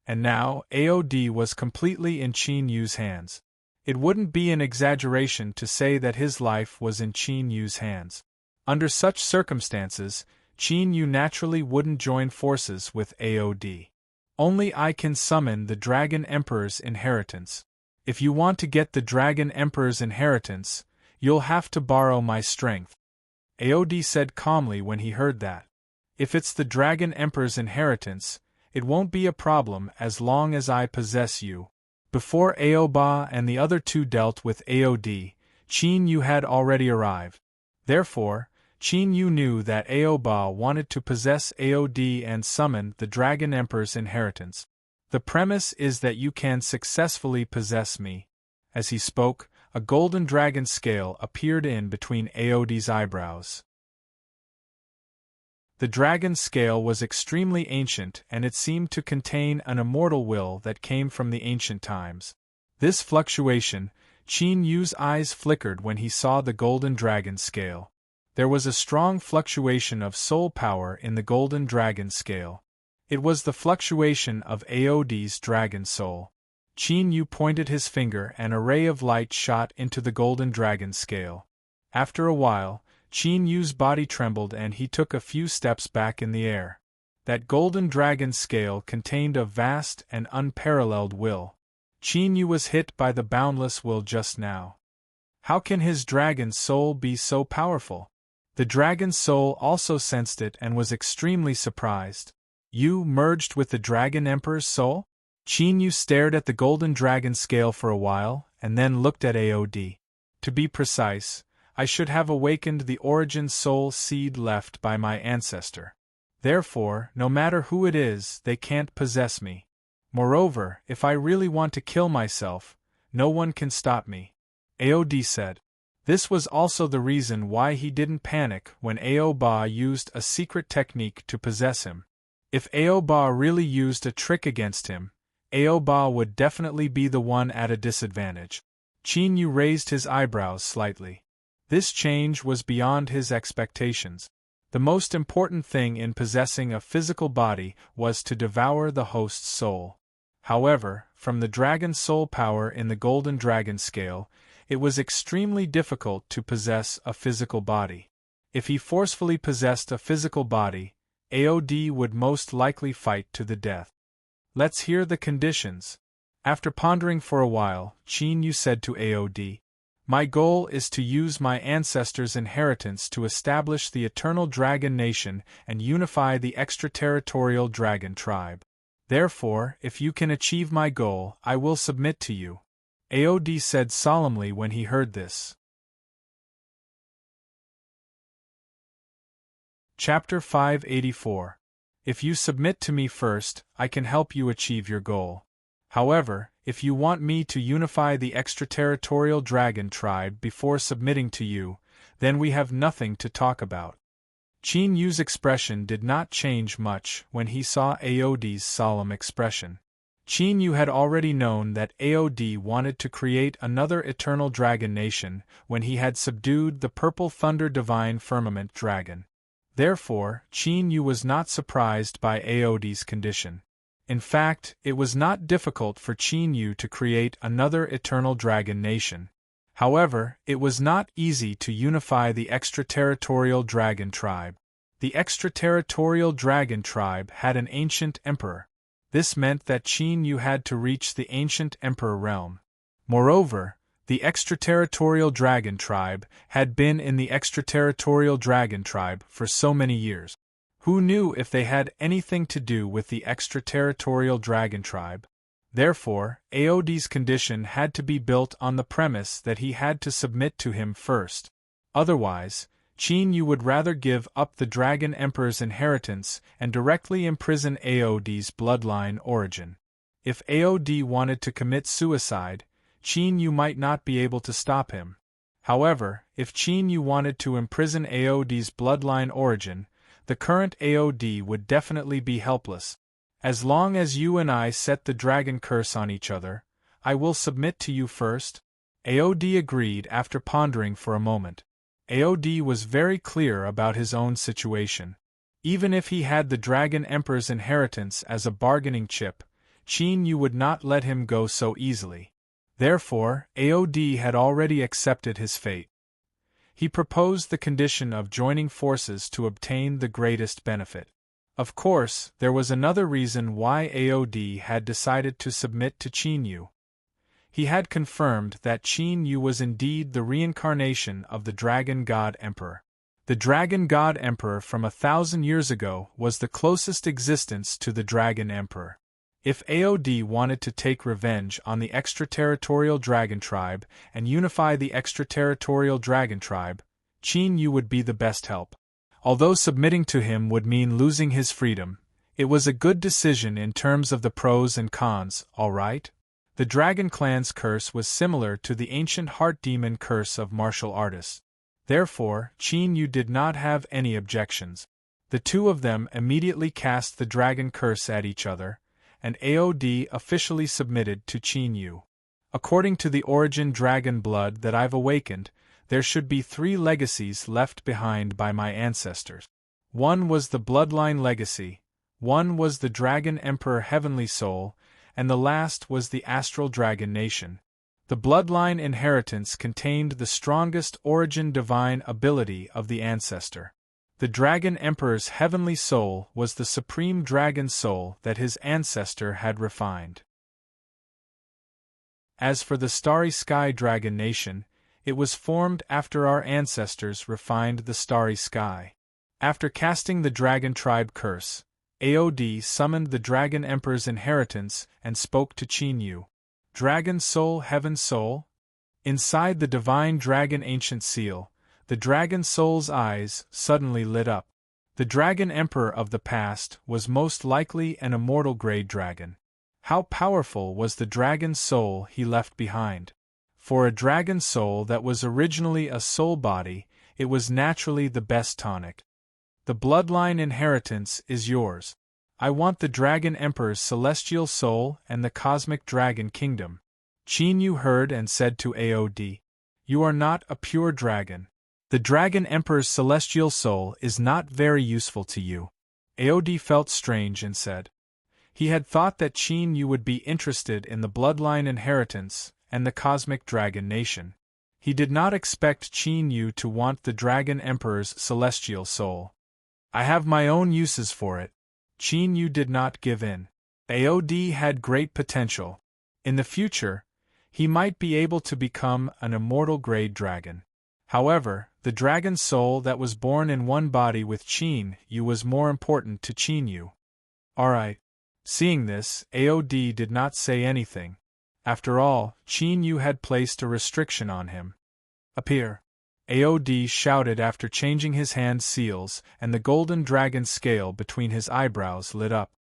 And now, Aod was completely in Qin Yu's hands. It wouldn't be an exaggeration to say that his life was in Qin Yu's hands. Under such circumstances, Qin Yu naturally wouldn't join forces with Aod. Only I can summon the Dragon Emperor's inheritance. If you want to get the Dragon Emperor's inheritance, you'll have to borrow my strength. Aod said calmly when he heard that. If it's the Dragon Emperor's inheritance, it won't be a problem as long as I possess you. Before Aoba and the other two dealt with Aod, Qin Yu had already arrived. Therefore, Qin Yu knew that Aoba wanted to possess Aod and summon the Dragon Emperor's inheritance. The premise is that you can successfully possess me. As he spoke, a golden dragon scale appeared in between Aod's eyebrows. The dragon scale was extremely ancient and it seemed to contain an immortal will that came from the ancient times. This fluctuation, Qin Yu's eyes flickered when he saw the golden dragon scale. There was a strong fluctuation of soul power in the golden dragon scale. It was the fluctuation of Aod's dragon soul. Qin Yu pointed his finger and a ray of light shot into the golden dragon scale. After a while, Qin Yu's body trembled and he took a few steps back in the air. That golden dragon scale contained a vast and unparalleled will. Qin Yu was hit by the boundless will just now. How can his dragon soul be so powerful? The dragon's soul also sensed it and was extremely surprised. You merged with the Dragon Emperor's soul? Qin Yu stared at the golden dragon scale for a while, and then looked at AOD. To be precise, I should have awakened the origin soul seed left by my ancestor. Therefore, no matter who it is, they can't possess me. Moreover, if I really want to kill myself, no one can stop me. AOD said. This was also the reason why he didn't panic when Aoba used a secret technique to possess him. If Aoba really used a trick against him, Aoba would definitely be the one at a disadvantage. Qin Yu raised his eyebrows slightly. This change was beyond his expectations. The most important thing in possessing a physical body was to devour the host's soul. However, from the dragon soul power in the golden dragon scale, it was extremely difficult to possess a physical body. If he forcefully possessed a physical body, AOD would most likely fight to the death. Let's hear the conditions. After pondering for a while, Qin Yu said to AOD, My goal is to use my ancestors' inheritance to establish the eternal dragon nation and unify the extraterritorial dragon tribe. Therefore, if you can achieve my goal, I will submit to you. AOD said solemnly when he heard this. Chapter 584. If you submit to me first, I can help you achieve your goal. However, if you want me to unify the extraterritorial dragon tribe before submitting to you, then we have nothing to talk about. Qin Yu's expression did not change much when he saw AOD's solemn expression. Qin Yu had already known that AOD wanted to create another eternal dragon nation when he had subdued the purple thunder divine firmament dragon. Therefore, Qin Yu was not surprised by AOD's condition. In fact, it was not difficult for Qin Yu to create another eternal dragon nation. However, it was not easy to unify the extraterritorial dragon tribe. The extraterritorial dragon tribe had an ancient emperor. This meant that Qin Yu had to reach the ancient emperor realm. Moreover, the extraterritorial dragon tribe had been in the extraterritorial dragon tribe for so many years. Who knew if they had anything to do with the extraterritorial dragon tribe? Therefore, AOD's condition had to be built on the premise that he had to submit to him first. Otherwise, Qin Yu would rather give up the Dragon Emperor's inheritance and directly imprison AOD's bloodline origin. If AOD wanted to commit suicide, Qin Yu might not be able to stop him. However, if Qin Yu wanted to imprison AOD's bloodline origin, the current AOD would definitely be helpless. As long as you and I set the dragon curse on each other, I will submit to you first. AOD agreed after pondering for a moment. AOD was very clear about his own situation. Even if he had the Dragon Emperor's inheritance as a bargaining chip, Qin Yu would not let him go so easily. Therefore, AOD had already accepted his fate. He proposed the condition of joining forces to obtain the greatest benefit. Of course, there was another reason why AOD had decided to submit to Qin Yu. He had confirmed that Qin Yu was indeed the reincarnation of the Dragon God Emperor. The Dragon God Emperor from 1,000 years ago was the closest existence to the Dragon Emperor. If AOD wanted to take revenge on the extraterritorial dragon tribe and unify the extraterritorial dragon tribe, Qin Yu would be the best help. Although submitting to him would mean losing his freedom, it was a good decision in terms of the pros and cons, all right? The Dragon Clan's curse was similar to the ancient heart demon curse of martial artists. Therefore, Qin Yu did not have any objections. The two of them immediately cast the dragon curse at each other, and AOD officially submitted to Qin Yu. According to the origin dragon blood that I've awakened, there should be 3 legacies left behind by my ancestors. One was the bloodline legacy, one was the Dragon Emperor Heavenly Soul, and the last was the Astral Dragon Nation. The bloodline inheritance contained the strongest origin divine ability of the ancestor. The Dragon Emperor's Heavenly Soul was the supreme dragon soul that his ancestor had refined. As for the Starry Sky Dragon Nation, It was formed after our ancestors refined the starry sky. After casting the dragon tribe curse, Aod summoned the Dragon Emperor's inheritance and spoke to Qin Yu. Dragon soul, heaven soul? Inside the divine dragon ancient seal, the dragon soul's eyes suddenly lit up. The Dragon Emperor of the past was most likely an immortal grey dragon. How powerful was the dragon soul he left behind? For a dragon soul that was originally a soul body, it was naturally the best tonic. The bloodline inheritance is yours. I want the Dragon Emperor's celestial soul and the cosmic dragon kingdom. Qin Yu heard and said to Aod, "You are not a pure dragon. The Dragon Emperor's celestial soul is not very useful to you." Aod felt strange and said. He had thought that Qin Yu would be interested in the bloodline inheritance and the cosmic dragon nation. He did not expect Qin Yu to want the Dragon Emperor's celestial soul. "I have my own uses for it." Qin Yu did not give in. Aod had great potential. In the future, he might be able to become an immortal grey dragon. However, the dragon soul that was born in one body with Qin Yu was more important to Qin Yu. Alright. Seeing this, Aod did not say anything. After all, Qin Yu had placed a restriction on him. "Appear!" Aod shouted after changing his hand seals, and the golden dragon scale between his eyebrows lit up.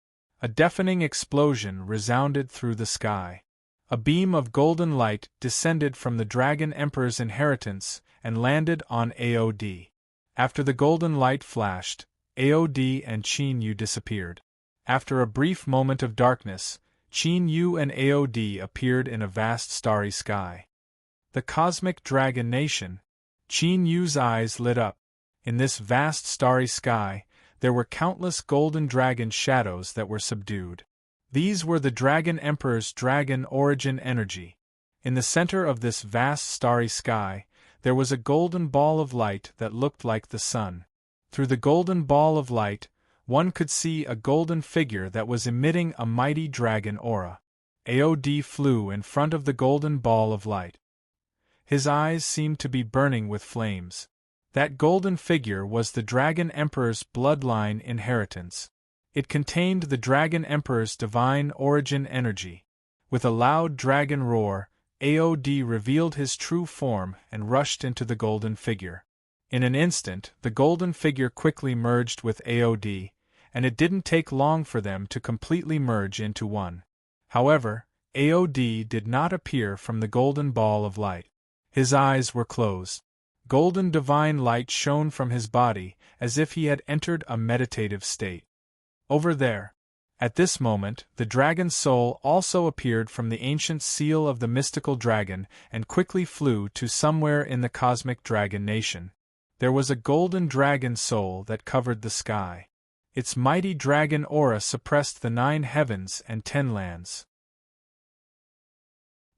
A deafening explosion resounded through the sky. A beam of golden light descended from the Dragon Emperor's inheritance and landed on Aod. After the golden light flashed, Aod and Qin Yu disappeared. After a brief moment of darkness, Qin Yu and Aod appeared in a vast starry sky. The cosmic dragon nation. Qin Yu's eyes lit up. In this vast starry sky, there were countless golden dragon shadows that were subdued. These were the Dragon Emperor's dragon origin energy. In the center of this vast starry sky, there was a golden ball of light that looked like the sun. Through the golden ball of light, one could see a golden figure that was emitting a mighty dragon aura. Aod flew in front of the golden ball of light. His eyes seemed to be burning with flames. That golden figure was the Dragon Emperor's bloodline inheritance. It contained the Dragon Emperor's divine origin energy. With a loud dragon roar, Aod revealed his true form and rushed into the golden figure. In an instant, the golden figure quickly merged with Aod, and it didn't take long for them to completely merge into one. However, Aod did not appear from the golden ball of light. His eyes were closed. Golden divine light shone from his body, as if he had entered a meditative state. Over there. At this moment, the dragon soul also appeared from the ancient seal of the mystical dragon and quickly flew to somewhere in the cosmic dragon nation. There was a golden dragon soul that covered the sky. Its mighty dragon aura suppressed the 9 heavens and 10 lands.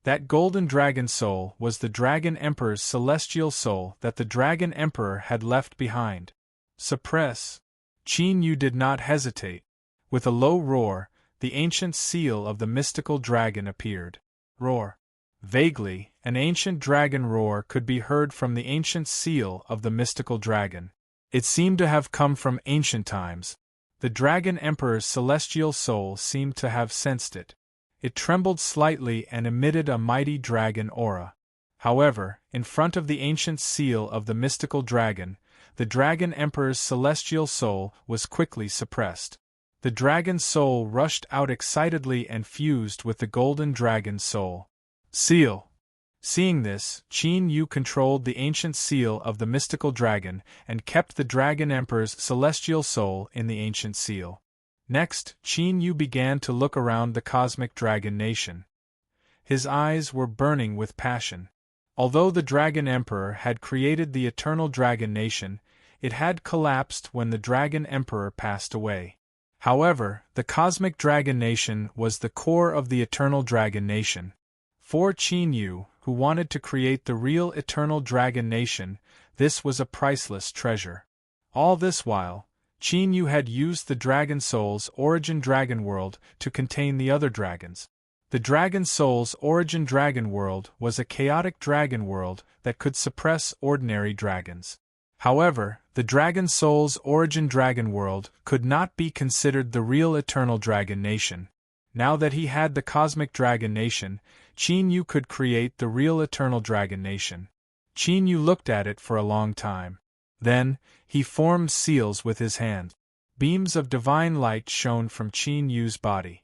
That golden dragon soul was the Dragon Emperor's celestial soul that the Dragon Emperor had left behind. Suppress. Qin Yu did not hesitate. With a low roar, the ancient seal of the mystical dragon appeared. Roar. Vaguely, an ancient dragon roar could be heard from the ancient seal of the mystical dragon. It seemed to have come from ancient times. The Dragon Emperor's celestial soul seemed to have sensed it. It trembled slightly and emitted a mighty dragon aura. However, in front of the ancient seal of the mystical dragon, the Dragon Emperor's celestial soul was quickly suppressed. The dragon soul rushed out excitedly and fused with the golden dragon soul. Seal. Seeing this, Qin Yu controlled the ancient seal of the mystical dragon and kept the Dragon Emperor's celestial soul in the ancient seal. Next, Qin Yu began to look around the cosmic dragon nation. His eyes were burning with passion. Although the Dragon Emperor had created the eternal dragon nation, it had collapsed when the Dragon Emperor passed away. However, the cosmic dragon nation was the core of the eternal dragon nation. For Qin Yu, who wanted to create the real eternal dragon nation, this was a priceless treasure. All this while, Qin Yu had used the Dragon Soul's origin dragon world to contain the other dragons. The Dragon Soul's origin dragon world was a chaotic dragon world that could suppress ordinary dragons. However, the Dragon Soul's origin dragon world could not be considered the real eternal dragon nation. Now that he had the cosmic dragon nation, Qin Yu could create the real eternal dragon nation. Qin Yu looked at it for a long time. Then, he formed seals with his hand. Beams of divine light shone from Qin Yu's body.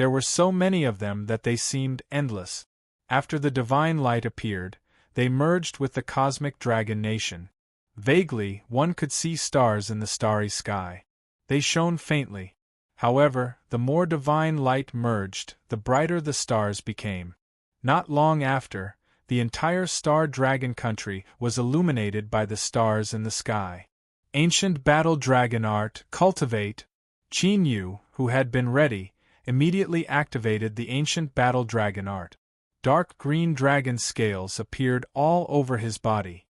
There were so many of them that they seemed endless. After the divine light appeared, they merged with the cosmic dragon nation. Vaguely, one could see stars in the starry sky. They shone faintly. However, the more divine light merged, the brighter the stars became. Not long after, the entire star dragon country was illuminated by the stars in the sky. Ancient battle dragon art, cultivate. Qin Yu, who had been ready, immediately activated the ancient battle dragon art. Dark green dragon scales appeared all over his body.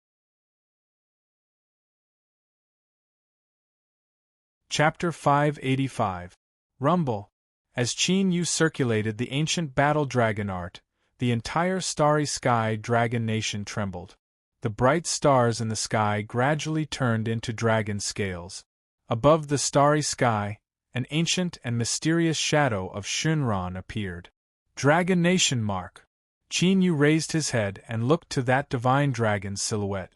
Chapter 585. Rumble. As Qin Yu circulated the ancient battle dragon art, the entire starry sky dragon nation trembled. The bright stars in the sky gradually turned into dragon scales. Above the starry sky, an ancient and mysterious shadow of Shinran appeared. Dragon Nation mark. Qin Yu raised his head and looked to that divine dragon's silhouette.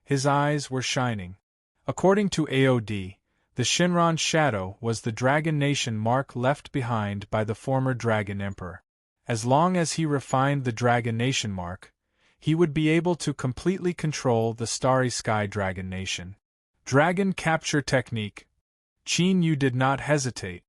His eyes were shining. According to AOD, the Shinran shadow was the Dragon Nation mark left behind by the former Dragon Emperor. As long as he refined the Dragon Nation mark, he would be able to completely control the Starry Sky Dragon Nation. Dragon Capture Technique. Qin Yu did not hesitate.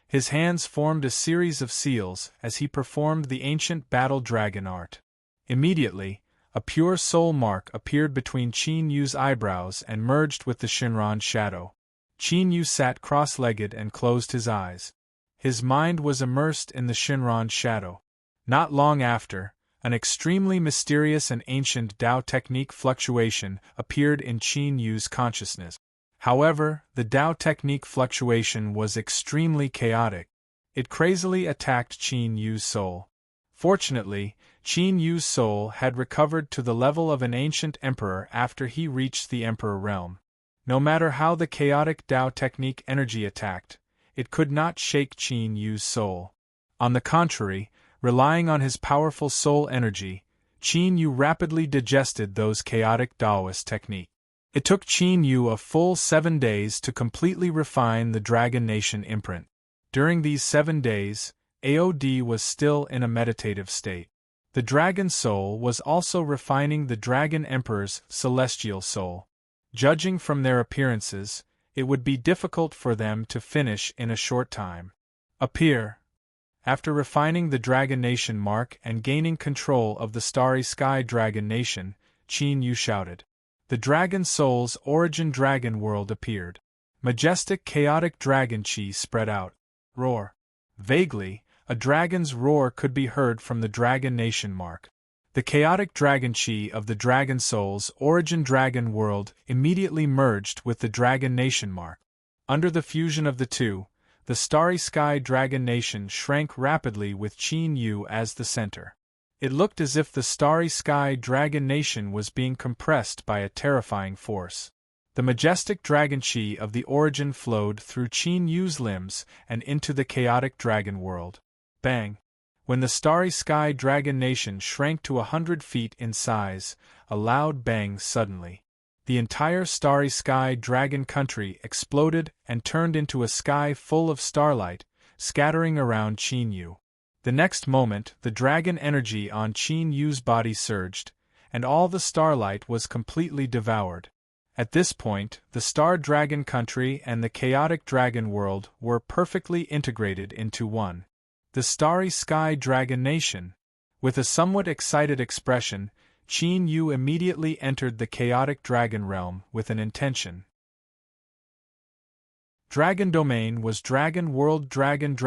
His hands formed a series of seals as he performed the ancient battle dragon art. Immediately, a pure soul mark appeared between Qin Yu's eyebrows and merged with the Shinran shadow. Qin Yu sat cross-legged and closed his eyes. His mind was immersed in the Shinran shadow. Not long after, an extremely mysterious and ancient Tao technique fluctuation appeared in Qin Yu's consciousness. However, the Tao technique fluctuation was extremely chaotic. It crazily attacked Qin Yu's soul. Fortunately, Qin Yu's soul had recovered to the level of an ancient emperor after he reached the emperor realm. No matter how the chaotic Tao technique energy attacked, it could not shake Qin Yu's soul. On the contrary, relying on his powerful soul energy, Qin Yu rapidly digested those chaotic Taoist techniques. It took Qin Yu a full 7 days to completely refine the Dragon Nation imprint. During these 7 days, AOD was still in a meditative state. The Dragon Soul was also refining the Dragon Emperor's celestial soul. Judging from their appearances, it would be difficult for them to finish in a short time. Appear. After refining the Dragon Nation mark and gaining control of the Starry Sky Dragon Nation, Qin Yu shouted. The Dragon Soul's origin dragon world appeared. Majestic chaotic dragon chi spread out. Roar. Vaguely, a dragon's roar could be heard from the Dragon Nation mark. The chaotic dragon chi of the Dragon Soul's origin dragon world immediately merged with the Dragon Nation mark. Under the fusion of the two, the Starry Sky Dragon Nation shrank rapidly with Qin Yu as the center. It looked as if the Starry Sky Dragon Nation was being compressed by a terrifying force. The majestic dragon chi of the origin flowed through Qin Yu's limbs and into the chaotic dragon world. Bang! When the Starry Sky Dragon Nation shrank to 100 feet in size, a loud bang suddenly. The entire Starry Sky Dragon country exploded and turned into a sky full of starlight, scattering around Qin Yu. The next moment, the dragon energy on Qin Yu's body surged, and all the starlight was completely devoured. At this point, the Star Dragon country and the chaotic dragon world were perfectly integrated into one. The Starry Sky Dragon Nation. With a somewhat excited expression, Qin Yu immediately entered the chaotic dragon realm with an intention. Dragon Domain was Dragon World. Dragon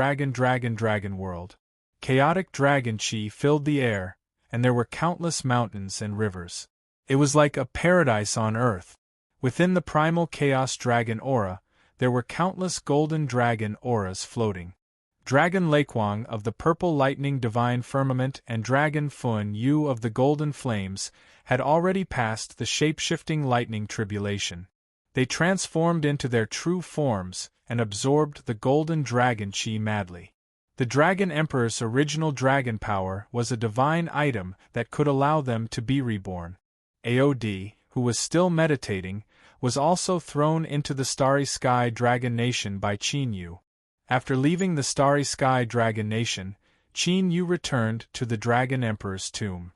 World. Chaotic dragon chi filled the air, and there were countless mountains and rivers. It was like a paradise on earth. Within the primal chaos dragon aura, there were countless golden dragon auras floating. Dragon Lakwang of the purple lightning divine firmament and Dragon Fun Yu of the golden flames had already passed the shape-shifting lightning tribulation. They transformed into their true forms and absorbed the golden dragon chi madly. The Dragon Emperor's original dragon power was a divine item that could allow them to be reborn. Aod, who was still meditating, was also thrown into the Starry Sky Dragon Nation by Qin Yu. After leaving the Starry Sky Dragon Nation, Qin Yu returned to the Dragon Emperor's tomb.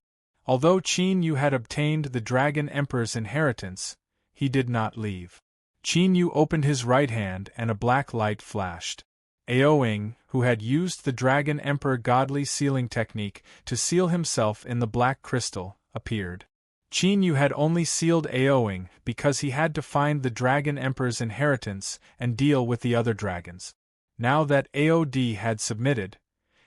Although Qin Yu had obtained the Dragon Emperor's inheritance, he did not leave. Qin Yu opened his right hand and a black light flashed. Aoing, who had used the Dragon Emperor godly sealing technique to seal himself in the black crystal, appeared. Qin Yu had only sealed Aoing because he had to find the Dragon Emperor's inheritance and deal with the other dragons. Now that Aod had submitted,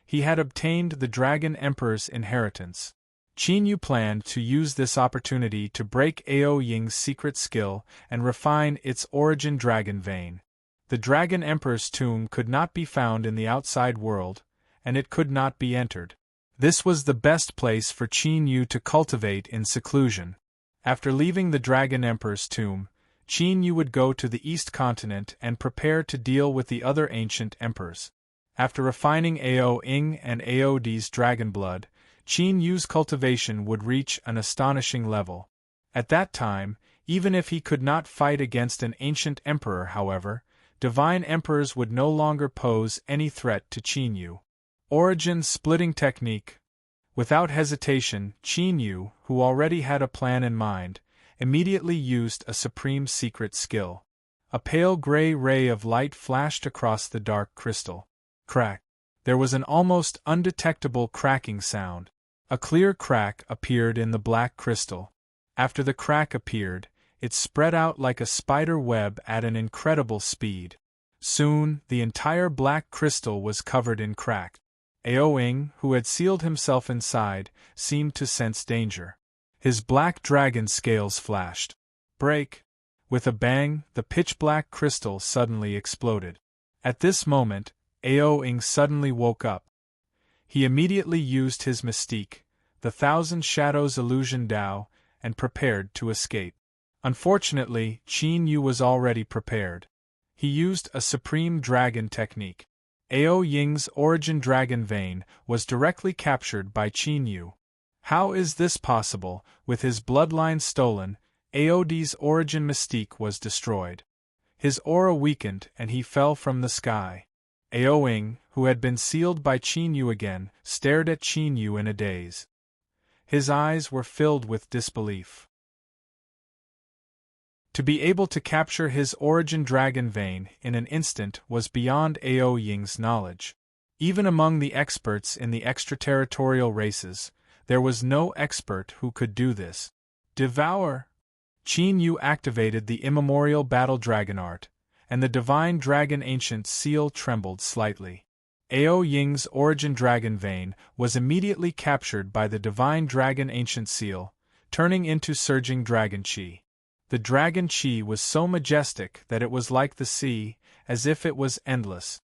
he had obtained the Dragon Emperor's inheritance. Qin Yu planned to use this opportunity to break Ao Ying's secret skill and refine its origin dragon vein. The Dragon Emperor's tomb could not be found in the outside world, and it could not be entered. This was the best place for Qin Yu to cultivate in seclusion. After leaving the Dragon Emperor's tomb, Qin Yu would go to the East Continent and prepare to deal with the other ancient emperors. After refining Ao Ying and Aod's dragon blood, Qin Yu's cultivation would reach an astonishing level. At that time, even if he could not fight against an ancient emperor, however, divine emperors would no longer pose any threat to Qin Yu. Origin splitting technique. Without hesitation, Qin Yu, who already had a plan in mind, immediately used a supreme secret skill. A pale gray ray of light flashed across the dark crystal. Crack. There was an almost undetectable cracking sound. A clear crack appeared in the black crystal. After the crack appeared, it spread out like a spider web at an incredible speed. Soon, the entire black crystal was covered in crack. Aoing, who had sealed himself inside, seemed to sense danger. His black dragon scales flashed. Break! With a bang, the pitch-black crystal suddenly exploded. At this moment, Aoing suddenly woke up. He immediately used his mystique, the Thousand Shadows Illusion Dao, and prepared to escape. Unfortunately, Qin Yu was already prepared. He used a supreme dragon technique. Ao Ying's origin dragon vein was directly captured by Qin Yu. How is this possible? With his bloodline stolen, Aod's origin mystique was destroyed. His aura weakened and he fell from the sky. Aoing, who had been sealed by Qin Yu again, stared at Qin Yu in a daze. His eyes were filled with disbelief. To be able to capture his origin dragon vein in an instant was beyond Ao Ying's knowledge. Even among the experts in the extraterritorial races, there was no expert who could do this. Devour! Qin Yu activated the immemorial battle dragon art, and the divine dragon ancient seal trembled slightly. Ao Ying's origin dragon vein was immediately captured by the divine dragon ancient seal, turning into surging dragon chi. The dragon chi was so majestic that it was like the sea, as if it was endless.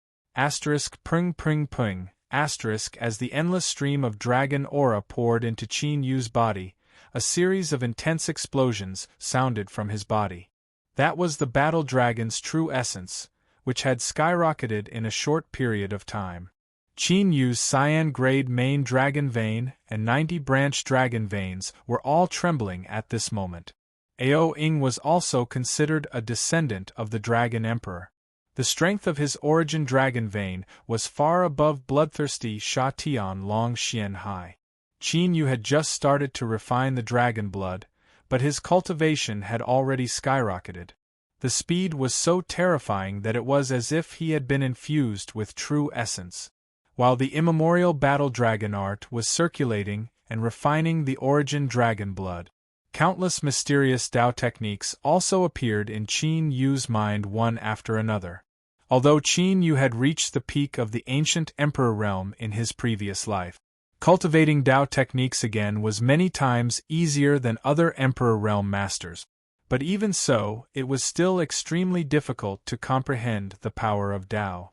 Pring pring pring, as the endless stream of dragon aura poured into Qin Yu's body, a series of intense explosions sounded from his body. That was the battle dragon's true essence, which had skyrocketed in a short period of time. Qin Yu's cyan-grade main dragon vein and 90 branch dragon veins were all trembling at this moment. Ao Ying was also considered a descendant of the Dragon Emperor. The strength of his origin dragon vein was far above bloodthirsty Sha Tian Long Xian Hai. Qin Yu had just started to refine the dragon blood, but his cultivation had already skyrocketed. The speed was so terrifying that it was as if he had been infused with true essence. While the immemorial battle dragon art was circulating and refining the origin dragon blood, countless mysterious Dao techniques also appeared in Qin Yu's mind one after another. Although Qin Yu had reached the peak of the ancient emperor realm in his previous life, cultivating Dao techniques again was many times easier than other emperor realm masters. But even so, it was still extremely difficult to comprehend the power of Dao.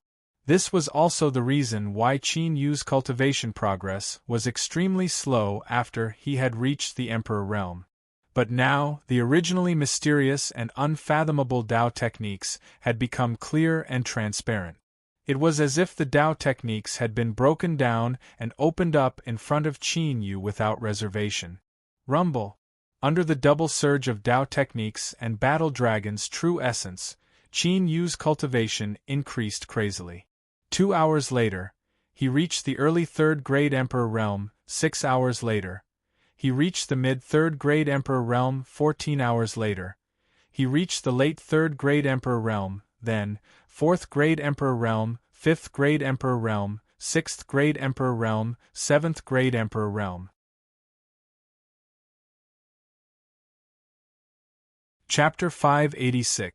This was also the reason why Qin Yu's cultivation progress was extremely slow after he had reached the Emperor realm. But now, the originally mysterious and unfathomable Tao techniques had become clear and transparent. It was as if the Tao techniques had been broken down and opened up in front of Qin Yu without reservation. Rumble. Under the double surge of Tao techniques and Battle Dragon's true essence, Qin Yu's cultivation increased crazily. 2 hours later, he reached the early third-grade Emperor realm. 6 hours later, he reached the mid-third-grade Emperor realm. 14 hours later, he reached the late third-grade Emperor realm, then, 4th-grade Emperor realm, 5th-grade Emperor realm, 6th-grade Emperor realm, 7th-grade Emperor realm. Chapter 586.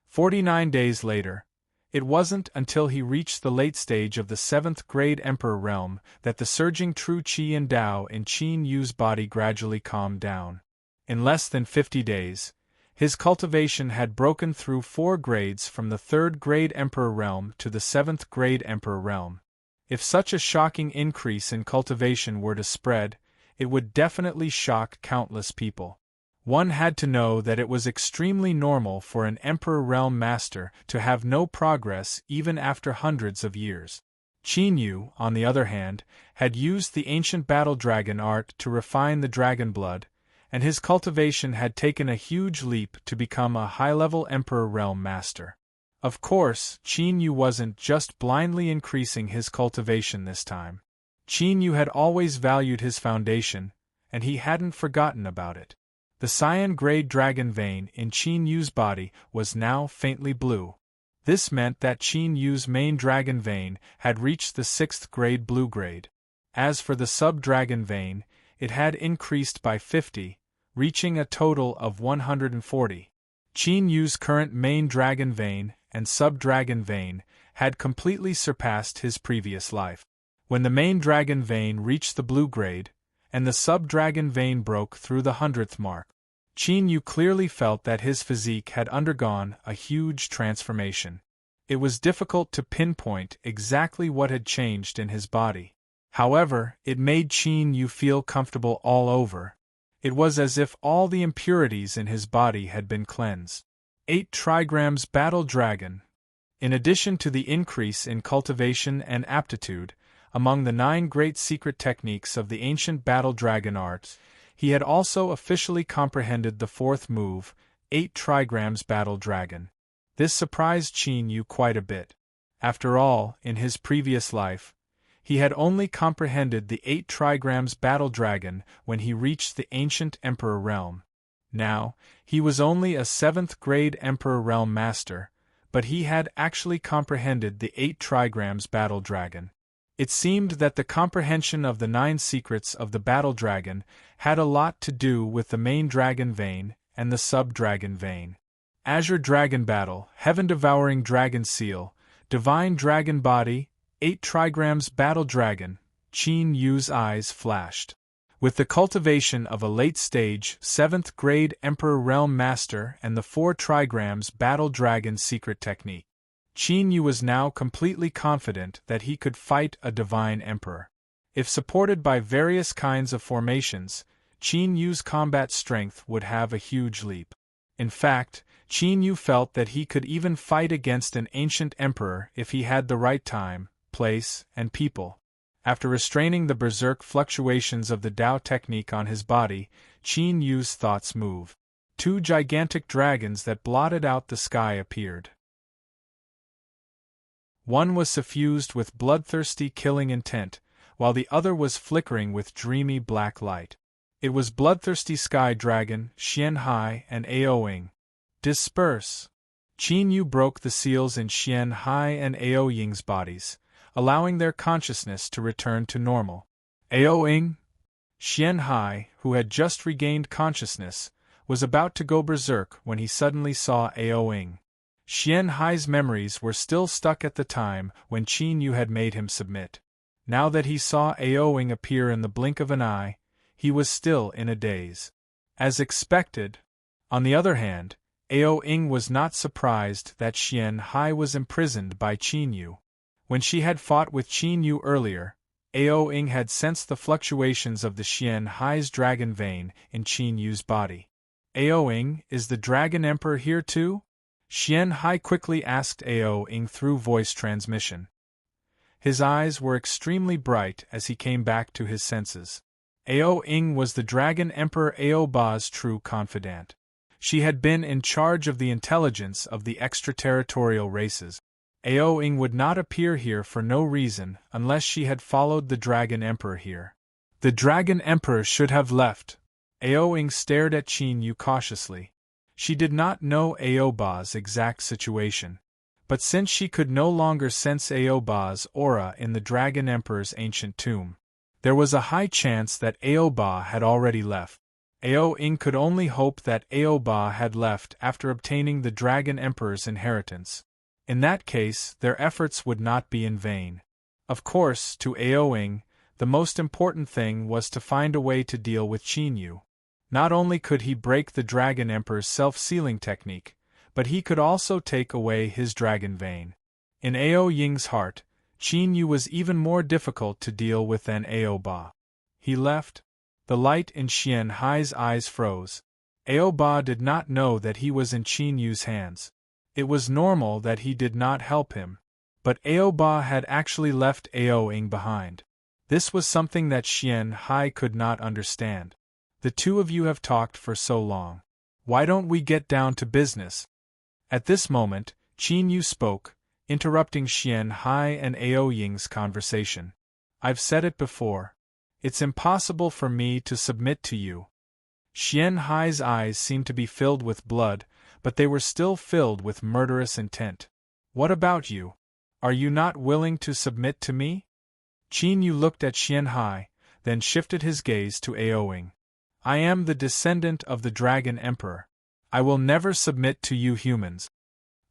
49 days later. It wasn't until he reached the late stage of the 7th-grade Emperor realm that the surging true Qi and Tao in Qin Yu's body gradually calmed down. In less than 50 days, his cultivation had broken through 4 grades from the 3rd-grade Emperor realm to the 7th-grade Emperor realm. If such a shocking increase in cultivation were to spread, it would definitely shock countless people. One had to know that it was extremely normal for an Emperor realm master to have no progress even after hundreds of years. Qin Yu, on the other hand, had used the ancient battle dragon art to refine the dragon blood, and his cultivation had taken a huge leap to become a high-level Emperor realm master. Of course, Qin Yu wasn't just blindly increasing his cultivation this time. Qin Yu had always valued his foundation, and he hadn't forgotten about it. The cyan-grade dragon vein in Qin Yu's body was now faintly blue. This meant that Qin Yu's main dragon vein had reached the 6th-grade blue grade. As for the sub-dragon vein, it had increased by 50, reaching a total of 140. Qin Yu's current main dragon vein and sub-dragon vein had completely surpassed his previous life. When the main dragon vein reached the blue grade, and the sub-dragon vein broke through the 100th mark, Qin Yu clearly felt that his physique had undergone a huge transformation. It was difficult to pinpoint exactly what had changed in his body. However, it made Qin Yu feel comfortable all over. It was as if all the impurities in his body had been cleansed. 8 trigrams Battle Dragon. In addition to the increase in cultivation and aptitude, among the 9 great secret techniques of the ancient Battle Dragon art, he had also officially comprehended the 4th move, 8 trigrams Battle Dragon. This surprised Qin Yu quite a bit. After all, in his previous life, he had only comprehended the 8 trigrams Battle Dragon when he reached the ancient Emperor realm. Now, he was only a 7th-grade Emperor realm master, but he had actually comprehended the 8 trigrams Battle Dragon. It seemed that the comprehension of the 9 secrets of the Battle Dragon had a lot to do with the main dragon vein and the sub-dragon vein. Azure Dragon Battle, Heaven-Devouring Dragon Seal, Divine Dragon Body, 8 trigrams Battle Dragon. Qin Yu's eyes flashed. With the cultivation of a late-stage, 7th-grade Emperor Realm Master and the 4 trigrams Battle Dragon secret technique, Qin Yu was now completely confident that he could fight a divine emperor. If supported by various kinds of formations, Qin Yu's combat strength would have a huge leap. In fact, Qin Yu felt that he could even fight against an ancient emperor if he had the right time, place, and people. After restraining the berserk fluctuations of the Tao technique on his body, Qin Yu's thoughts moved. 2 gigantic dragons that blotted out the sky appeared. One was suffused with bloodthirsty killing intent, while the other was flickering with dreamy black light. It was Bloodthirsty Sky Dragon, Xian Hai and Ao Ying. Disperse! Qin Yu broke the seals in Xian Hai and Ao Ying's bodies, allowing their consciousness to return to normal. Ao Ying? Xian Hai, who had just regained consciousness, was about to go berserk when he suddenly saw Ao Ying. Xian Hai's memories were still stuck at the time when Qin Yu had made him submit. Now that he saw Ao Ying appear in the blink of an eye, he was still in a daze. As expected. On the other hand, Ao Ying was not surprised that Xian Hai was imprisoned by Qin Yu. When she had fought with Qin Yu earlier, Ao Ing had sensed the fluctuations of the Xian Hai's dragon vein in Qin Yu's body. Ao Ing, is the Dragon Emperor here too? Xian Hai quickly asked Ao Ing through voice transmission. His eyes were extremely bright as he came back to his senses. Ao Ing was the Dragon Emperor Ao Ba's true confidant. She had been in charge of the intelligence of the extraterritorial races. Ao Ing would not appear here for no reason unless she had followed the Dragon Emperor here. The Dragon Emperor should have left. Ao Ing stared at Qin Yu cautiously. She did not know Ao Ba's exact situation. But since she could no longer sense Ao Ba's aura in the Dragon Emperor's ancient tomb, there was a high chance that Ao Ba had already left. Ao Ing could only hope that Ao Ba had left after obtaining the Dragon Emperor's inheritance. In that case, their efforts would not be in vain. Of course, to Ao Ing, the most important thing was to find a way to deal with Qin Yu. Not only could he break the Dragon Emperor's self-sealing technique, but he could also take away his dragon vein. In Ao Ying's heart, Qin Yu was even more difficult to deal with than Ao Ba. He left. The light in Xian Hai's eyes froze. Ao Ba did not know that he was in Qin Yu's hands. It was normal that he did not help him, but Ao Ba had actually left Ao Ing behind. This was something that Xian Hai could not understand. The two of you have talked for so long. Why don't we get down to business? At this moment, Qin Yu spoke, interrupting Xian Hai and Ao Ying's conversation. I've said it before. It's impossible for me to submit to you. Xian Hai's eyes seemed to be filled with blood, but they were still filled with murderous intent. What about you? Are you not willing to submit to me? Qin Yu looked at Xian Hai, then shifted his gaze to Ao Ing. I am the descendant of the Dragon Emperor. I will never submit to you humans.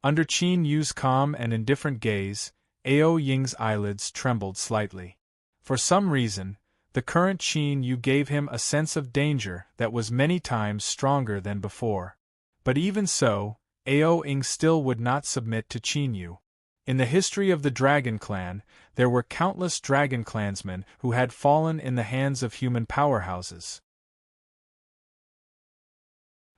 Under Qin Yu's calm and indifferent gaze, Ao Ying's eyelids trembled slightly. For some reason, the current Qin Yu gave him a sense of danger that was many times stronger than before. But even so, Ao Ing still would not submit to Qin Yu. In the history of the Dragon Clan, there were countless Dragon Clansmen who had fallen in the hands of human powerhouses.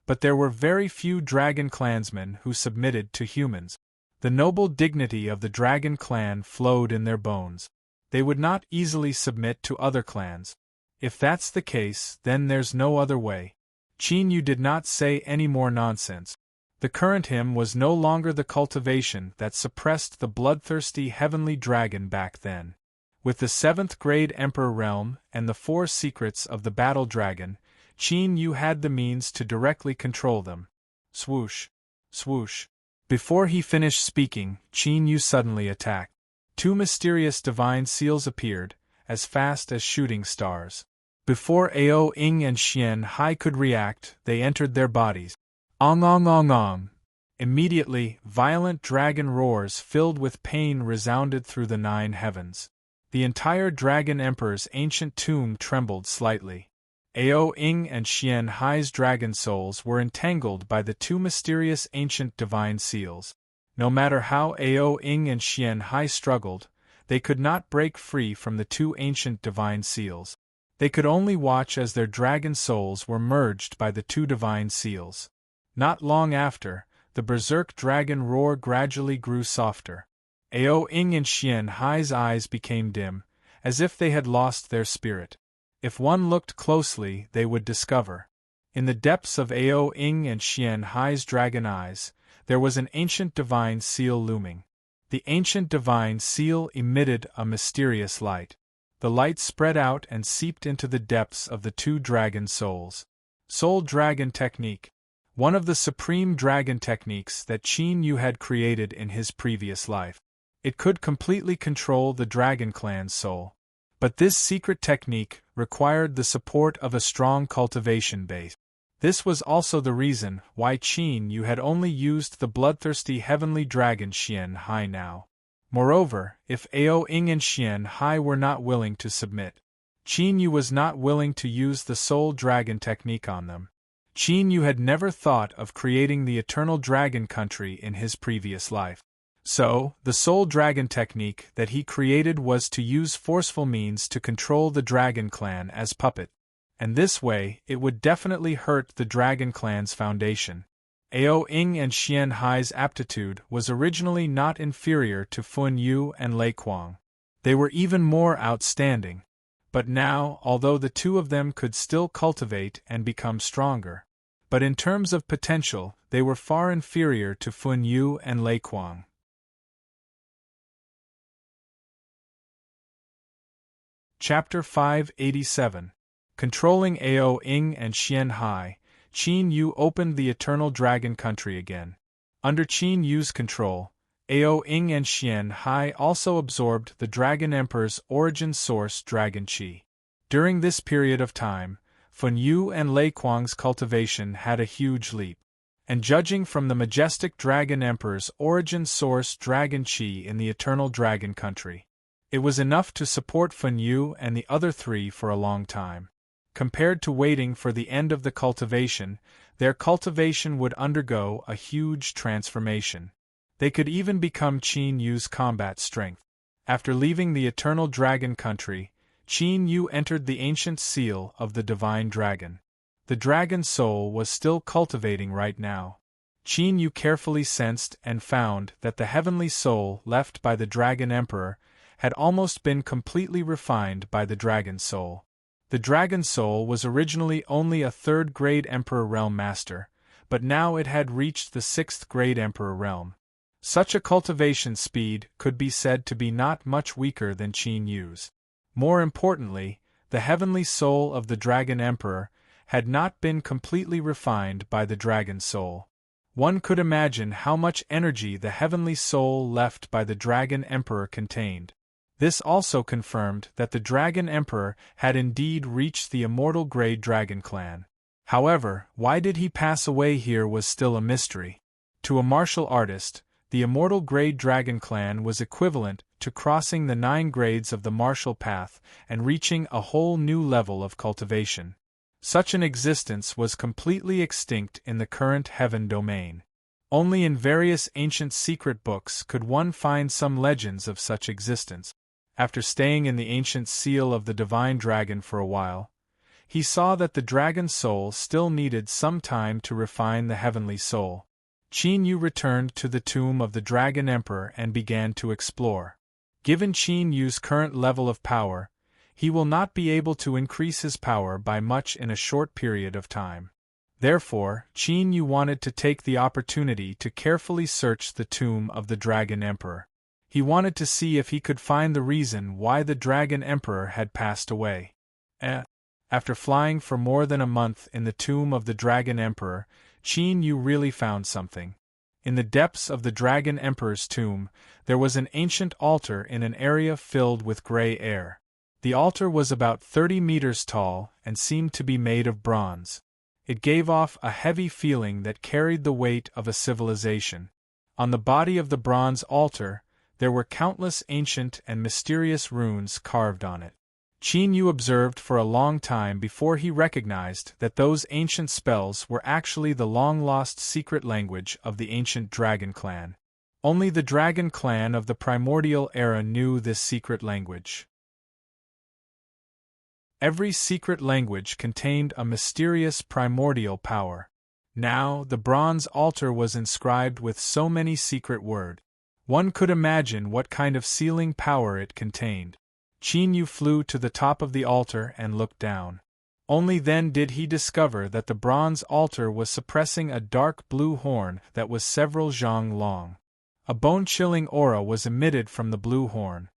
But there were very few Dragon Clansmen who submitted to humans. The noble dignity of the Dragon Clan flowed in their bones. They would not easily submit to other clans. If that's the case, then there's no other way. Qin Yu did not say any more nonsense. The current him was no longer the cultivation that suppressed the bloodthirsty heavenly dragon back then. With the 7th grade Emperor realm and the 4 secrets of the battle dragon, Qin Yu had the means to directly control them. Swoosh! Swoosh! Before he finished speaking, Qin Yu suddenly attacked. 2 mysterious divine seals appeared, as fast as shooting stars. Before Ao Ing and Xian Hai could react, they entered their bodies. Ong ong ong ong! Immediately, violent dragon roars filled with pain resounded through the 9 heavens. The entire Dragon Emperor's ancient tomb trembled slightly. Ao Ing and Xian Hai's dragon souls were entangled by the 2 mysterious ancient divine seals. No matter how Ao Ing and Xian Hai struggled, they could not break free from the 2 ancient divine seals. They could only watch as their dragon souls were merged by the 2 divine seals. Not long after, the berserk dragon roar gradually grew softer. Ao Ing and Xian Hai's eyes became dim, as if they had lost their spirit. If one looked closely, they would discover. In the depths of Ao Ing and Xian Hai's dragon eyes, there was an ancient divine seal looming. The ancient divine seal emitted a mysterious light. The light spread out and seeped into the depths of the 2 dragon souls. Soul Dragon Technique. One of the supreme dragon techniques that Qin Yu had created in his previous life. It could completely control the Dragon Clan's soul. But this secret technique required the support of a strong cultivation base. This was also the reason why Qin Yu had only used the bloodthirsty heavenly dragon Xian Hai now. Moreover, if Ao Ing and Xian Hai were not willing to submit, Qin Yu was not willing to use the soul dragon technique on them. Qin Yu had never thought of creating the eternal dragon country in his previous life. So, the soul dragon technique that he created was to use forceful means to control the dragon clan as puppet. And this way, it would definitely hurt the dragon clan's foundation. Ao Ying and Xian Hai's aptitude was originally not inferior to Fun Yu and Lei Kuang. They were even more outstanding. But now, although the two of them could still cultivate and become stronger, but in terms of potential, they were far inferior to Fun Yu and Lei Kuang. Chapter 587. Controlling Ao Ying and Xian Hai, Qin Yu opened the Eternal Dragon Country again. Under Qin Yu's control, Ao Ying and Xian Hai also absorbed the Dragon Emperor's origin source Dragon Qi. During this period of time, Fun Yu and Lei Kuang's cultivation had a huge leap. And judging from the majestic Dragon Emperor's origin source Dragon Qi in the Eternal Dragon Country, it was enough to support Fun Yu and the other three for a long time. Compared to waiting for the end of the cultivation, their cultivation would undergo a huge transformation. They could even become Qin Yu's combat strength. After leaving the Eternal Dragon Country, Qin Yu entered the ancient seal of the Divine Dragon. The dragon soul was still cultivating right now. Qin Yu carefully sensed and found that the heavenly soul left by the Dragon Emperor had almost been completely refined by the Dragon Soul. The Dragon Soul was originally only a third-grade Emperor Realm Master, but now it had reached the sixth-grade Emperor Realm. Such a cultivation speed could be said to be not much weaker than Qin Yu's. More importantly, the heavenly soul of the Dragon Emperor had not been completely refined by the Dragon Soul. One could imagine how much energy the heavenly soul left by the Dragon Emperor contained. This also confirmed that the Dragon Emperor had indeed reached the immortal Grey Dragon clan. However, why did he pass away here was still a mystery. To a martial artist, the immortal Grey Dragon clan was equivalent to crossing the 9 grades of the martial path and reaching a whole new level of cultivation. Such an existence was completely extinct in the current heaven domain. Only in various ancient secret books could one find some legends of such existence. After staying in the ancient seal of the Divine Dragon for a while, he saw that the Dragon Soul still needed some time to refine the heavenly soul. Qin Yu returned to the tomb of the Dragon Emperor and began to explore. Given Qin Yu's current level of power, he will not be able to increase his power by much in a short period of time. Therefore, Qin Yu wanted to take the opportunity to carefully search the tomb of the Dragon Emperor. He wanted to see if he could find the reason why the Dragon Emperor had passed away. After flying for more than a month in the tomb of the Dragon Emperor, Qin Yu really found something. In the depths of the Dragon Emperor's tomb, there was an ancient altar in an area filled with gray air. The altar was about 30 meters tall and seemed to be made of bronze. It gave off a heavy feeling that carried the weight of a civilization. On the body of the bronze altar, there were countless ancient and mysterious runes carved on it. Qin Yu observed for a long time before he recognized that those ancient spells were actually the long-lost secret language of the ancient Dragon Clan. Only the Dragon Clan of the primordial era knew this secret language. Every secret language contained a mysterious primordial power. Now, the bronze altar was inscribed with so many secret words. One could imagine what kind of sealing power it contained. Qin Yu flew to the top of the altar and looked down. Only then did he discover that the bronze altar was suppressing a dark blue horn that was several zhang long. A bone-chilling aura was emitted from the blue horn.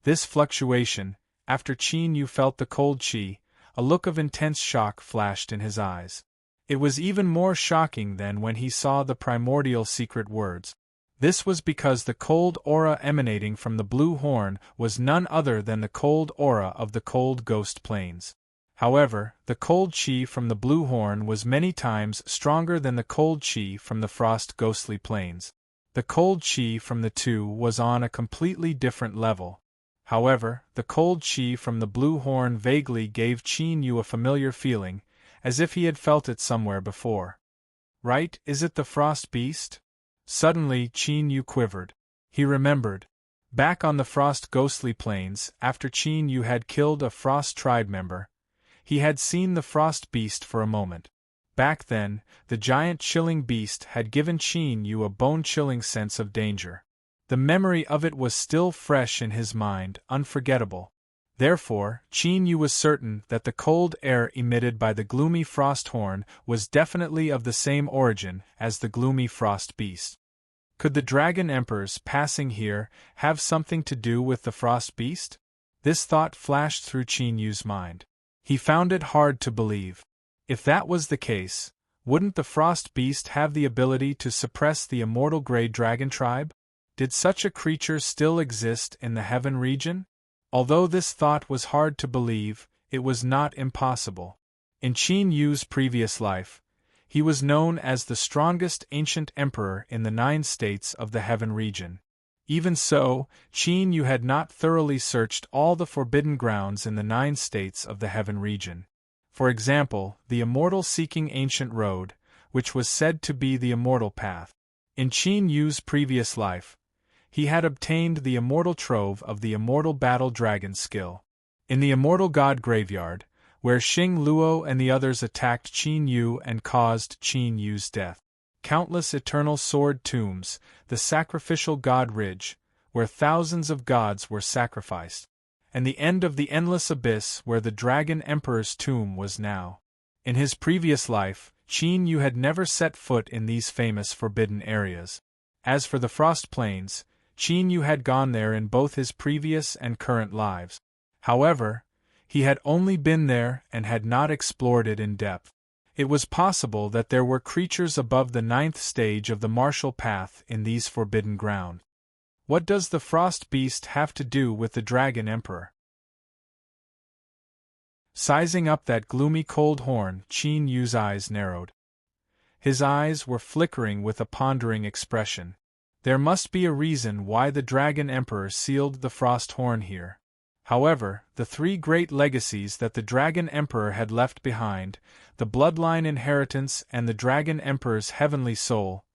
This fluctuation, after Qin Yu felt the cold qi, a look of intense shock flashed in his eyes. It was even more shocking than when he saw the primordial secret words. This was because the cold aura emanating from the blue horn was none other than the cold aura of the cold ghost plains. However, the cold qi from the blue horn was many times stronger than the cold qi from the frost ghostly plains. The cold qi from the two was on a completely different level. However, the cold qi from the blue horn vaguely gave Qin Yu a familiar feeling, as if he had felt it somewhere before. Right, is it the frost beast? Suddenly Qin Yu quivered. He remembered. Back on the Frost Ghostly Plains, after Qin Yu had killed a Frost tribe member, he had seen the Frost Beast for a moment. Back then, the giant chilling beast had given Qin Yu a bone-chilling sense of danger. The memory of it was still fresh in his mind, unforgettable. Therefore, Qin Yu was certain that the cold air emitted by the gloomy frost horn was definitely of the same origin as the gloomy frost beast. Could the dragon emperors passing here have something to do with the frost beast? This thought flashed through Qin Yu's mind. He found it hard to believe. If that was the case, wouldn't the frost beast have the ability to suppress the immortal Grey Dragon tribe? Did such a creature still exist in the heaven region? Although this thought was hard to believe, it was not impossible. In Qin Yu's previous life, he was known as the strongest ancient emperor in the 9 states of the heaven region. Even so, Qin Yu had not thoroughly searched all the forbidden grounds in the 9 states of the heaven region. For example, the immortal-seeking ancient road, which was said to be the immortal path. In Qin Yu's previous life, he had obtained the immortal trove of the immortal battle dragon skill. In the immortal god graveyard, where Xing Luo and the others attacked Qin Yu and caused Qin Yu's death. Countless eternal sword tombs, the sacrificial god ridge, where thousands of gods were sacrificed, and the end of the endless abyss where the dragon emperor's tomb was now. In his previous life, Qin Yu had never set foot in these famous forbidden areas. As for the Frost Plains, Qin Yu had gone there in both his previous and current lives. However, he had only been there and had not explored it in depth. It was possible that there were creatures above the 9th stage of the martial path in these forbidden grounds. What does the Frost Beast have to do with the Dragon Emperor? Sizing up that gloomy cold horn, Qin Yu's eyes narrowed. His eyes were flickering with a pondering expression. There must be a reason why the Dragon Emperor sealed the frost horn here. However, the 3 great legacies that the Dragon Emperor had left behind, the bloodline inheritance and the Dragon Emperor's heavenly soul,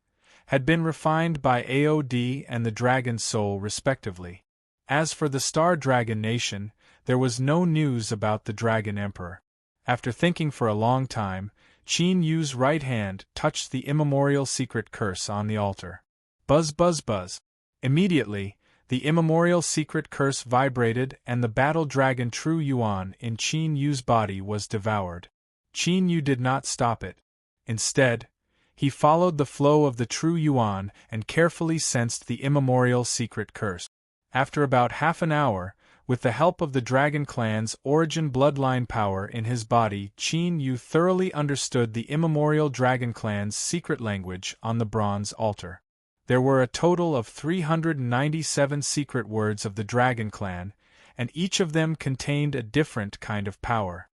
had been refined by Aod and the Dragon Soul respectively. As for the Star Dragon Nation, there was no news about the Dragon Emperor. After thinking for a long time, Qin Yu's right hand touched the immemorial secret curse on the altar. Buzz buzz buzz. Immediately, the immemorial secret curse vibrated and the battle dragon True Yuan in Qin Yu's body was devoured. Qin Yu did not stop it. Instead, he followed the flow of the True Yuan and carefully sensed the immemorial secret curse. After about half an hour, with the help of the Dragon Clan's origin bloodline power in his body, Qin Yu thoroughly understood the immemorial Dragon Clan's secret language on the bronze altar. There were a total of 397 secret words of the Dragon Clan, and each of them contained a different kind of power.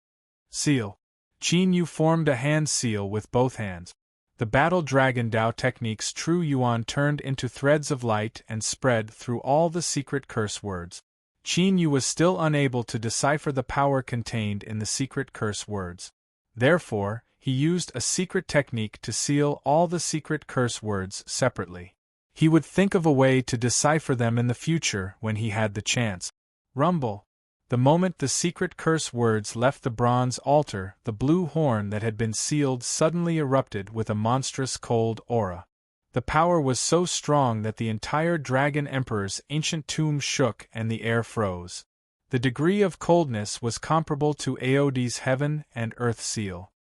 Seal. Qin Yu formed a hand seal with both hands. The Battle Dragon Dao technique's True Yuan turned into threads of light and spread through all the secret curse words. Qin Yu was still unable to decipher the power contained in the secret curse words. Therefore, he used a secret technique to seal all the secret curse words separately. He would think of a way to decipher them in the future when he had the chance. Rumble. The moment the secret curse words left the bronze altar, the blue horn that had been sealed suddenly erupted with a monstrous cold aura. The power was so strong that the entire Dragon Emperor's ancient tomb shook and the air froze. The degree of coldness was comparable to Aod's Heaven and Earth seal.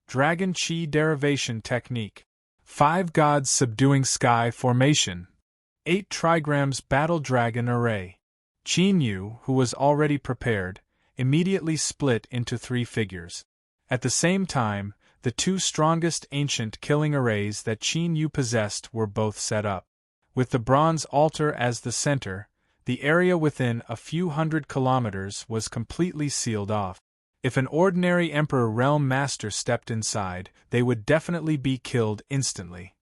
Dragon Chi Derivation Technique. 5 Gods Subduing Sky Formation. 8 Trigrams Battle Dragon Array. Qin Yu, who was already prepared, immediately split into 3 figures. At the same time, the 2 strongest ancient killing arrays that Qin Yu possessed were both set up. With the bronze altar as the center, the area within a few hundred kilometers was completely sealed off. If an ordinary Emperor Realm Master stepped inside, they would definitely be killed instantly.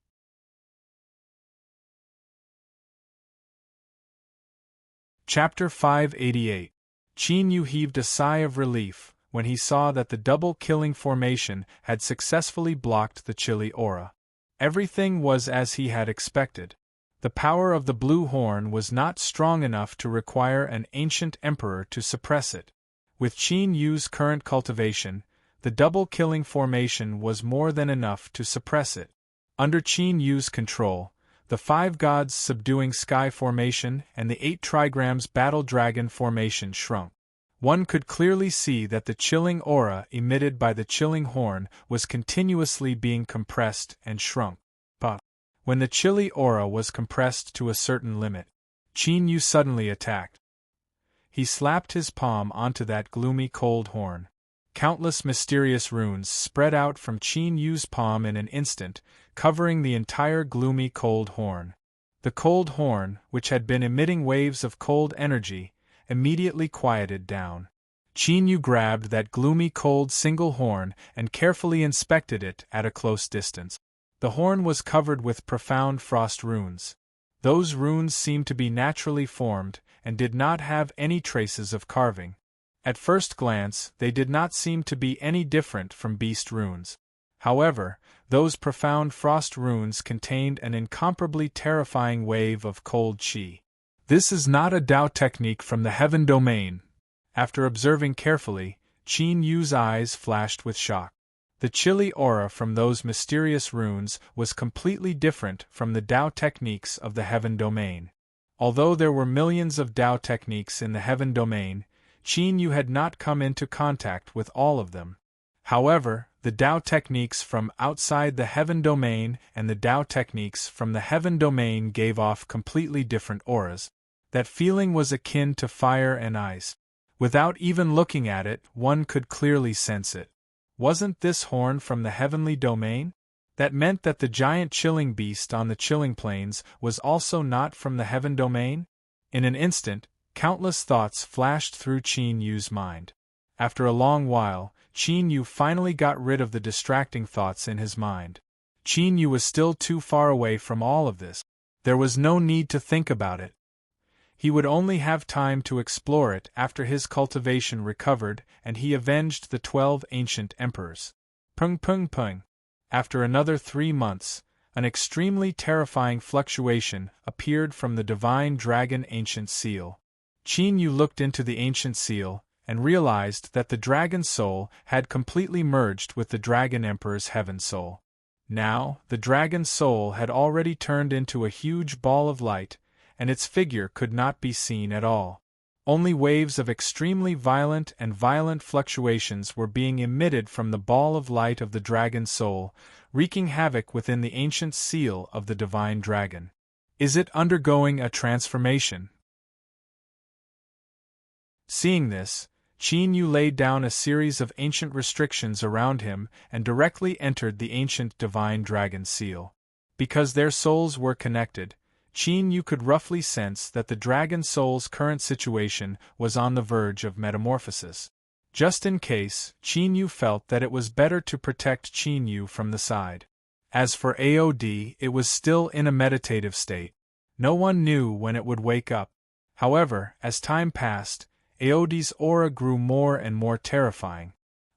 Chapter 588. Qin Yu heaved a sigh of relief when he saw that the double killing formation had successfully blocked the chilly aura. Everything was as he had expected. The power of the blue horn was not strong enough to require an ancient emperor to suppress it. With Qin Yu's current cultivation, the double-killing formation was more than enough to suppress it. Under Qin Yu's control, the 5 gods subduing sky formation and the 8 trigrams battle dragon formation shrunk. One could clearly see that the chilling aura emitted by the chilling horn was continuously being compressed and shrunk. But when the chilly aura was compressed to a certain limit, Qin Yu suddenly attacked. He slapped his palm onto that gloomy cold horn. Countless mysterious runes spread out from Qin Yu's palm in an instant, covering the entire gloomy cold horn. The cold horn, which had been emitting waves of cold energy, immediately quieted down. Qin Yu grabbed that gloomy cold single horn and carefully inspected it at a close distance. The horn was covered with profound frost runes. Those runes seemed to be naturally formed and did not have any traces of carving. At first glance, they did not seem to be any different from beast runes. However, those profound frost runes contained an incomparably terrifying wave of cold qi. This is not a Tao technique from the heaven domain. After observing carefully, Qin Yu's eyes flashed with shock. The chilly aura from those mysterious runes was completely different from the Tao techniques of the heaven domain. Although there were millions of Tao techniques in the heaven domain, Qin Yu had not come into contact with all of them. However, the Tao techniques from outside the heaven domain and the Tao techniques from the heaven domain gave off completely different auras. That feeling was akin to fire and ice. Without even looking at it, one could clearly sense it. Wasn't this horn from the heavenly domain? That meant that the giant chilling beast on the chilling plains was also not from the heaven domain? In an instant, countless thoughts flashed through Qin Yu's mind. After a long while, Qin Yu finally got rid of the distracting thoughts in his mind. Qin Yu was still too far away from all of this. There was no need to think about it. He would only have time to explore it after his cultivation recovered and he avenged the 12 ancient emperors. Pung pung pung. After another 3 months, an extremely terrifying fluctuation appeared from the divine dragon ancient seal. Qin Yu looked into the ancient seal and realized that the dragon soul had completely merged with the dragon emperor's heaven soul. Now, the dragon soul had already turned into a huge ball of light, and its figure could not be seen at all. Only waves of extremely violent and violent fluctuations were being emitted from the ball of light of the dragon soul, wreaking havoc within the ancient seal of the divine dragon. Is it undergoing a transformation? Seeing this, Qin Yu laid down a series of ancient restrictions around him and directly entered the ancient divine dragon seal. Because their souls were connected, Qin Yu could roughly sense that the dragon soul's current situation was on the verge of metamorphosis. Just in case, Qin Yu felt that it was better to protect Qin Yu from the side. As for AOD, it was still in a meditative state. No one knew when it would wake up. However, as time passed, AOD's aura grew more and more terrifying.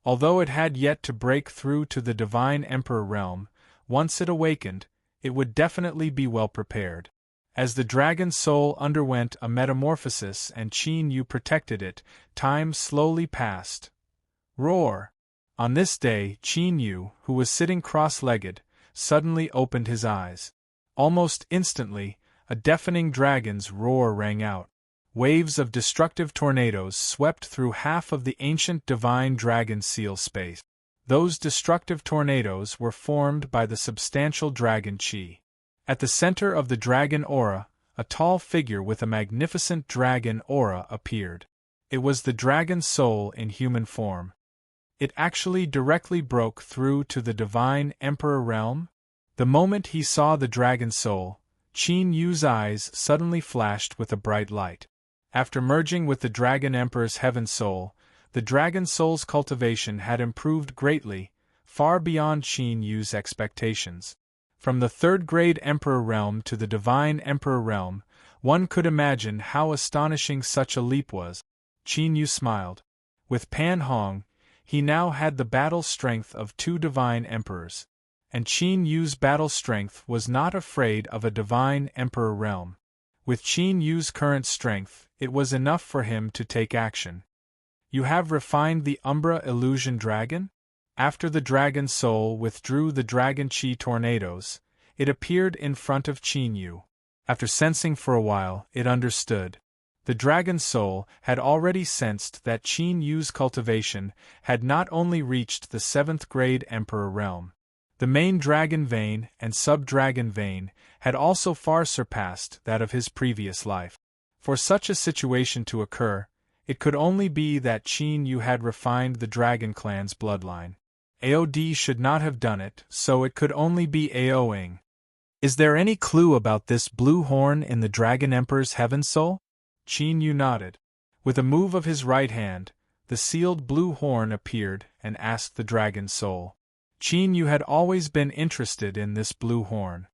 Although it had yet to break through to the Divine Emperor realm, once it awakened, it would definitely be well prepared. As the dragon soul underwent a metamorphosis and Qin Yu protected it, time slowly passed. Roar! On this day, Qin Yu, who was sitting cross-legged, suddenly opened his eyes. Almost instantly, a deafening dragon's roar rang out. Waves of destructive tornadoes swept through half of the ancient divine dragon seal space. Those destructive tornadoes were formed by the substantial dragon qi. At the center of the dragon aura, a tall figure with a magnificent dragon aura appeared. It was the dragon soul in human form. It actually directly broke through to the divine emperor realm. The moment he saw the dragon soul, Qin Yu's eyes suddenly flashed with a bright light. After merging with the dragon emperor's heaven soul, the dragon soul's cultivation had improved greatly, far beyond Qin Yu's expectations. From the third-grade emperor realm to the divine emperor realm, one could imagine how astonishing such a leap was. Qin Yu smiled. With Pan Hong, he now had the battle strength of 2 divine emperors. and Qin Yu's battle strength was not afraid of a divine emperor realm. With Qin Yu's current strength, it was enough for him to take action. You have refined the Umbra Illusion Dragon? After the Dragon Soul withdrew the Dragon Chi tornadoes, it appeared in front of Qin Yu. After sensing for a while, it understood. The Dragon Soul had already sensed that Qin Yu's cultivation had not only reached the 7th grade Emperor realm. The main dragon vein and sub-dragon vein had also far surpassed that of his previous life. For such a situation to occur, it could only be that Qin Yu had refined the Dragon Clan's bloodline. AOD should not have done it, so it could only be AOing. Is there any clue about this blue horn in the Dragon Emperor's Heaven Soul? Qin Yu nodded. With a move of his right hand, the sealed blue horn appeared and asked the Dragon Soul. Qin Yu had always been interested in this blue horn.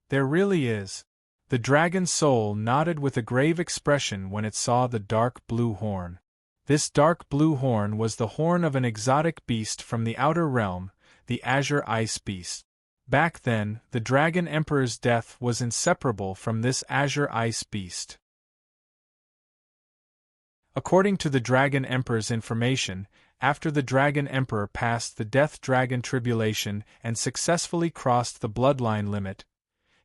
There really is. The Dragon Soul nodded with a grave expression when it saw the dark blue horn. This dark blue horn was the horn of an exotic beast from the outer realm, the Azure Ice Beast. Back then, the Dragon Emperor's death was inseparable from this Azure Ice Beast. According to the Dragon Emperor's information, after the Dragon Emperor passed the Death Dragon Tribulation and successfully crossed the bloodline limit,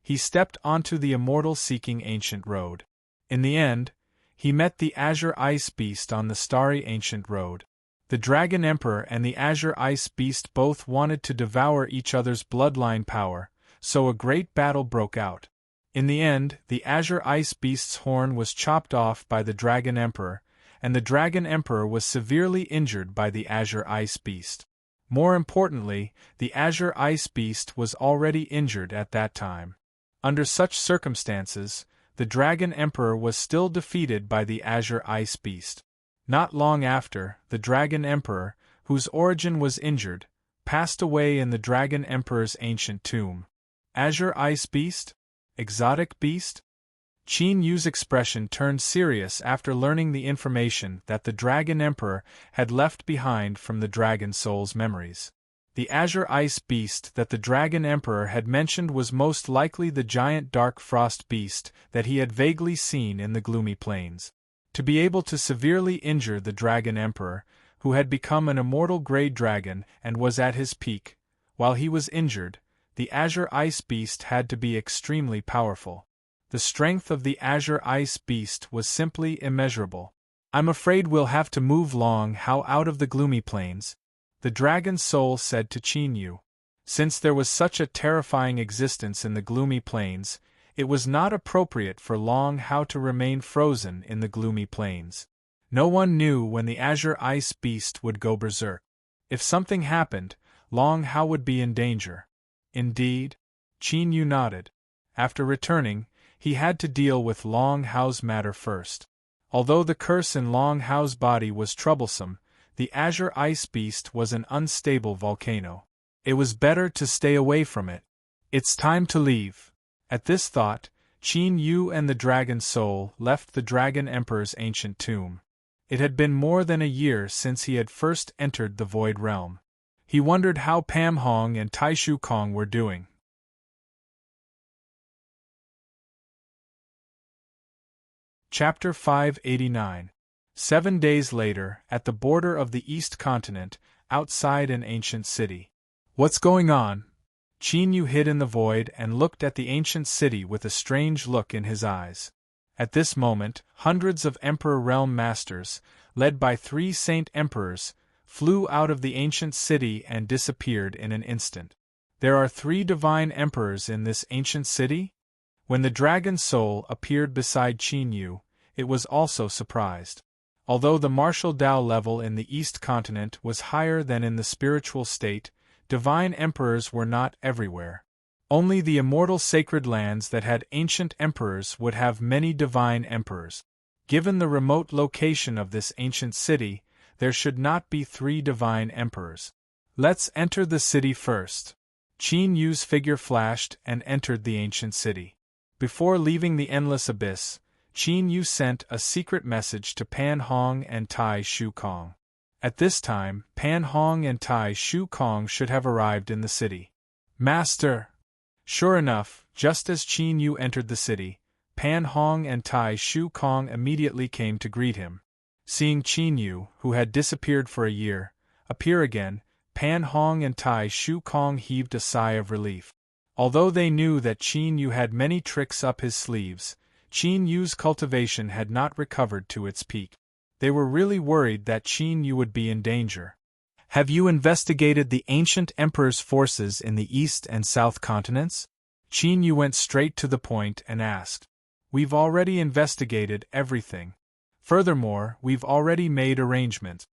he stepped onto the immortal-seeking ancient road. In the end, he met the Azure Ice Beast on the starry ancient road. The Dragon Emperor and the Azure Ice Beast both wanted to devour each other's bloodline power, so a great battle broke out. In the end, the Azure Ice Beast's horn was chopped off by the Dragon Emperor, and the Dragon Emperor was severely injured by the Azure Ice Beast. More importantly, the Azure Ice Beast was already injured at that time. Under such circumstances, the Dragon Emperor was still defeated by the Azure Ice Beast. Not long after, the Dragon Emperor, whose origin was injured, passed away in the Dragon Emperor's ancient tomb. Azure Ice Beast? Exotic beast? Qin Yu's expression turned serious after learning the information that the Dragon Emperor had left behind from the Dragon Soul's memories. The Azure Ice Beast that the Dragon Emperor had mentioned was most likely the giant dark frost beast that he had vaguely seen in the gloomy plains. To be able to severely injure the Dragon Emperor, who had become an immortal grey dragon and was at his peak, while he was injured, the Azure Ice Beast had to be extremely powerful. The strength of the Azure Ice Beast was simply immeasurable. I'm afraid we'll have to move Long Hao out of the gloomy plains, the Dragon Soul said to Qin Yu. Since there was such a terrifying existence in the gloomy plains, it was not appropriate for Long Hao to remain frozen in the gloomy plains. No one knew when the Azure Ice Beast would go berserk. If something happened, Long Hao would be in danger. Indeed? Qin Yu nodded. After returning, he had to deal with Long Hao's matter first. Although the curse in Long Hao's body was troublesome, the Azure Ice Beast was an unstable volcano. It was better to stay away from it. It's time to leave. At this thought, Qin Yu and the Dragon Soul left the Dragon Emperor's ancient tomb. It had been more than a year since he had first entered the Void Realm. He wondered how Pam Hong and Tai Shu Kong were doing. Chapter 589. 7 days later, at the border of the East Continent, outside an ancient city. What's going on? Qin Yu hid in the void and looked at the ancient city with a strange look in his eyes. At this moment, hundreds of Emperor Realm Masters, led by 3 Saint Emperors, flew out of the ancient city and disappeared in an instant. There are 3 Divine Emperors in this ancient city? When the Dragon Soul appeared beside Qin Yu, it was also surprised. Although the martial Tao level in the East Continent was higher than in the spiritual state, Divine Emperors were not everywhere. Only the immortal sacred lands that had ancient emperors would have many Divine Emperors. Given the remote location of this ancient city, there should not be 3 Divine Emperors. Let's enter the city first. Qin Yu's figure flashed and entered the ancient city. Before leaving the endless abyss, Qin Yu sent a secret message to Pan Hong and Tai Shu Kong. At this time, Pan Hong and Tai Shu Kong should have arrived in the city. Master! Sure enough, just as Qin Yu entered the city, Pan Hong and Tai Shu Kong immediately came to greet him. Seeing Qin Yu, who had disappeared for a year, appear again, Pan Hong and Tai Shu Kong heaved a sigh of relief. Although they knew that Qin Yu had many tricks up his sleeves, Qin Yu's cultivation had not recovered to its peak. They were really worried that Qin Yu would be in danger. Have you investigated the ancient emperor's forces in the east and south continents? Qin Yu went straight to the point and asked. We've already investigated everything. Furthermore, we've already made arrangements.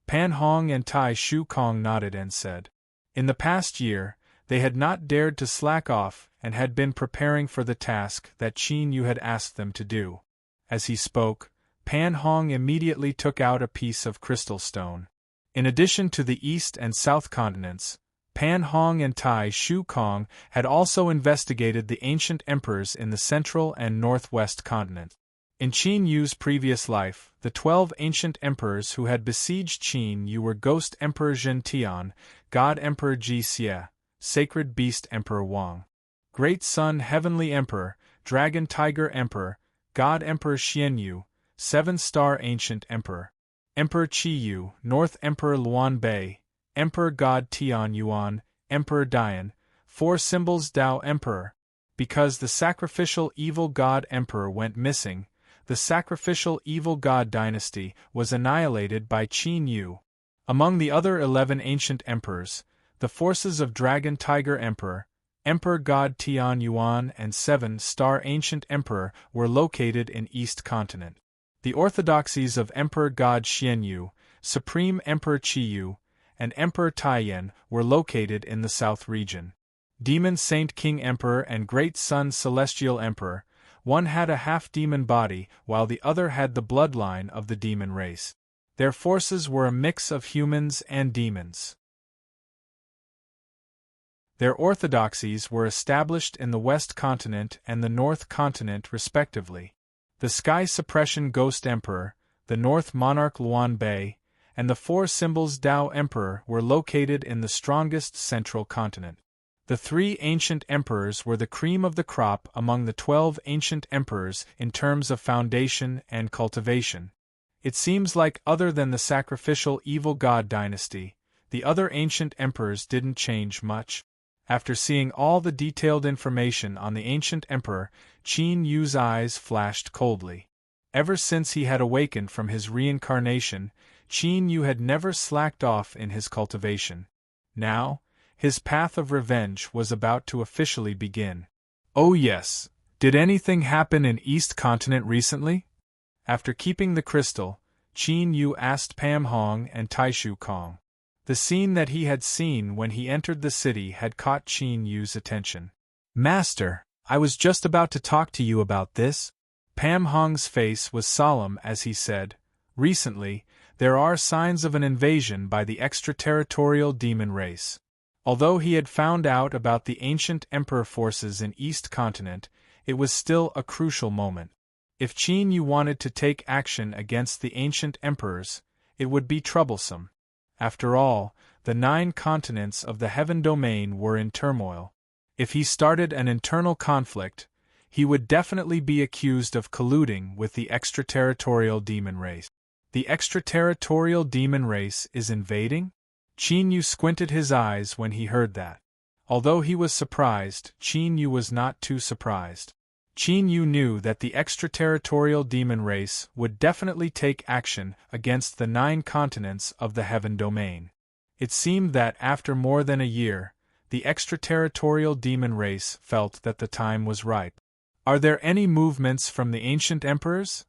Pan Hong and Tai Shu Kong nodded and said. In the past year, they had not dared to slack off and had been preparing for the task that Qin Yu had asked them to do. As he spoke, Pan Hong immediately took out a piece of crystal stone. In addition to the east and south continents, Pan Hong and Tai Shu Kong had also investigated the ancient emperors in the central and northwest continent. In Qin Yu's previous life, the 12 ancient emperors who had besieged Qin Yu were Ghost Emperor Zhen Tian, God Emperor Ji Xie, Sacred Beast Emperor Wang, Great Sun Heavenly Emperor, Dragon Tiger Emperor, God Emperor Xian Yu, 7-star Ancient Emperor, Emperor Qi Yu, North Emperor Luan Bei, Emperor God Tian Yuan, Emperor Dian, 4 symbols Dao Emperor. Because the sacrificial evil god emperor went missing, the sacrificial evil god dynasty was annihilated by Qin Yu. Among the other 11 ancient emperors, the forces of Dragon Tiger Emperor, Emperor God Tian Yuan and 7-star Ancient Emperor were located in East Continent. The orthodoxies of Emperor God Xian Yu, Supreme Emperor Qi Yu, and Emperor Taiyan were located in the South region. Demon Saint King Emperor and Great Sun Celestial Emperor, one had a half-demon body while the other had the bloodline of the demon race. Their forces were a mix of humans and demons. Their orthodoxies were established in the West Continent and the North Continent respectively. The Sky Suppression Ghost Emperor, the North Monarch Luan Bei, and the 4 symbols Dao Emperor were located in the strongest Central Continent. The 3 ancient emperors were the cream of the crop among the 12 ancient emperors in terms of foundation and cultivation. It seems like other than the sacrificial evil god dynasty, the other ancient emperors didn't change much. After seeing all the detailed information on the ancient emperor, Qin Yu's eyes flashed coldly. Ever since he had awakened from his reincarnation, Qin Yu had never slacked off in his cultivation. Now, his path of revenge was about to officially begin. Oh yes, did anything happen in East Continent recently? After keeping the crystal, Qin Yu asked Pan Hong and Tai Shu Kong. The scene that he had seen when he entered the city had caught Qin Yu's attention. Master, I was just about to talk to you about this. Pan Hong's face was solemn as he said, recently, there are signs of an invasion by the extraterritorial demon race. Although he had found out about the ancient emperor forces in East Continent, it was still a crucial moment. If Qin Yu wanted to take action against the ancient emperors, it would be troublesome. After all, the 9 continents of the heaven domain were in turmoil. If he started an internal conflict, he would definitely be accused of colluding with the extraterritorial demon race. The extraterritorial demon race is invading? Qin Yu squinted his eyes when he heard that. Although he was surprised, Qin Yu was not too surprised. Qin Yu knew that the extraterritorial demon race would definitely take action against the 9 continents of the heaven domain. It seemed that after more than a year, the extraterritorial demon race felt that the time was ripe. Are there any movements from the ancient emperors?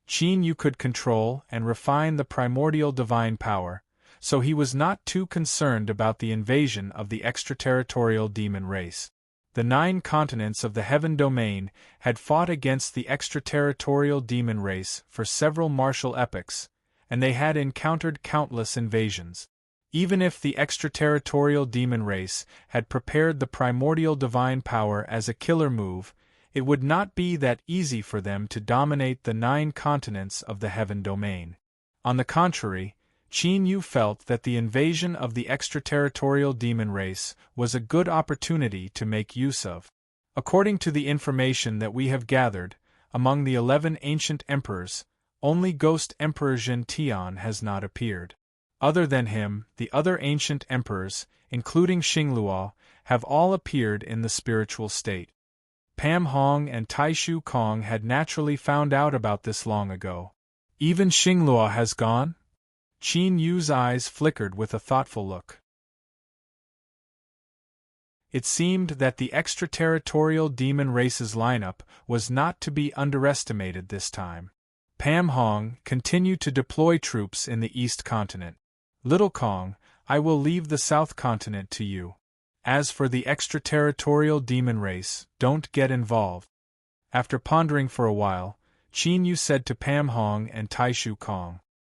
Qin Yu could control and refine the primordial divine power, so he was not too concerned about the invasion of the extraterritorial demon race. The 9 continents of the heaven domain had fought against the extraterritorial demon race for several martial epochs, and they had encountered countless invasions. Even if the extraterritorial demon race had prepared the primordial divine power as a killer move, it would not be that easy for them to dominate the 9 continents of the heaven domain. On the contrary, Qin Yu felt that the invasion of the extraterritorial demon race was a good opportunity to make use of. According to the information that we have gathered, among the 11 ancient emperors, only Ghost Emperor Jin Tian has not appeared. Other than him, the other ancient emperors, including Xingluo, have all appeared in the spiritual state. Pam Hong and Taishu Kong had naturally found out about this long ago. Even Xingluo has gone? Qin Yu's eyes flickered with a thoughtful look. It seemed that the extraterritorial demon race's lineup was not to be underestimated this time. Pam Hong continued to deploy troops in the East Continent. Little Kong, I will leave the South Continent to you. As for the extraterritorial demon race, don't get involved. After pondering for a while, Qin Yu said to Pam Hong and Taishu Kong,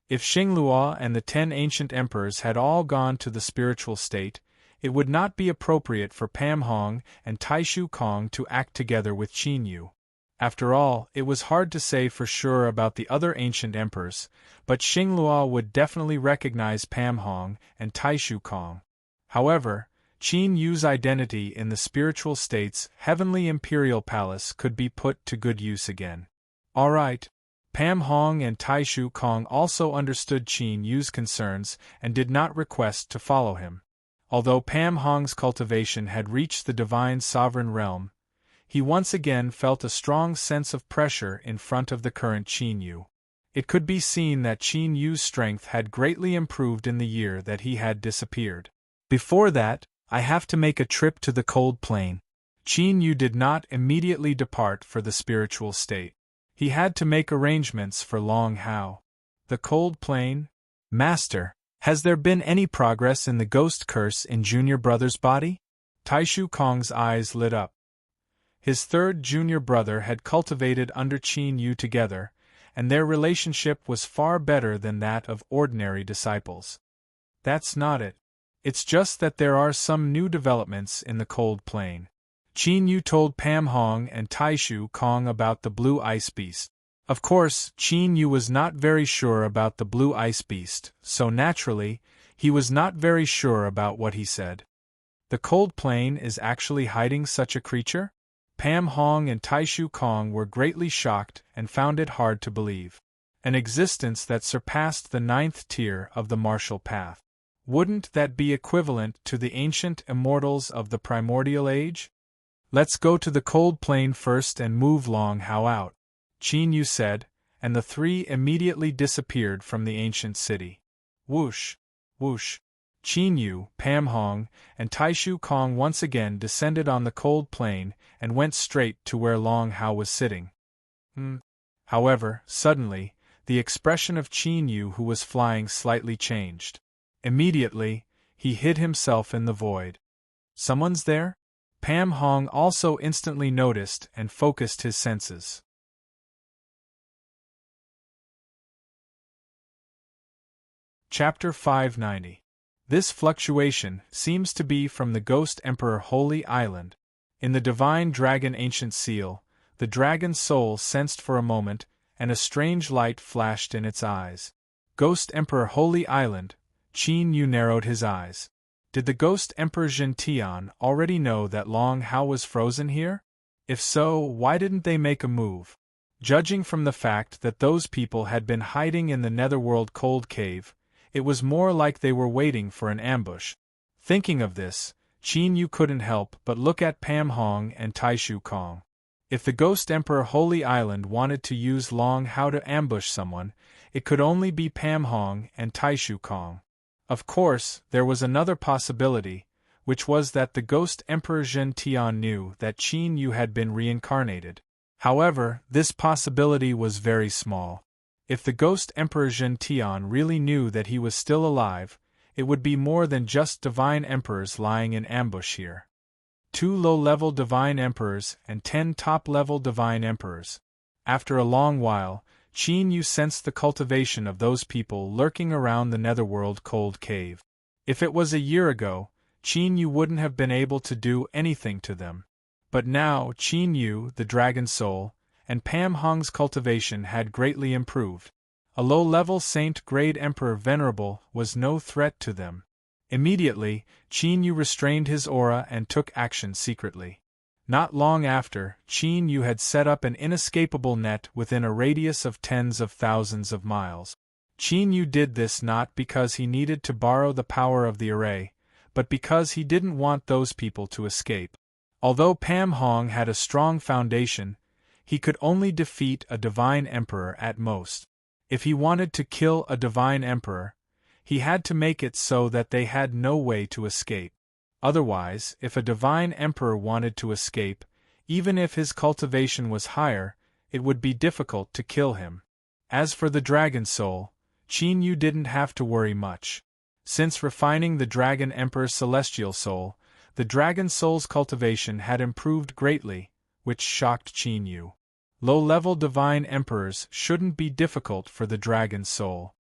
if Xingluo and the 10 ancient emperors had all gone to the spiritual state, it would not be appropriate for Pam Hong and Taishu Kong to act together with Qin Yu. After all, it was hard to say for sure about the other ancient emperors, but Xingluo would definitely recognize Pam Hong and Taishu Kong. However, Qin Yu's identity in the spiritual state's heavenly imperial palace could be put to good use again. All right. Pam Hong and Taishu Kong also understood Qin Yu's concerns and did not request to follow him. Although Pam Hong's cultivation had reached the divine sovereign realm, he once again felt a strong sense of pressure in front of the current Qin Yu. It could be seen that Qin Yu's strength had greatly improved in the year that he had disappeared. Before that, I have to make a trip to the cold plain. Qin Yu did not immediately depart for the spiritual state. He had to make arrangements for Long Hao. The cold plain? Master, has there been any progress in the ghost curse in junior brother's body? Taishu Kong's eyes lit up. His third junior brother had cultivated under Qin Yu together, and their relationship was far better than that of ordinary disciples. That's not it. It's just that there are some new developments in the cold plain. Qin Yu told Pam Hong and Taishu Kong about the blue ice beast. Of course, Qin Yu was not very sure about the blue ice beast, so naturally, he was not very sure about what he said. The cold plain is actually hiding such a creature? Pam Hong and Taishu Kong were greatly shocked and found it hard to believe. An existence that surpassed the 9th tier of the martial path. Wouldn't that be equivalent to the ancient immortals of the primordial age? Let's go to the cold plain first and move Long Hao out, Qin Yu said, and the three immediately disappeared from the ancient city. Whoosh! Whoosh! Qin Yu, Pam Hong, and Taishu Kong once again descended on the cold plain and went straight to where Long Hao was sitting. However, suddenly, the expression of Qin Yu, who was flying, slightly changed. Immediately, he hid himself in the void. Someone's there? Pam Hong also instantly noticed and focused his senses. Chapter 590. This fluctuation seems to be from the Ghost Emperor Holy Island. In the Divine Dragon Ancient Seal, the dragon's soul sensed for a moment, and a strange light flashed in its eyes. Ghost Emperor Holy Island, Qin Yu narrowed his eyes. Did the Ghost Emperor Jin Tian already know that Long Hao was frozen here? If so, why didn't they make a move? Judging from the fact that those people had been hiding in the Netherworld Cold Cave, it was more like they were waiting for an ambush. Thinking of this, Qin Yu couldn't help but look at Pam Hong and Taishu Kong. If the Ghost Emperor Holy Island wanted to use Long Hao to ambush someone, it could only be Pam Hong and Taishu Kong. Of course, there was another possibility, which was that the Ghost Emperor Jin Tian knew that Qin Yu had been reincarnated. However, this possibility was very small. If the Ghost Emperor Jin Tian really knew that he was still alive, it would be more than just divine emperors lying in ambush here. 2 low-level divine emperors and 10 top-level divine emperors. After a long while, Qin Yu sensed the cultivation of those people lurking around the Netherworld Cold Cave. If it was a year ago, Qin Yu wouldn't have been able to do anything to them. But now Qin Yu, the Dragon Soul, and Pam Hong's cultivation had greatly improved. A low-level Saint-grade Emperor Venerable was no threat to them. Immediately, Qin Yu restrained his aura and took action secretly. Not long after, Qin Yu had set up an inescapable net within a radius of tens of thousands of miles. Qin Yu did this not because he needed to borrow the power of the array, but because he didn't want those people to escape. Although Pan Hong had a strong foundation, he could only defeat a divine emperor at most. If he wanted to kill a divine emperor, he had to make it so that they had no way to escape. Otherwise, if a divine emperor wanted to escape, even if his cultivation was higher, it would be difficult to kill him. As for the dragon soul, Qin Yu didn't have to worry much. Since refining the dragon emperor's celestial soul, the dragon soul's cultivation had improved greatly, which shocked Qin Yu. Low-level divine emperors shouldn't be difficult for the dragon soul.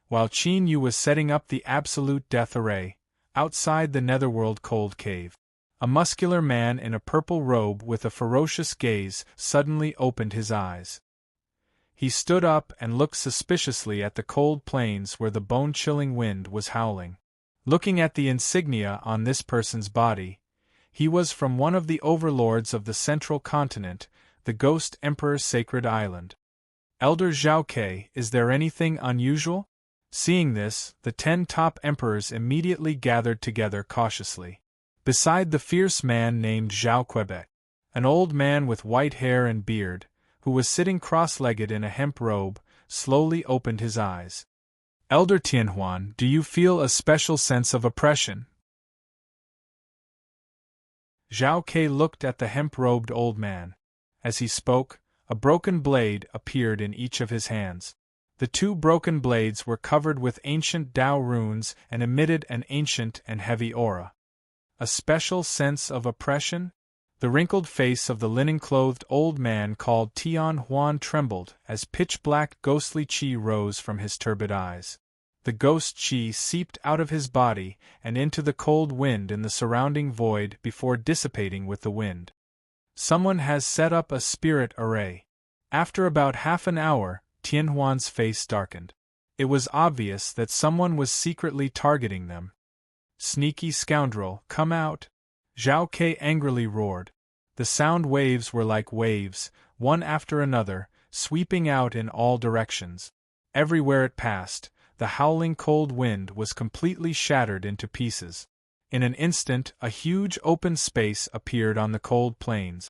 While Qin Yu was setting up the absolute death array, outside the netherworld cold cave, a muscular man in a purple robe with a ferocious gaze suddenly opened his eyes. He stood up and looked suspiciously at the cold plains where the bone-chilling wind was howling. Looking at the insignia on this person's body, he was from one of the overlords of the central continent, the Ghost Emperor's sacred island. Elder Zhao Ke, is there anything unusual? Seeing this, the 10 top emperors immediately gathered together cautiously. Beside the fierce man named Zhao Quebec, an old man with white hair and beard, who was sitting cross-legged in a hemp robe, slowly opened his eyes. Elder Tianhuan, do you feel a special sense of oppression? Zhao Ke looked at the hemp-robed old man. As he spoke, a broken blade appeared in each of his hands. The 2 broken blades were covered with ancient Dao runes and emitted an ancient and heavy aura. A special sense of oppression? The wrinkled face of the linen-clothed old man called Tian Huan trembled as pitch-black ghostly qi rose from his turbid eyes. The ghost qi seeped out of his body and into the cold wind in the surrounding void before dissipating with the wind. Someone has set up a spirit array. After about half an hour, Tianhuan's face darkened. It was obvious that someone was secretly targeting them. Sneaky scoundrel, come out! Zhao Ke angrily roared. The sound waves were like waves, one after another, sweeping out in all directions. Everywhere it passed, the howling cold wind was completely shattered into pieces. In an instant, a huge open space appeared on the cold plains.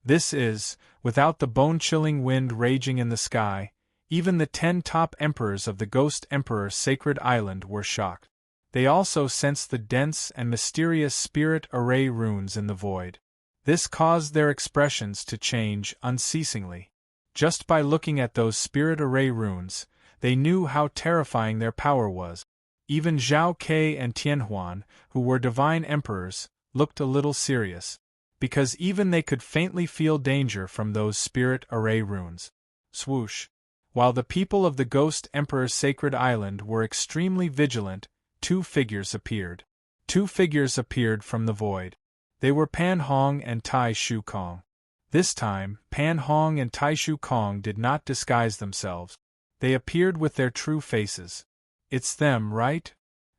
This is, without the bone-chilling wind raging in the sky, even the 10 top emperors of the Ghost Emperor's sacred island were shocked. They also sensed the dense and mysterious spirit array runes in the void. This caused their expressions to change unceasingly. Just by looking at those spirit array runes, they knew how terrifying their power was. Even Zhao Ke and Tianhuan, who were divine emperors, looked a little serious, because even they could faintly feel danger from those spirit array runes. Swoosh! While the people of the Ghost Emperor's sacred island were extremely vigilant, 2 figures appeared. 2 figures appeared from the void. They were Pan Hong and Tai Shu Kong. This time, Pan Hong and Tai Shu Kong did not disguise themselves. They appeared with their true faces. It's them, right?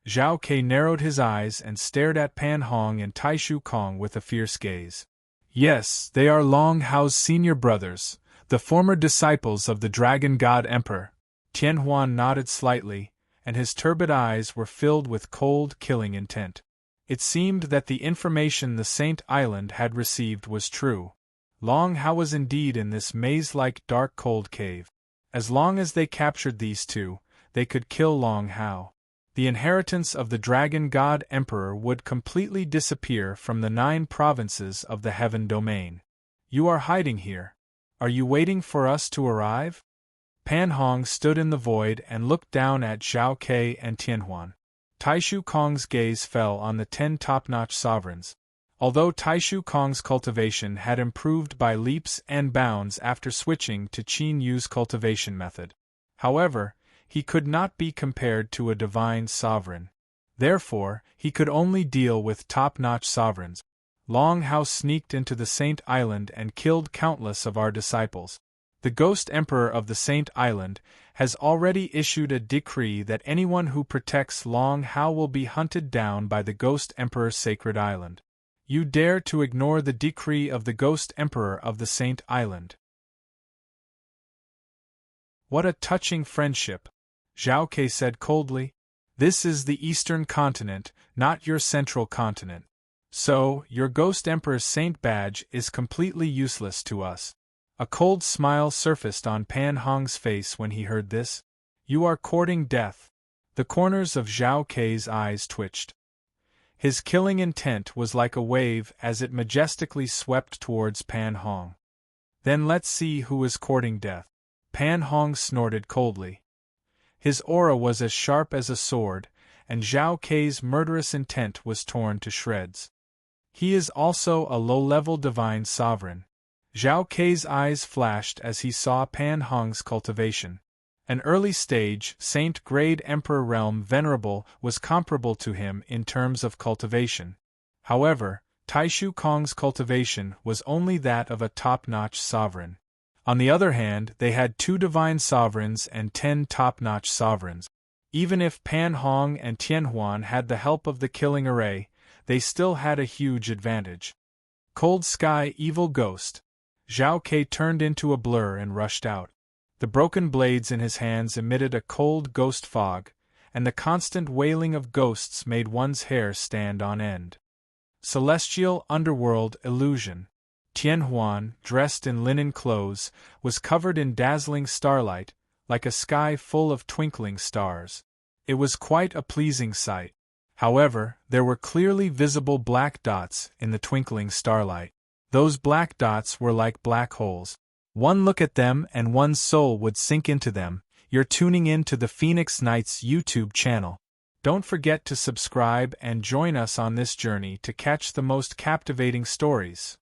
Zhao Ke narrowed his eyes and stared at Pan Hong and Tai Shu Kong with a fierce gaze. Yes, they are Long Hao's senior brothers, the former disciples of the Dragon God Emperor. Tianhuan nodded slightly, and his turbid eyes were filled with cold, killing intent. It seemed that the information the Saint Island had received was true. Long Hao was indeed in this maze-like dark cold cave. As long as they captured these 2, they could kill Long Hao. The inheritance of the Dragon God Emperor would completely disappear from the 9 provinces of the Heaven Domain. You are hiding here. Are you waiting for us to arrive? Pan Hong stood in the void and looked down at Zhao Ke and Tianhuan. Tai Shu Kong's gaze fell on the 10 top-notch sovereigns. Although Tai Shu Kong's cultivation had improved by leaps and bounds after switching to Qin Yu's cultivation method, however, he could not be compared to a divine sovereign. Therefore, he could only deal with top-notch sovereigns. Long Hao sneaked into the Saint Island and killed countless of our disciples. The Ghost Emperor of the Saint Island has already issued a decree that anyone who protects Long Hao will be hunted down by the Ghost Emperor Sacred Island. You dare to ignore the decree of the Ghost Emperor of the Saint Island. What a touching friendship, Zhao Ke said coldly. This is the Eastern continent, not your central continent. So, your Ghost Emperor's Saint badge is completely useless to us. A cold smile surfaced on Pan Hong's face when he heard this. You are courting death. The corners of Zhao Ke's eyes twitched. His killing intent was like a wave as it majestically swept towards Pan Hong. Then let's see who is courting death. Pan Hong snorted coldly. His aura was as sharp as a sword, and Zhao Ke's murderous intent was torn to shreds. He is also a low-level divine sovereign. Zhao Ke's eyes flashed as he saw Pan Hong's cultivation. An early-stage, Saint-grade Emperor realm venerable was comparable to him in terms of cultivation. However, Taishu Kong's cultivation was only that of a top-notch sovereign. On the other hand, they had 2 divine sovereigns and 10 top-notch sovereigns. Even if Pan Hong and Tianhuan had the help of the killing array, they still had a huge advantage. Cold Sky Evil Ghost. Zhao Ke turned into a blur and rushed out. The broken blades in his hands emitted a cold ghost fog, and the constant wailing of ghosts made one's hair stand on end. Celestial Underworld Illusion. Tianhuan, dressed in linen clothes, was covered in dazzling starlight, like a sky full of twinkling stars. It was quite a pleasing sight. However, there were clearly visible black dots in the twinkling starlight. Those black dots were like black holes. One look at them and one's soul would sink into them. You're tuning in to the Phoenix Nights YouTube channel. Don't forget to subscribe and join us on this journey to catch the most captivating stories.